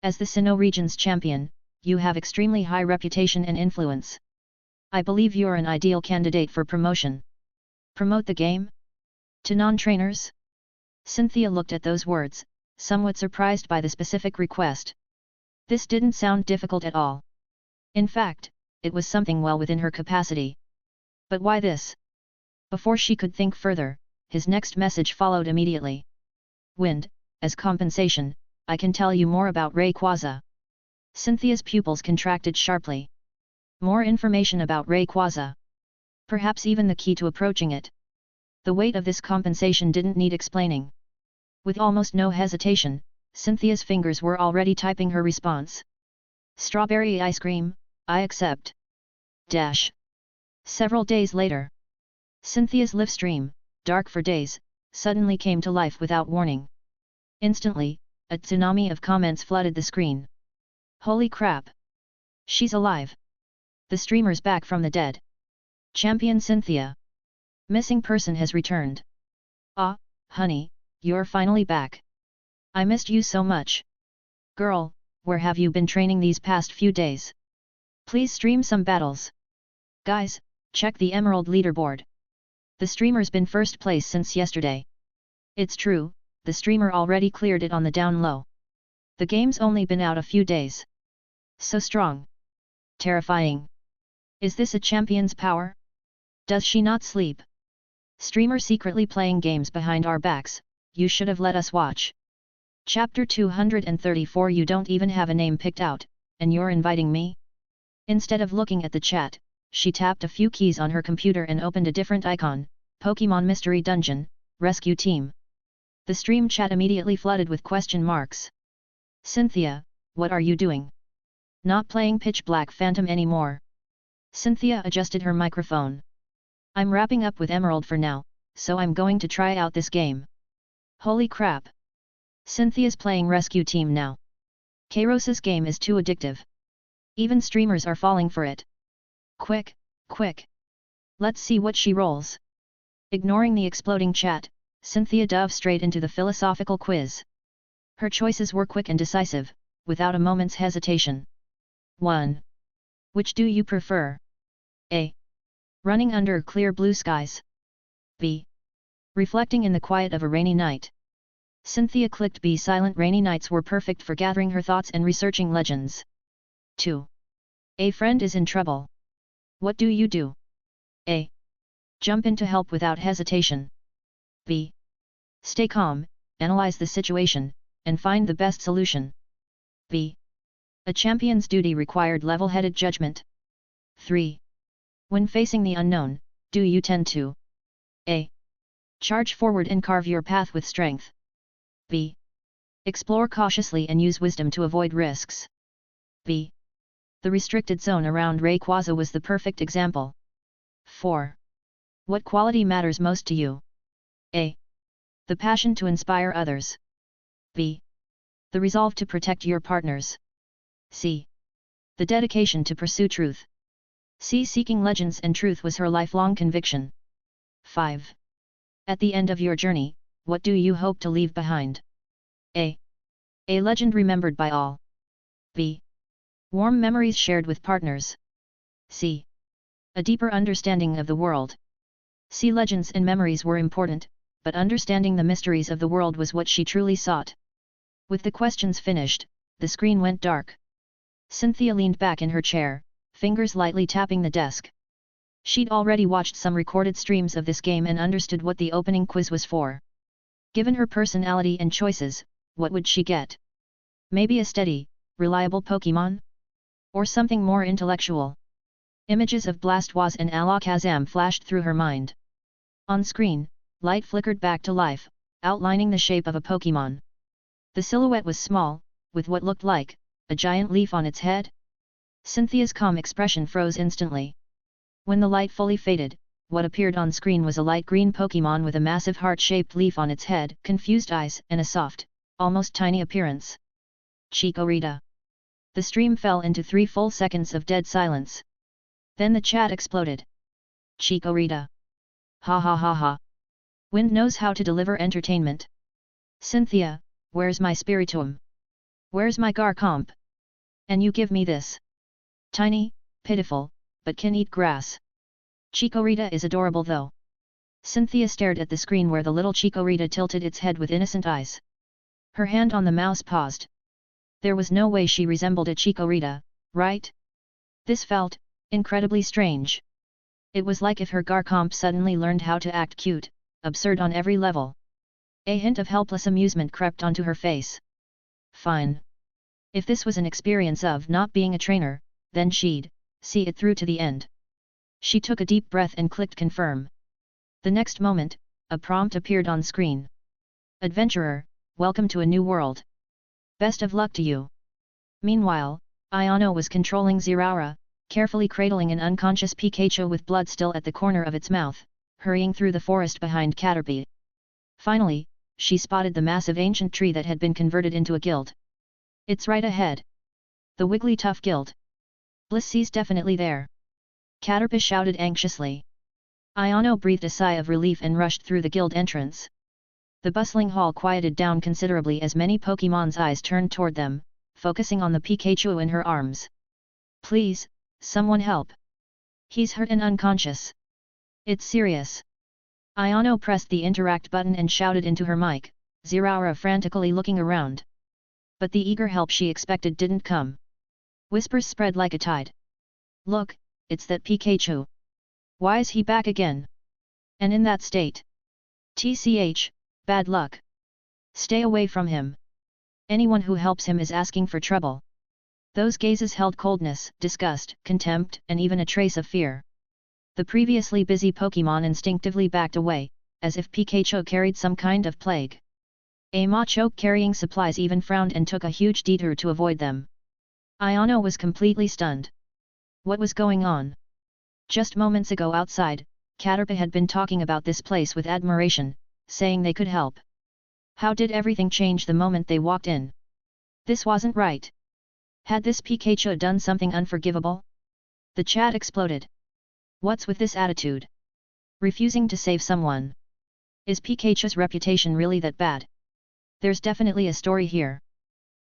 As the Sinnoh region's champion, you have extremely high reputation and influence. I believe you're an ideal candidate for promotion. Promote the game? To non-trainers? Cynthia looked at those words, somewhat surprised by the specific request. This didn't sound difficult at all. In fact, it was something well within her capacity. But why this? Before she could think further, his next message followed immediately. Wind, as compensation, I can tell you more about Rayquaza. Cynthia's pupils contracted sharply. More information about Rayquaza. Perhaps even the key to approaching it. The weight of this compensation didn't need explaining. With almost no hesitation, Cynthia's fingers were already typing her response. Strawberry ice cream, I accept. Dash. Several days later. Cynthia's live stream, dark for days, suddenly came to life without warning. Instantly, a tsunami of comments flooded the screen. Holy crap! She's alive! The streamer's back from the dead. Champion Cynthia. Missing person has returned. Ah, honey, you're finally back. I missed you so much. Girl, where have you been training these past few days? Please stream some battles. Guys, check the Emerald leaderboard. The streamer's been first place since yesterday. It's true, the streamer already cleared it on the down low. The game's only been out a few days. So strong. Terrifying. Is this a champion's power? Does she not sleep? Streamer secretly playing games behind our backs, you should have let us watch. Chapter 234. You don't even have a name picked out, and you're inviting me? Instead of looking at the chat, she tapped a few keys on her computer and opened a different icon, Pokémon Mystery Dungeon, Rescue Team. The stream chat immediately flooded with question marks. Cynthia, what are you doing? Not playing Pitch Black Phantom anymore. Cynthia adjusted her microphone. I'm wrapping up with Emerald for now, so I'm going to try out this game. Holy crap! Cynthia's playing Rescue Team now. Kairos's game is too addictive. Even streamers are falling for it. Quick, quick! Let's see what she rolls. Ignoring the exploding chat, Cynthia dove straight into the philosophical quiz. Her choices were quick and decisive, without a moment's hesitation. 1. Which do you prefer? A. Running under clear blue skies. B. Reflecting in the quiet of a rainy night. Cynthia clicked B. Silent rainy nights were perfect for gathering her thoughts and researching legends. 2. A friend is in trouble. What do you do? A. Jump in to help without hesitation. B. Stay calm, analyze the situation, and find the best solution. B. A champion's duty required level-headed judgment. 3. When facing the unknown, do you tend to A. Charge forward and carve your path with strength. B. Explore cautiously and use wisdom to avoid risks. B. The restricted zone around Rayquaza was the perfect example. 4. What quality matters most to you? A. The passion to inspire others. B. The resolve to protect your partners. C. The dedication to pursue truth. C. Seeking legends and truth was her lifelong conviction. 5. At the end of your journey, what do you hope to leave behind? A. A legend remembered by all. B. Warm memories shared with partners. C. A deeper understanding of the world. C. Legends and memories were important, but understanding the mysteries of the world was what she truly sought. With the questions finished, the screen went dark. Cynthia leaned back in her chair, fingers lightly tapping the desk. She'd already watched some recorded streams of this game and understood what the opening quiz was for. Given her personality and choices, what would she get? Maybe a steady, reliable Pokémon? Or something more intellectual? Images of Blastoise and Alakazam flashed through her mind. On screen, light flickered back to life, outlining the shape of a Pokémon. The silhouette was small, with what looked like a giant leaf on its head. Cynthia's calm expression froze instantly. When the light fully faded, what appeared on screen was a light green Pokémon with a massive heart-shaped leaf on its head, confused eyes, and a soft, almost tiny appearance. Chikorita. The stream fell into 3 full seconds of dead silence. Then the chat exploded. Chikorita. Ha ha ha ha. Wind knows how to deliver entertainment. Cynthia, where's my Spiritomb? Where's my Garchomp? And you give me this? Tiny, pitiful, but can eat grass. Chikorita is adorable though. Cynthia stared at the screen where the little Chikorita tilted its head with innocent eyes. Her hand on the mouse paused. There was no way she resembled a Chikorita, right? This felt incredibly strange. It was like if her Garchomp suddenly learned how to act cute, absurd on every level. A hint of helpless amusement crept onto her face. Fine. If this was an experience of not being a trainer, then she'd see it through to the end. She took a deep breath and clicked confirm. The next moment, a prompt appeared on screen. Adventurer, welcome to a new world. Best of luck to you. Meanwhile, Iono was controlling Zeraora, carefully cradling an unconscious Pikachu with blood still at the corner of its mouth, hurrying through the forest behind Caterpie. Finally, she spotted the massive ancient tree that had been converted into a guild. It's right ahead. The Wigglytuff Guild. Blissey's definitely there. Caterpie shouted anxiously. Iono breathed a sigh of relief and rushed through the guild entrance. The bustling hall quieted down considerably as many Pokémon's eyes turned toward them, focusing on the Pikachu in her arms. Please, someone help. He's hurt and unconscious. It's serious. Iono pressed the interact button and shouted into her mic, Zeraora frantically looking around. But the eager help she expected didn't come. Whispers spread like a tide. Look, it's that Pikachu. Why is he back again? And in that state? TCH, bad luck. Stay away from him. Anyone who helps him is asking for trouble. Those gazes held coldness, disgust, contempt, and even a trace of fear. The previously busy Pokémon instinctively backed away, as if Pikachu carried some kind of plague. A Machoke carrying supplies even frowned and took a huge detour to avoid them. Iono was completely stunned. What was going on? Just moments ago outside, Caterpie had been talking about this place with admiration, saying they could help. How did everything change the moment they walked in? This wasn't right. Had this Pikachu done something unforgivable? The chat exploded. What's with this attitude? Refusing to save someone. Is Pikachu's reputation really that bad? There's definitely a story here.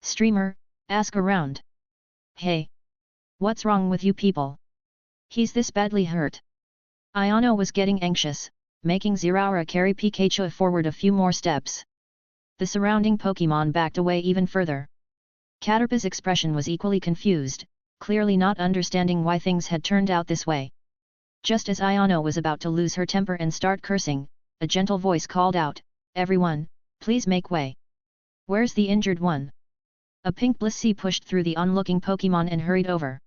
Streamer, ask around. Hey! What's wrong with you people? He's this badly hurt. Iono was getting anxious, making Zeraora carry Pikachu forward a few more steps. The surrounding Pokémon backed away even further. Caterpie's expression was equally confused, clearly not understanding why things had turned out this way. Just as Iono was about to lose her temper and start cursing, a gentle voice called out, Everyone, please make way. Where's the injured one? A pink Blissey pushed through the onlooking Pokémon and hurried over.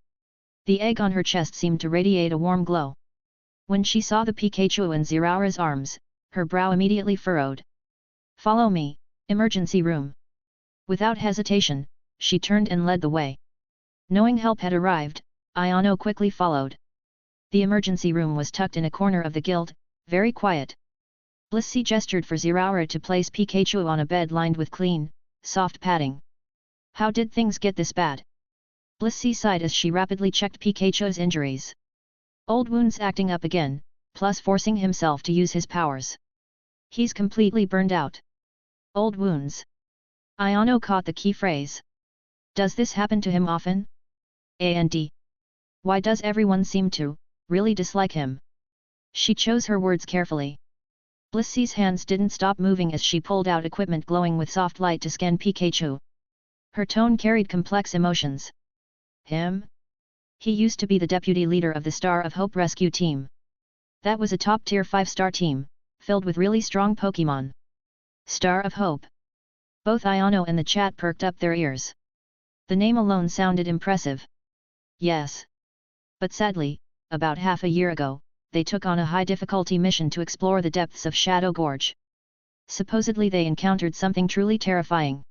The egg on her chest seemed to radiate a warm glow. When she saw the Pikachu in Zeraora's arms, her brow immediately furrowed. Follow me, emergency room. Without hesitation, she turned and led the way. Knowing help had arrived, Iono quickly followed. The emergency room was tucked in a corner of the guild, very quiet. Blissey gestured for Zeraora to place Pikachu on a bed lined with clean, soft padding. How did things get this bad? Blissey sighed as she rapidly checked Pikachu's injuries. Old wounds acting up again, plus forcing himself to use his powers. He's completely burned out. Old wounds. Ayano caught the key phrase. Does this happen to him often? And why does everyone seem to really dislike him? She chose her words carefully. Blissey's hands didn't stop moving as she pulled out equipment glowing with soft light to scan Pikachu. Her tone carried complex emotions. Him? He used to be the deputy leader of the Star of Hope rescue team. That was a top-tier 5-star team, filled with really strong Pokémon. Star of Hope. Both Ayano and the chat perked up their ears. The name alone sounded impressive. Yes. But sadly, about half a year ago, they took on a high-difficulty mission to explore the depths of Shadow Gorge. Supposedly they encountered something truly terrifying.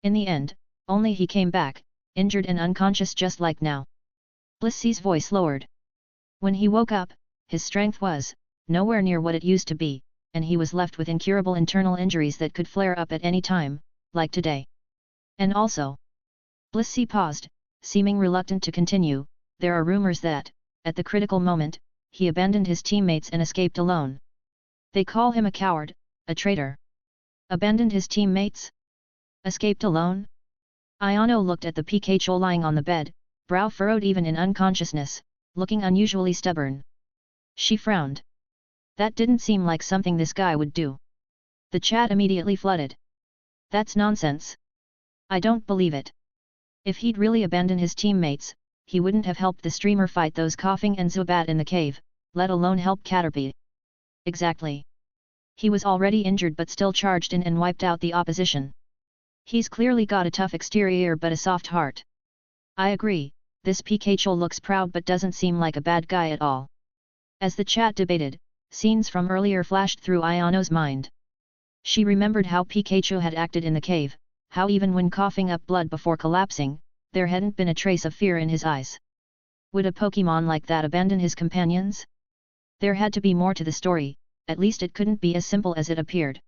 In the end, only he came back, injured and unconscious just like now. Blissey's voice lowered. When he woke up, his strength was nowhere near what it used to be, and he was left with incurable internal injuries that could flare up at any time, like today. And also, Blissey paused, seeming reluctant to continue. There are rumors that, at the critical moment, he abandoned his teammates and escaped alone. They call him a coward, a traitor. Abandoned his teammates? Escaped alone? Ayano looked at the Pikachu lying on the bed, brow furrowed even in unconsciousness, looking unusually stubborn. She frowned. That didn't seem like something this guy would do. The chat immediately flooded. That's nonsense. I don't believe it. If he'd really abandoned his teammates, he wouldn't have helped the streamer fight those coughing and Zubat in the cave, let alone help Caterpie. Exactly. He was already injured but still charged in and wiped out the opposition. He's clearly got a tough exterior but a soft heart. I agree, this Pikachu looks proud but doesn't seem like a bad guy at all. As the chat debated, scenes from earlier flashed through Ayano's mind. She remembered how Pikachu had acted in the cave, how even when coughing up blood before collapsing, there hadn't been a trace of fear in his eyes. Would a Pokémon like that abandon his companions? There had to be more to the story, at least it couldn't be as simple as it appeared.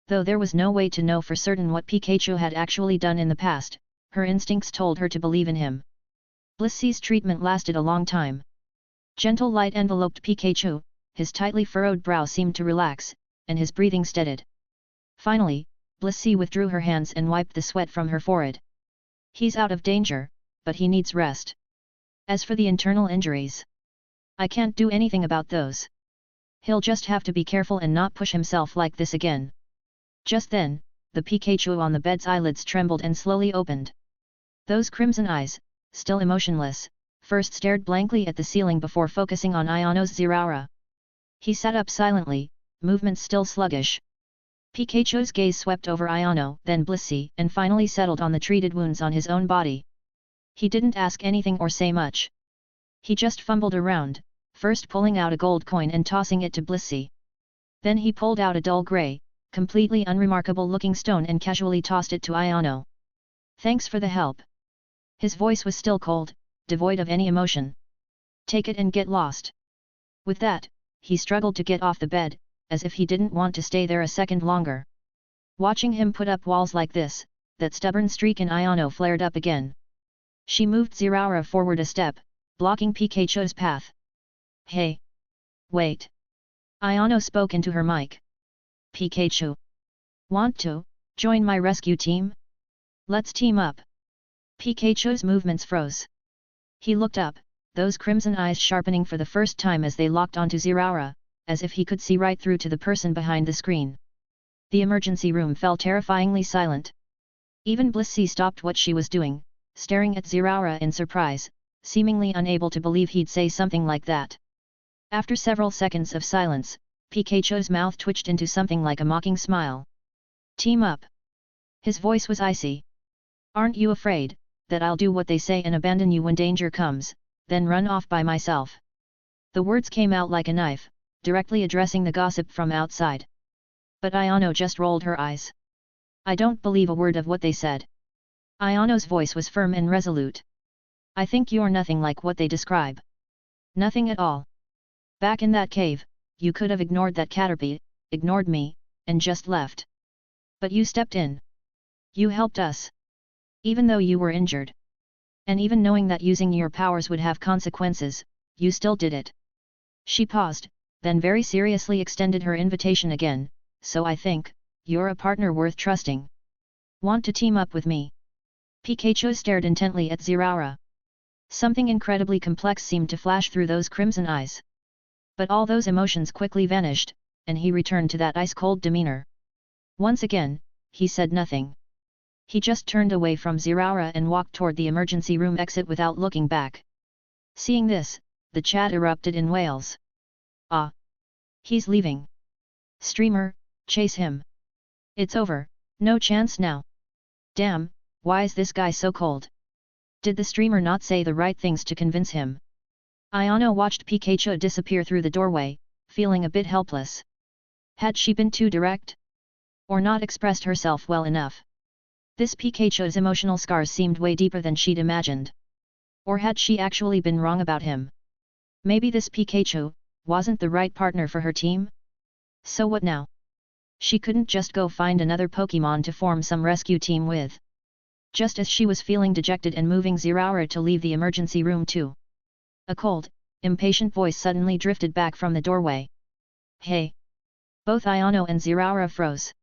Though there was no way to know for certain what Pikachu had actually done in the past, her instincts told her to believe in him. Blissey's treatment lasted a long time. Gentle light enveloped Pikachu, his tightly furrowed brow seemed to relax, and his breathing steadied. Finally, Blissey withdrew her hands and wiped the sweat from her forehead. He's out of danger, but he needs rest. As for the internal injuries, I can't do anything about those. He'll just have to be careful and not push himself like this again. Just then, the Pikachu on the bed's eyelids trembled and slowly opened. Those crimson eyes, still emotionless, first stared blankly at the ceiling before focusing on Ayano's Zeraora. He sat up silently, movements still sluggish. Pikachu's gaze swept over Ayano, then Blissey, and finally settled on the treated wounds on his own body. He didn't ask anything or say much. He just fumbled around, first pulling out a gold coin and tossing it to Blissey. Then he pulled out a dull grey, completely unremarkable-looking stone and casually tossed it to Ayano. Thanks for the help. His voice was still cold, devoid of any emotion. Take it and get lost. With that, he struggled to get off the bed, as if he didn't want to stay there a second longer. Watching him put up walls like this, that stubborn streak in Ayano flared up again. She moved Zeraora forward a step, blocking Pikachu's path. Hey! Wait! Ayano spoke into her mic. Pikachu! Want to join my rescue team? Let's team up! Pikachu's movements froze. He looked up, those crimson eyes sharpening for the first time as they locked onto Zeraora, as if he could see right through to the person behind the screen. The emergency room fell terrifyingly silent. Even Blissey stopped what she was doing, staring at Zeraora in surprise, seemingly unable to believe he'd say something like that. After several seconds of silence, Pikachu's mouth twitched into something like a mocking smile. Team up! His voice was icy. Aren't you afraid that I'll do what they say and abandon you when danger comes, then run off by myself? The words came out like a knife, directly addressing the gossip from outside. But Ayano just rolled her eyes. I don't believe a word of what they said. Ayano's voice was firm and resolute. I think you're nothing like what they describe. Nothing at all. Back in that cave, you could have ignored that Caterpie, ignored me, and just left. But you stepped in. You helped us. Even though you were injured. And even knowing that using your powers would have consequences, you still did it. She paused, then very seriously extended her invitation again, so I think, you're a partner worth trusting. Want to team up with me? Pikachu stared intently at Zeraora. Something incredibly complex seemed to flash through those crimson eyes. But all those emotions quickly vanished, and he returned to that ice-cold demeanor. Once again, he said nothing. He just turned away from Zeraora and walked toward the emergency room exit without looking back. Seeing this, the chat erupted in wails. Ah! He's leaving. Streamer, chase him. It's over, no chance now. Damn, why is this guy so cold? Did the streamer not say the right things to convince him? Ayano watched Pikachu disappear through the doorway, feeling a bit helpless. Had she been too direct? Or not expressed herself well enough? This Pikachu's emotional scars seemed way deeper than she'd imagined. Or had she actually been wrong about him? Maybe this Pikachu wasn't the right partner for her team? So what now? She couldn't just go find another Pokémon to form some rescue team with. Just as she was feeling dejected and moving Zeraora to leave the emergency room too. A cold, impatient voice suddenly drifted back from the doorway. Hey! Both Ayano and Zeraora froze.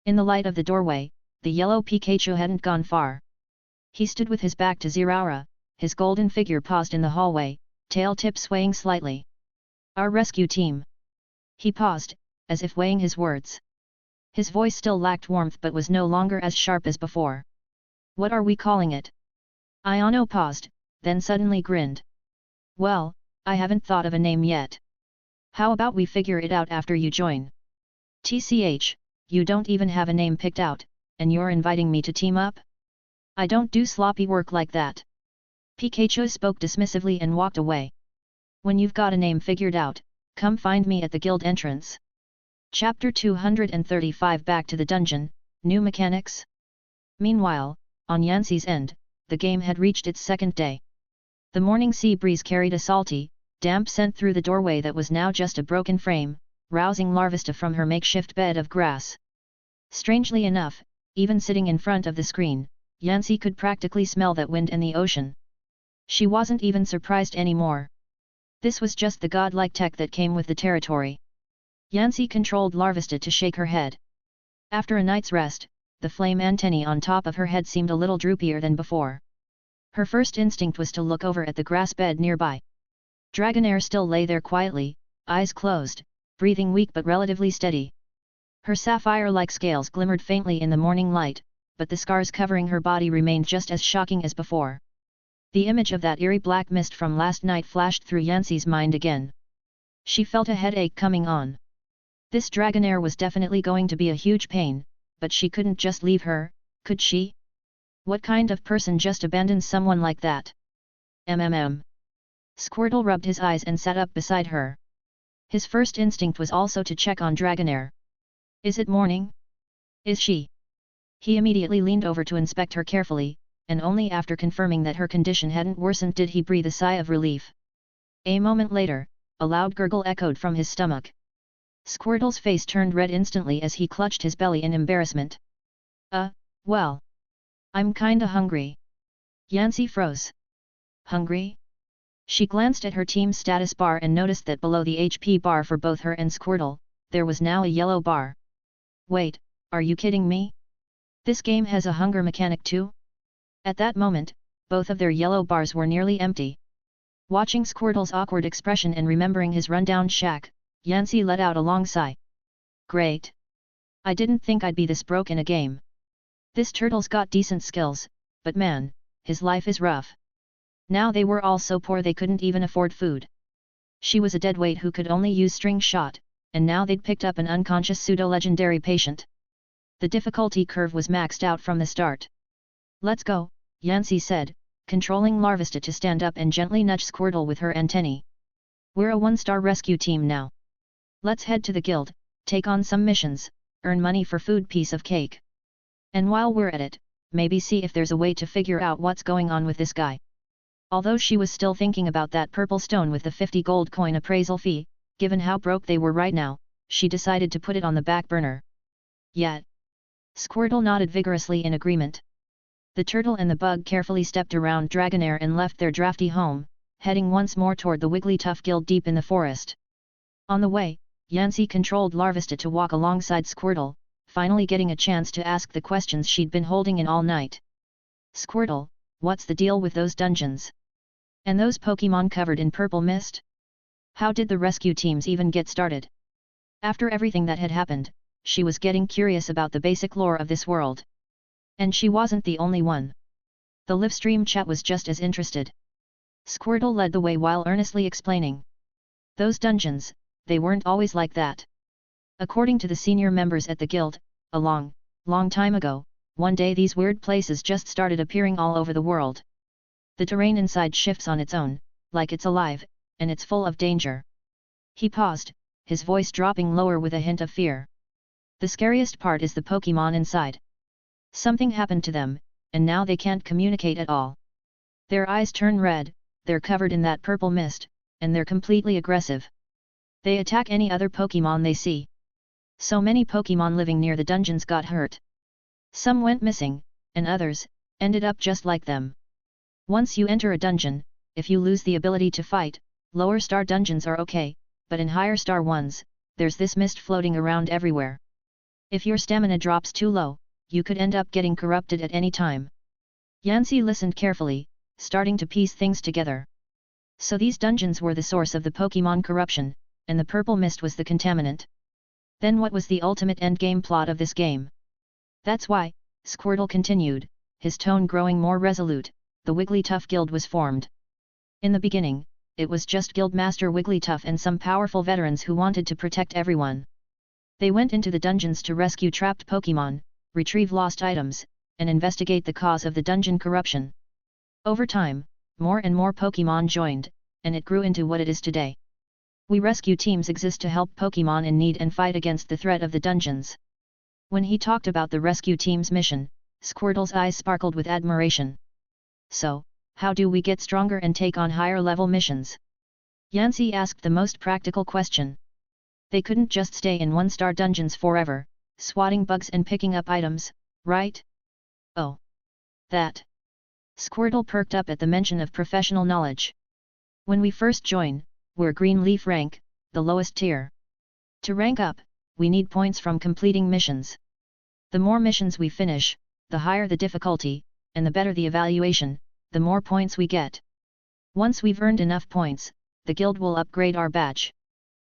In the light of the doorway, the yellow Pikachu hadn't gone far. He stood with his back to Zeraora, his golden figure paused in the hallway, tail tip swaying slightly. Our rescue team. He paused, as if weighing his words. His voice still lacked warmth but was no longer as sharp as before. What are we calling it? Ayano paused, then suddenly grinned. Well, I haven't thought of a name yet. How about we figure it out after you join? TCH, you don't even have a name picked out, and you're inviting me to team up? I don't do sloppy work like that. Pikachu spoke dismissively and walked away. When you've got a name figured out, come find me at the guild entrance. Chapter 235 Back to the dungeon, new mechanics? Meanwhile, on Yanxi's end, the game had reached its second day. The morning sea breeze carried a salty, damp scent through the doorway that was now just a broken frame, rousing Larvesta from her makeshift bed of grass. Strangely enough, even sitting in front of the screen, Yanxi could practically smell that wind and the ocean. She wasn't even surprised anymore. This was just the godlike tech that came with the territory. Yanxi controlled Larvesta to shake her head. After a night's rest, the flame antennae on top of her head seemed a little droopier than before. Her first instinct was to look over at the grass bed nearby. Dragonair still lay there quietly, eyes closed, breathing weak but relatively steady. Her sapphire-like scales glimmered faintly in the morning light, but the scars covering her body remained just as shocking as before. The image of that eerie black mist from last night flashed through Yanxi's mind again. She felt a headache coming on. This Dragonair was definitely going to be a huge pain, but she couldn't just leave her, could she? What kind of person just abandons someone like that? Squirtle rubbed his eyes and sat up beside her. His first instinct was also to check on Dragonair. Is it morning? Is she? He immediately leaned over to inspect her carefully, and only after confirming that her condition hadn't worsened did he breathe a sigh of relief. A moment later, a loud gurgle echoed from his stomach. Squirtle's face turned red instantly as he clutched his belly in embarrassment. Well. I'm kinda hungry. Yanxi froze. Hungry? She glanced at her team's status bar and noticed that below the HP bar for both her and Squirtle, there was now a yellow bar. Wait, are you kidding me? This game has a hunger mechanic too? At that moment, both of their yellow bars were nearly empty. Watching Squirtle's awkward expression and remembering his rundown shack, Yanxi let out a long sigh. Great. I didn't think I'd be this broke in a game. This turtle's got decent skills, but man, his life is rough. Now they were all so poor they couldn't even afford food. She was a deadweight who could only use string shot, and now they'd picked up an unconscious pseudo-legendary patient. The difficulty curve was maxed out from the start. Let's go, Yanxi said, controlling Larvesta to stand up and gently nudge Squirtle with her antennae. We're a one-star rescue team now. Let's head to the guild, take on some missions, earn money for food piece of cake. And while we're at it, maybe see if there's a way to figure out what's going on with this guy. Although she was still thinking about that purple stone with the 50 gold coin appraisal fee, given how broke they were right now, she decided to put it on the back burner. Yet. Squirtle nodded vigorously in agreement. The turtle and the bug carefully stepped around Dragonair and left their drafty home, heading once more toward the Wigglytuff Guild deep in the forest. On the way, Yanxi controlled Larvesta to walk alongside Squirtle, finally getting a chance to ask the questions she'd been holding in all night. Squirtle, what's the deal with those dungeons? And those Pokémon covered in purple mist? How did the rescue teams even get started? After everything that had happened, she was getting curious about the basic lore of this world. And she wasn't the only one. The livestream chat was just as interested. Squirtle led the way while earnestly explaining. Those dungeons, they weren't always like that. According to the senior members at the guild, a long time ago, one day these weird places just started appearing all over the world. The terrain inside shifts on its own, like it's alive, and it's full of danger. He paused, his voice dropping lower with a hint of fear. The scariest part is the Pokémon inside. Something happened to them, and now they can't communicate at all. Their eyes turn red, they're covered in that purple mist, and they're completely aggressive. They attack any other Pokémon they see. So many Pokémon living near the dungeons got hurt. Some went missing, and others ended up just like them. Once you enter a dungeon, if you lose the ability to fight, lower star dungeons are okay, but in higher star ones, there's this mist floating around everywhere. If your stamina drops too low, you could end up getting corrupted at any time. Yancy listened carefully, starting to piece things together. So these dungeons were the source of the Pokémon corruption, and the purple mist was the contaminant. Then what was the ultimate endgame plot of this game? That's why, Squirtle continued, his tone growing more resolute, the Wigglytuff Guild was formed. In the beginning, it was just Guildmaster Wigglytuff and some powerful veterans who wanted to protect everyone. They went into the dungeons to rescue trapped Pokémon, retrieve lost items, and investigate the cause of the dungeon corruption. Over time, more and more Pokémon joined, and it grew into what it is today. We rescue teams exist to help Pokémon in need and fight against the threat of the dungeons. When he talked about the rescue team's mission, Squirtle's eyes sparkled with admiration. So, how do we get stronger and take on higher level missions? Yancy asked the most practical question. They couldn't just stay in one-star dungeons forever, swatting bugs and picking up items, right? Oh. That. Squirtle perked up at the mention of professional knowledge. When we first join, we're green leaf rank, the lowest tier. To rank up, we need points from completing missions. The more missions we finish, the higher the difficulty, and the better the evaluation, the more points we get. Once we've earned enough points, the guild will upgrade our badge.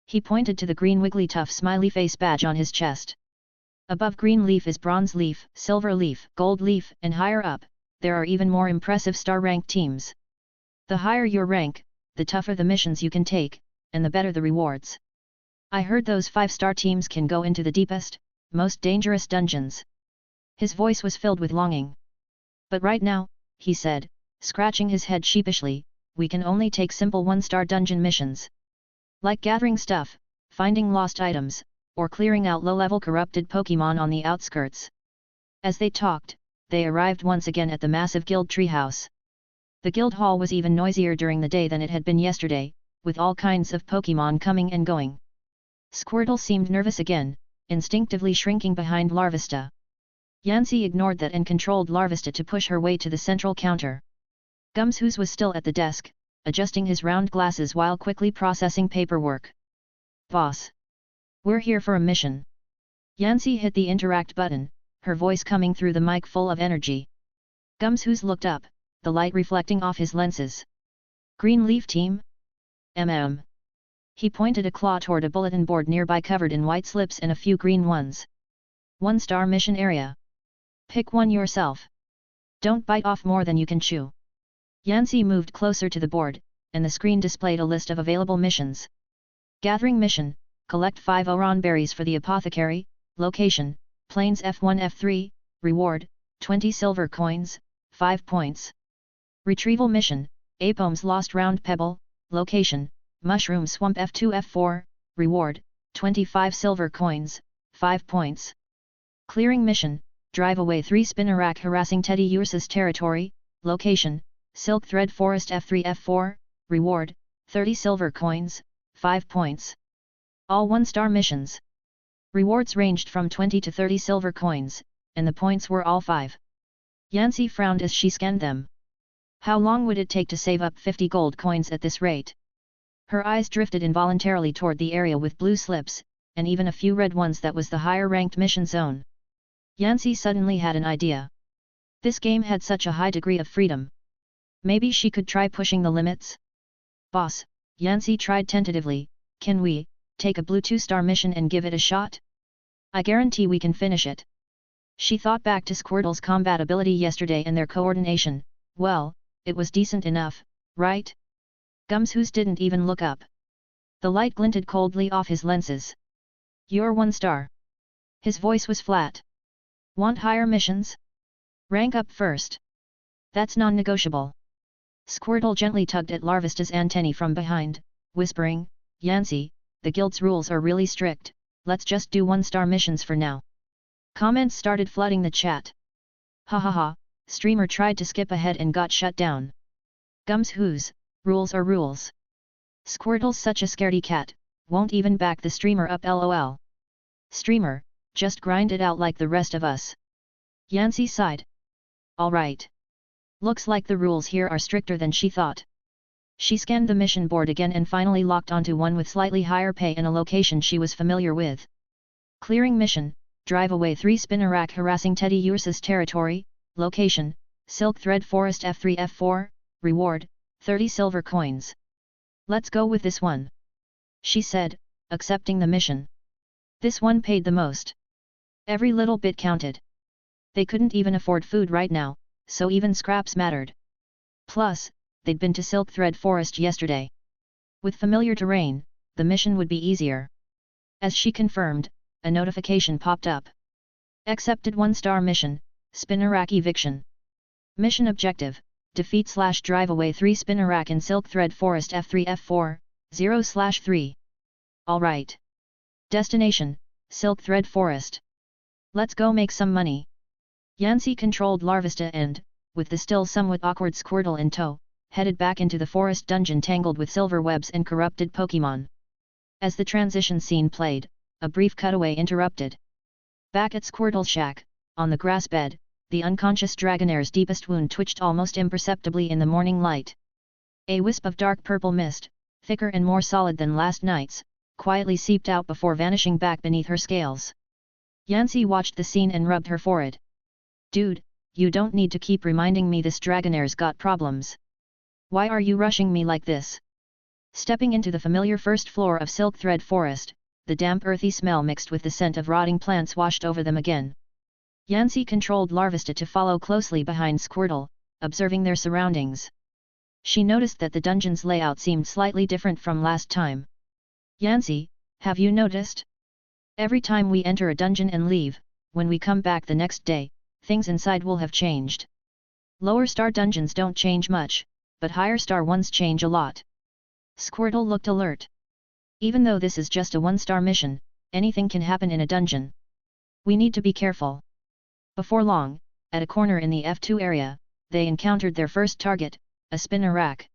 He pointed to the green Wigglytuff smiley face badge on his chest. Above green leaf is bronze leaf, silver leaf, gold leaf, and higher up, there are even more impressive star rank teams. The higher your rank, the tougher the missions you can take, and the better the rewards. I heard those 5-star teams can go into the deepest, most dangerous dungeons. His voice was filled with longing. But right now, he said, scratching his head sheepishly, we can only take simple 1-star dungeon missions. Like gathering stuff, finding lost items, or clearing out low-level corrupted Pokémon on the outskirts. As they talked, they arrived once again at the massive guild treehouse. The guild hall was even noisier during the day than it had been yesterday, with all kinds of Pokémon coming and going. Squirtle seemed nervous again, instinctively shrinking behind Larvesta. Yancy ignored that and controlled Larvesta to push her way to the central counter. Gumshoos was still at the desk, adjusting his round glasses while quickly processing paperwork. Boss. We're here for a mission. Yancy hit the interact button, her voice coming through the mic full of energy. Gumshoos looked up, the light reflecting off his lenses. Green Leaf Team? He pointed a claw toward a bulletin board nearby covered in white slips and a few green ones. 1-star mission area. Pick one yourself. Don't bite off more than you can chew. Yancy moved closer to the board, and the screen displayed a list of available missions. Gathering mission, collect 5 Oron berries for the apothecary, location, Plains F1 F3, reward, 20 silver coins, 5 points. Retrieval mission, Apom's Lost Round Pebble, location, Mushroom Swamp F2 F4, reward, 25 silver coins, 5 points. Clearing mission, drive away 3 Spinarak harassing Teddy Ursa's territory, location, Silk Thread Forest F3 F4, reward, 30 silver coins, 5 points. All 1-star missions. Rewards ranged from 20 to 30 silver coins, and the points were all 5. Yancy frowned as she scanned them. How long would it take to save up 50 gold coins at this rate? Her eyes drifted involuntarily toward the area with blue slips, and even a few red ones. That was the higher-ranked mission zone. Yancy suddenly had an idea. This game had such a high degree of freedom. Maybe she could try pushing the limits? Boss, Yancy tried tentatively, can we take a blue 2-star mission and give it a shot? I guarantee we can finish it. She thought back to Squirtle's combat ability yesterday and their coordination. Well, it was decent enough, right? Gumshoos didn't even look up. The light glinted coldly off his lenses. You're 1 star. His voice was flat. Want higher missions? Rank up first. That's non-negotiable. Squirtle gently tugged at Larvista's antennae from behind, whispering, Yancy, the guild's rules are really strict, let's just do 1-star missions for now. Comments started flooding the chat. Ha ha ha, streamer tried to skip ahead and got shut down. Gumshoos, rules are rules. Squirtle's such a scaredy cat, won't even back the streamer up lol. Streamer, just grind it out like the rest of us. Yancy sighed. Alright. Looks like the rules here are stricter than she thought. She scanned the mission board again and finally locked onto one with slightly higher pay and a location she was familiar with. Clearing mission, drive away 3 Spinnerack harassing Teddy Ursa's territory, location, Silk Thread Forest F3 F4, reward, 30 silver coins. Let's go with this one. She said, accepting the mission. This one paid the most. Every little bit counted. They couldn't even afford food right now, so even scraps mattered. Plus, they'd been to Silk Thread Forest yesterday. With familiar terrain, the mission would be easier. As she confirmed, a notification popped up. Accepted 1-star mission, Spinnerack eviction. Mission objective, defeat/drive away 3 Spinnerack in Silk Thread Forest F3 F4, 0/3. Alright. Destination, Silk Thread Forest. Let's go make some money. Yancy controlled Larvista and, with the still somewhat awkward Squirtle in tow, headed back into the forest dungeon tangled with silver webs and corrupted Pokémon. As the transition scene played, a brief cutaway interrupted. Back at Squirtle's shack, on the grass bed, the unconscious Dragonaire's deepest wound twitched almost imperceptibly in the morning light. A wisp of dark purple mist, thicker and more solid than last night's, quietly seeped out before vanishing back beneath her scales. Yancy watched the scene and rubbed her forehead. Dude, you don't need to keep reminding me this Dragonaire's got problems. Why are you rushing me like this? Stepping into the familiar first floor of Silk Thread Forest, the damp earthy smell mixed with the scent of rotting plants washed over them again. Yancy controlled Larvista to follow closely behind Squirtle, observing their surroundings. She noticed that the dungeon's layout seemed slightly different from last time. Yancy, have you noticed? Every time we enter a dungeon and leave, when we come back the next day, things inside will have changed. Lower star dungeons don't change much, but higher star ones change a lot. Squirtle looked alert. Even though this is just a 1-star mission, anything can happen in a dungeon. We need to be careful. Before long, at a corner in the F2 area, they encountered their first target, a Spinnerack.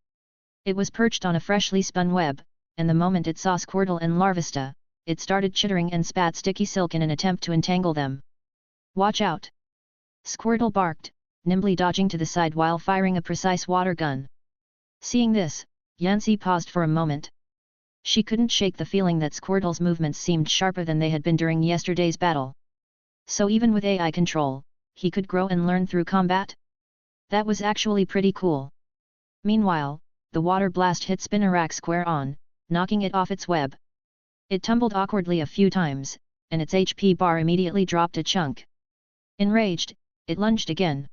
It was perched on a freshly spun web, and the moment it saw Squirtle and Larvista, it started chittering and spat sticky silk in an attempt to entangle them. Watch out! Squirtle barked, nimbly dodging to the side while firing a precise water gun. Seeing this, Yancy paused for a moment. She couldn't shake the feeling that Squirtle's movements seemed sharper than they had been during yesterday's battle. So even with AI control, he could grow and learn through combat? That was actually pretty cool. Meanwhile, the water blast hit Spinnerack square on, knocking it off its web. It tumbled awkwardly a few times, and its HP bar immediately dropped a chunk. Enraged, it lunged again.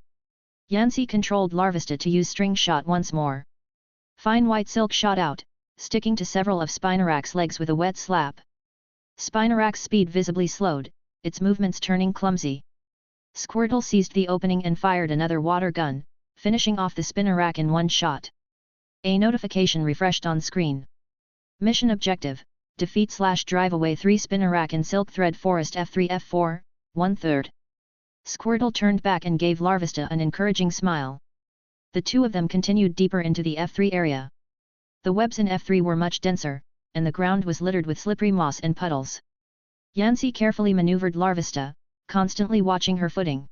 Yancy controlled Larvista to use String Shot once more. Fine white silk shot out, sticking to several of Spinnerack's legs with a wet slap. Spinnerack's speed visibly slowed, its movements turning clumsy. Squirtle seized the opening and fired another water gun, finishing off the Spinnerack in one shot. A notification refreshed on screen. Mission objective, defeat/drive away 3 Spinnerack in Silk Thread Forest F3 F4, 1/3. Squirtle turned back and gave Larvista an encouraging smile. The two of them continued deeper into the F3 area. The webs in F3 were much denser, and the ground was littered with slippery moss and puddles. Yancy carefully maneuvered Larvista, constantly watching her footing.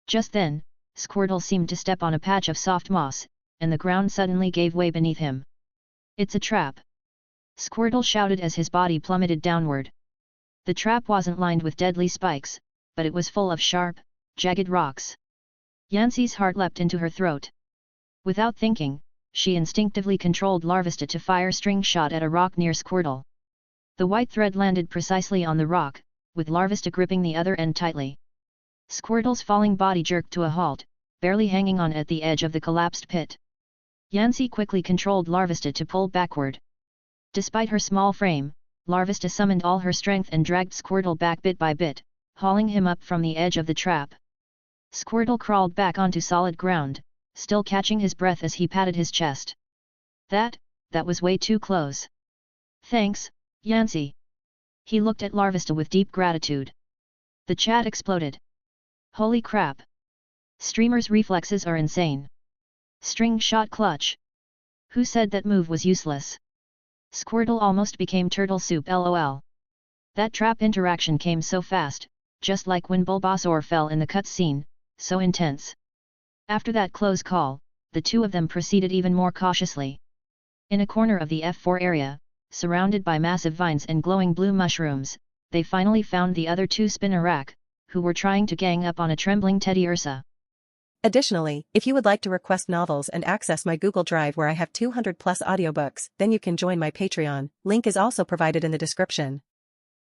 Just then, Squirtle seemed to step on a patch of soft moss, and the ground suddenly gave way beneath him. It's a trap! Squirtle shouted as his body plummeted downward. The trap wasn't lined with deadly spikes, but it was full of sharp, jagged rocks. Yancy's heart leapt into her throat. Without thinking, she instinctively controlled Larvesta to fire string shot at a rock near Squirtle. The white thread landed precisely on the rock, with Larvesta gripping the other end tightly. Squirtle's falling body jerked to a halt, barely hanging on at the edge of the collapsed pit. Yancy quickly controlled Larvesta to pull backward. Despite her small frame, Larvesta summoned all her strength and dragged Squirtle back bit by bit, hauling him up from the edge of the trap. Squirtle crawled back onto solid ground, still catching his breath as he patted his chest. That was way too close. Thanks, Yancy. He looked at Larvesta with deep gratitude. The chat exploded. Holy crap! Streamer's reflexes are insane. String shot clutch. Who said that move was useless? Squirtle almost became turtle soup lol. That trap interaction came so fast, just like when Bulbasaur fell in the cutscene, so intense. After that close call, the two of them proceeded even more cautiously. In a corner of the F4 area, surrounded by massive vines and glowing blue mushrooms, they finally found the other two Spinarak, who were trying to gang up on a trembling Teddy Ursa. Additionally, if you would like to request novels and access my Google Drive where I have 200+ audiobooks, then you can join my Patreon. Link is also provided in the description.